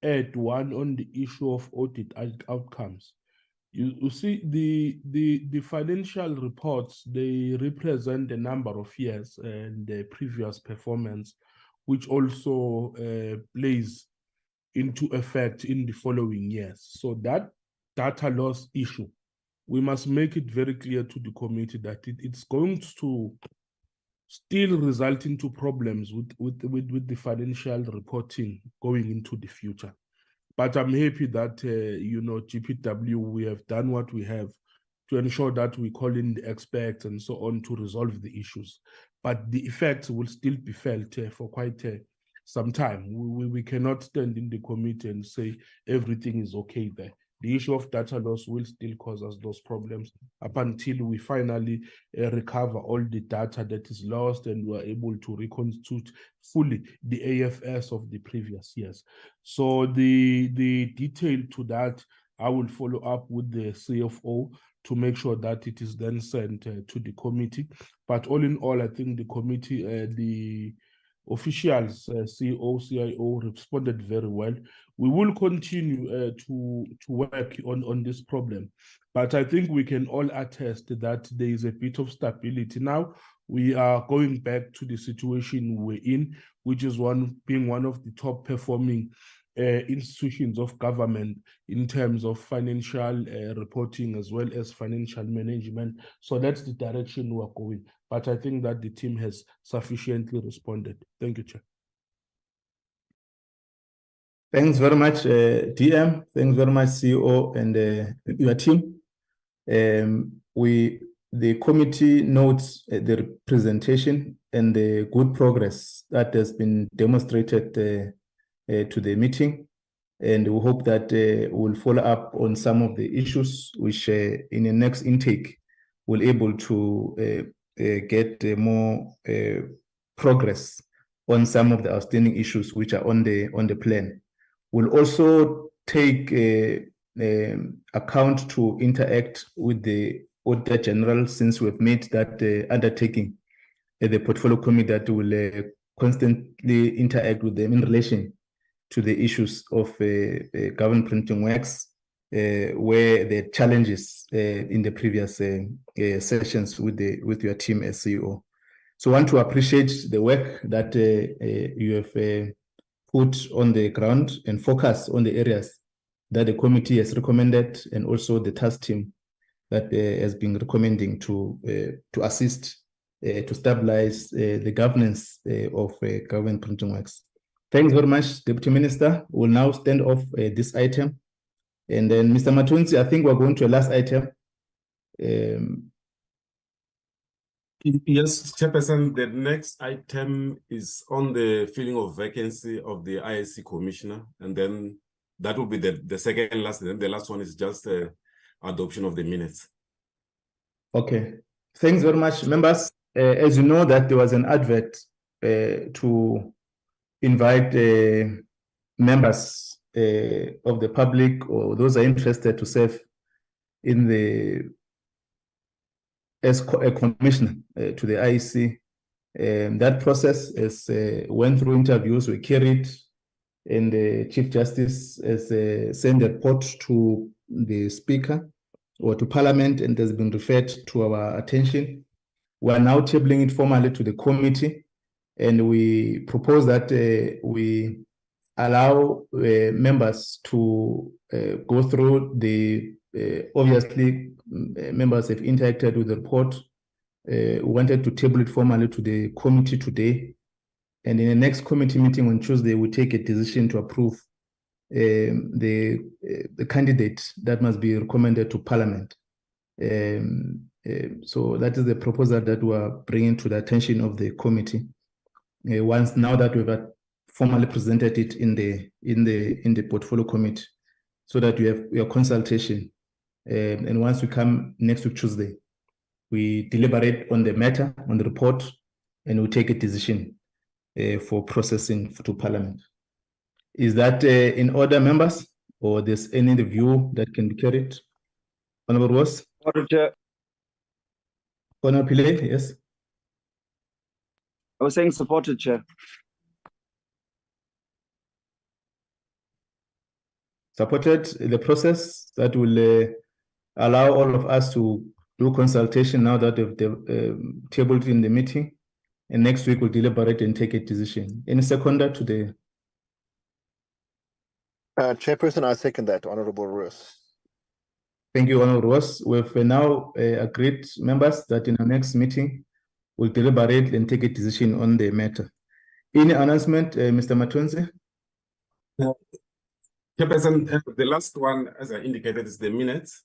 add one on the issue of audit outcomes. You see, the financial reports, they represent a number of years and the previous performance, which also plays into effect in the following years. So that data loss issue, we must make it very clear to the committee that it's going to still result into problems with the financial reporting going into the future. But I'm happy that, GPW, we have done what we have to ensure that we call in the experts and so on to resolve the issues. But the effects will still be felt for quite some time. We cannot stand in the committee and say everything is okay there. The issue of data loss will still cause us those problems up until we finally recover all the data that is lost and we are able to reconstitute fully the AFS of the previous years. So the detail to that, I will follow up with the CFO to make sure that it is then sent to the committee. But all in all, I think the committee, the officials, CEO, CIO responded very well. We will continue to work on this problem. But I think we can all attest that there is a bit of stability now. We are going back to the situation we're in, which is being one of the top performing institutions of government in terms of financial reporting as well as financial management. So that's the direction we're going. But I think that the team has sufficiently responded. Thank you, Chair. Thanks very much, DM. Thanks very much, CEO and your team. The committee notes the presentation and the good progress that has been demonstrated to the meeting. And we hope that we'll follow up on some of the issues which in the next intake we'll able to get more progress on some of the outstanding issues which are on the plan. We'll also take account to interact with the Auditor General, since we've made that undertaking at the Portfolio Committee, that will constantly interact with them in relation to the issues of government printing works, where the challenges in the previous sessions with your team as CEO. So I want to appreciate the work that you have put on the ground and focus on the areas that the committee has recommended, and also the task team that has been recommending to assist to stabilize the governance of government printing works. Thanks very much, Deputy Minister. We'll now stand off this item. And then, Mr. Matunzi, I think we're going to a last item. Yes, Chairperson, the next item is on the filling of vacancy of the IEC Commissioner, and then that will be the second last, and then the last one is just adoption of the minutes. Okay, thanks very much, members. As you know, that there was an advert to invite members of the public or those are interested to serve in the as a commissioner to the IEC. That process is went through interviews, we carried, and the Chief Justice has sent a report to the Speaker or to Parliament and has been referred to our attention. We are now tabling it formally to the committee, and we propose that we allow members to go through the obviously members have interacted with the report. We wanted to table it formally to the committee today, and in the next committee meeting on Tuesday we take a decision to approve the candidate that must be recommended to Parliament. So that is the proposal that we are bringing to the attention of the committee. Once now that we've formally presented it in the portfolio committee, so that we have your consultation. And once we come next week Tuesday, we deliberate on the matter, on the report, and we take a decision for processing to Parliament. Is that in order, members, or there's any view that can be carried? Honorable Ross? Honorable Pillay, yes. I was saying supported, Chair. Supported the process that will allow all of us to do consultation now that they've tabled in the meeting, and next week we'll deliberate and take a decision. Any seconder to the Chairperson, I second that, Honorable Roos. Thank you, Honorable Ross. We've now agreed, members, that in our next meeting we'll deliberate and take a decision on the matter. Any announcement, Mr. Matunzi? Chairperson, the last one, as I indicated, is the minutes.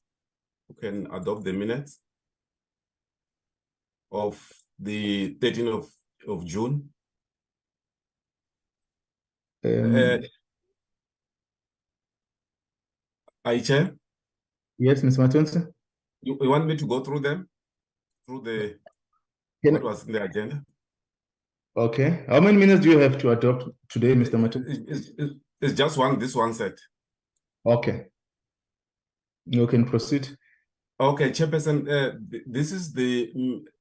We can adopt the minutes of the 13th of June. Chair? Yes, Mr. Matunzi? You want me to go through them? Through what was in the agenda? Okay. How many minutes do you have to adopt today, Mr. Matunzi? It's just this one set. Okay. You can proceed. Okay, Chairperson, this is the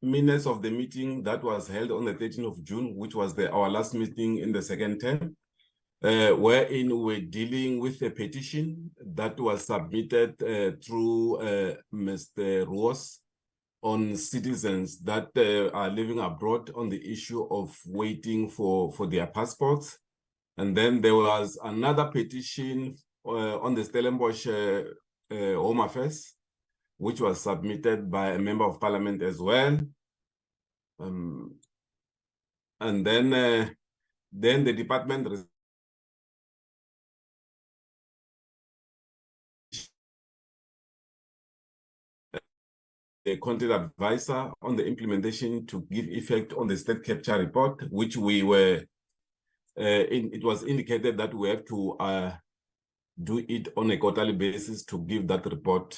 minutes of the meeting that was held on the 13th of June, which was our last meeting in the second term, wherein we're dealing with a petition that was submitted through Mr. Roos on citizens that are living abroad on the issue of waiting for their passports. And then there was another petition on the Stellenbosch Home Affairs, which was submitted by a member of Parliament as well. And then the department the content advisor on the implementation to give effect on the state capture report, which we were, it was indicated that we have to do it on a quarterly basis to give that report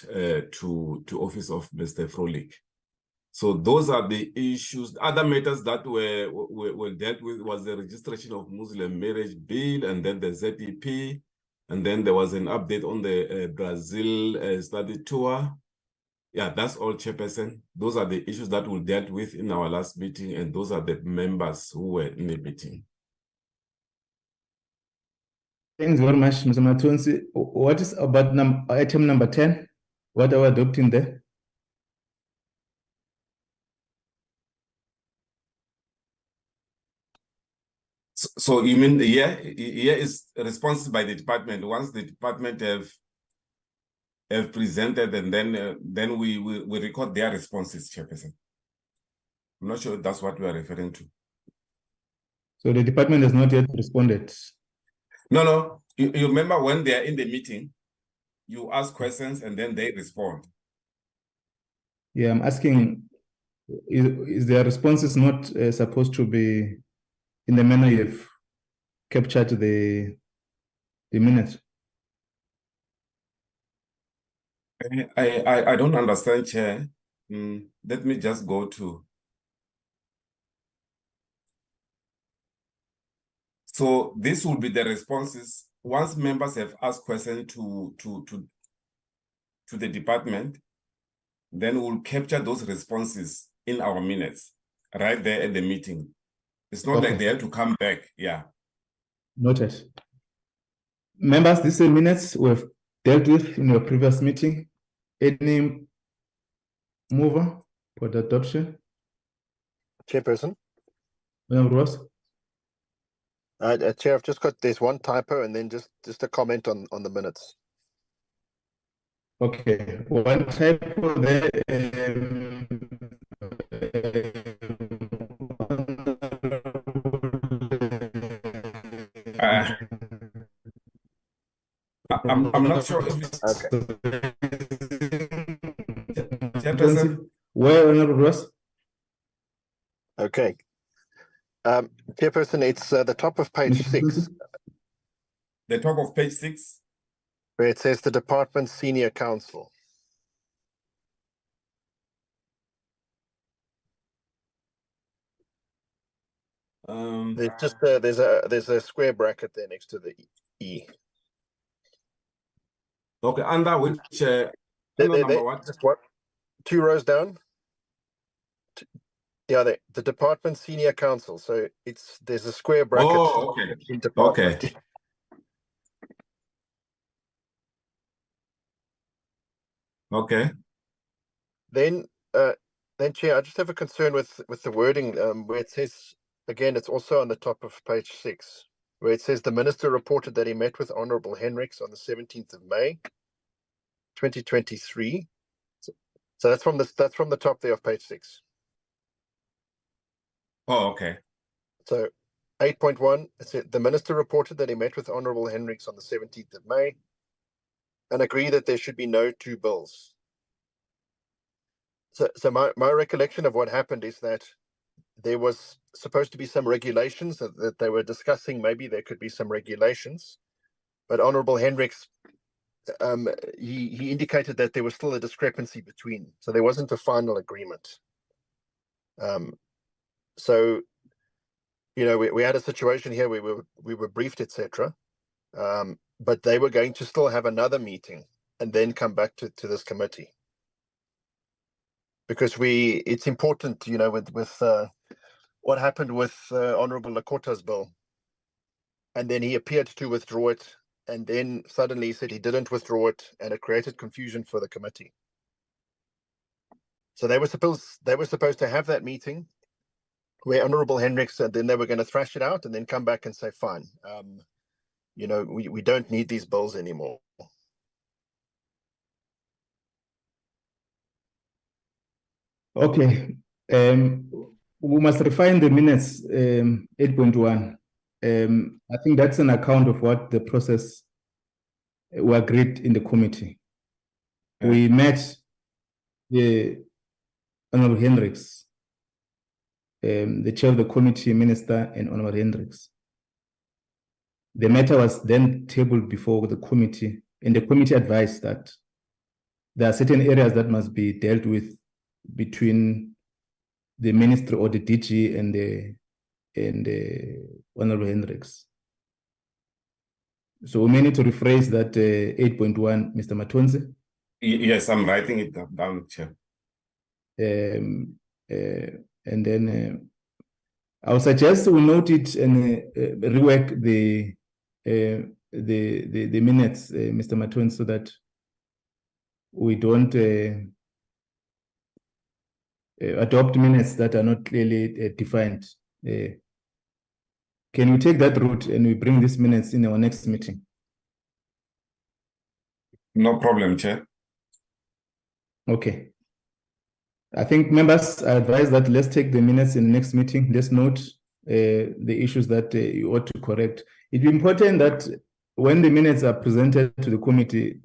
to office of Mr. Frolik. So those are the issues. Other matters that were dealt with was the registration of Muslim marriage bill, and then the ZEP, and then there was an update on the Brazil study tour. Yeah, that's all, Chairperson. Those are the issues that we dealt with in our last meeting, and those are the members who were in the meeting. Thanks very much, Mr. Matunzi. What is about item number 10? What are we adopting there? So you mean the year is responsible by the department. Once the department have presented, and then we record their responses, Chairperson. I'm not sure that's what we are referring to. So the department has not yet responded. No. You remember when they are in the meeting, you ask questions and then they respond. Yeah, I'm asking, is their responses not supposed to be in the manner you've captured the minutes? I don't understand, Chair. Let me just go to. So this will be the responses once members have asked questions to the department. Then we'll capture those responses in our minutes right there at the meeting. It's not like they have to come back. Yeah. Noted. Members, these are minutes we've dealt with in your previous meeting. Any mover for the adoption? Chairperson. Madam Ross? Chair, I've just got, there's one typo and then just a comment on the minutes. Okay, one typo there. I'm not sure if it's Chairperson. Where, Honorable Ross? Okay. Chairperson, it's the top of page 6. The top of page 6? Where it says the department senior counsel. There's just there's a square bracket there next to the E. Okay, under which number what? Just what? 2 rows down. Yeah, the department senior counsel. So there's a square bracket. Oh, okay. In department. Okay. Okay. Then Chair, I just have a concern with the wording where it says, again, it's also on the top of page 6, where it says the minister reported that he met with Honorable Hendricks on the 17th of May, 2023. So that's from the top there of page 6. Oh, okay. So 8.1, it said the minister reported that he met with Honorable Hendricks on the 17th of May and agreed that there should be no 2 bills. So my recollection of what happened is that there was supposed to be some regulations that they were discussing. Maybe there could be some regulations, but Honorable Hendricks, he indicated that there was still a discrepancy between, so there wasn't a final agreement. So, you know, we had a situation here where we were briefed, etc. But they were going to still have another meeting and then come back to this committee. Because it's important, you know, with what happened with Honorable Lakota's bill. And then he appeared to withdraw it. And then suddenly he said he didn't withdraw it, and it created confusion for the committee. So they were supposed to have that meeting where Honorable Hendricks, and then they were going to thrash it out and then come back and say, fine, you know, we don't need these bills anymore. Okay. We must refine the minutes, 8.1. I think that's an account of what the process we agreed in the committee. We met the Honorable Hendricks, the chair of the committee, Minister, and Honorable Hendricks. The matter was then tabled before the committee, and the committee advised that there are certain areas that must be dealt with between the minister or the DG and the Honorable Hendricks. So we may need to rephrase that 8.1, Mr. Matonzi. Yes, I'm writing it down, Chair. And then I'll suggest we note it and rework the minutes, Mr. Matonzi, so that we don't adopt minutes that are not clearly defined. Can we take that route and we bring these minutes in our next meeting? No problem, Chair. Okay. I think members are advised that let's take the minutes in the next meeting. Let's note the issues that you ought to correct. It's important that when the minutes are presented to the committee,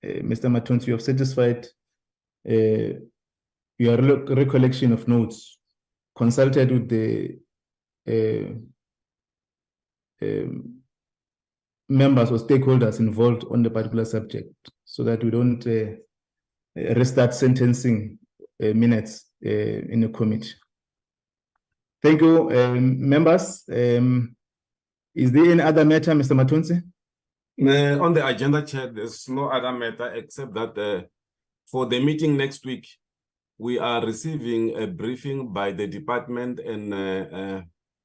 Mr. Matonsi, you have satisfied your recollection of notes, consulted with the members or stakeholders involved on the particular subject, so that we don't restart sentencing minutes in the committee. Thank you, members. Is there any other matter, Mr. Matonsi? On the agenda, Chair, there's no other matter except that for the meeting next week, we are receiving a briefing by the department and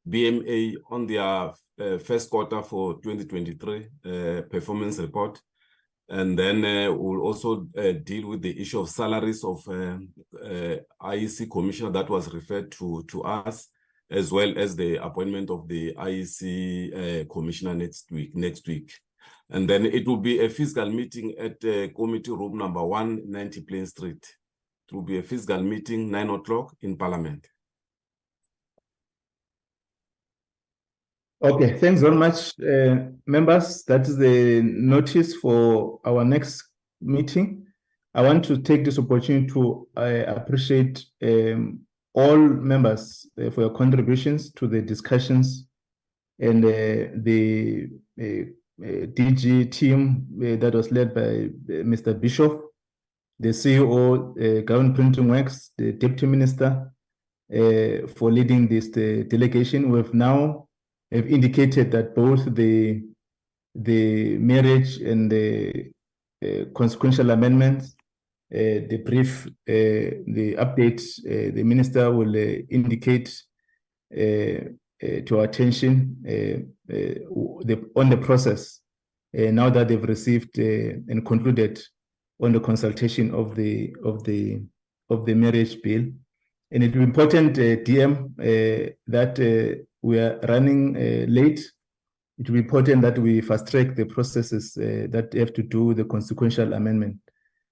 BMA on their first quarter for 2023 performance report. And then we'll also deal with the issue of salaries of IEC Commissioner that was referred to us, as well as the appointment of the IEC Commissioner next week. And then it will be a physical meeting at committee room number 190 Plain Street. It will be a physical meeting, 9 o'clock in Parliament. Okay, thanks very much, members. That is the notice for our next meeting. I want to take this opportunity to appreciate all members for your contributions to the discussions, and the DG team that was led by Mr. Bishop, the CEO, Government Printing Works, the Deputy Minister, for leading this delegation. We have now indicated that both the marriage and the consequential amendments, the brief, the updates, the minister will indicate to our attention on the process now that they've received and concluded on the consultation of the marriage bill. And it will be important, DM, that we are running late. It will be important that we fast track the processes that have to do with the consequential amendment,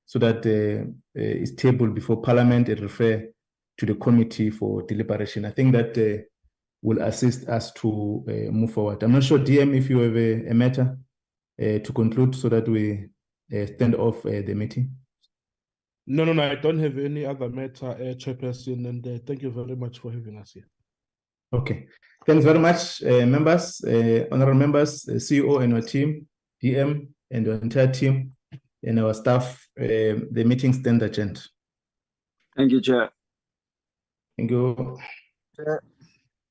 so that it's tabled before Parliament and refer to the committee for deliberation. I think that will assist us to move forward. I'm not sure, DM, if you have a matter to conclude so that we stand off the meeting. No, I don't have any other matter, Chairperson, and thank you very much for having us here. Okay, thanks very much, members, honorable members, CEO and our team, DM and the entire team, and our staff. The meeting stands adjourned. Thank you, Chair. Thank you. Chair.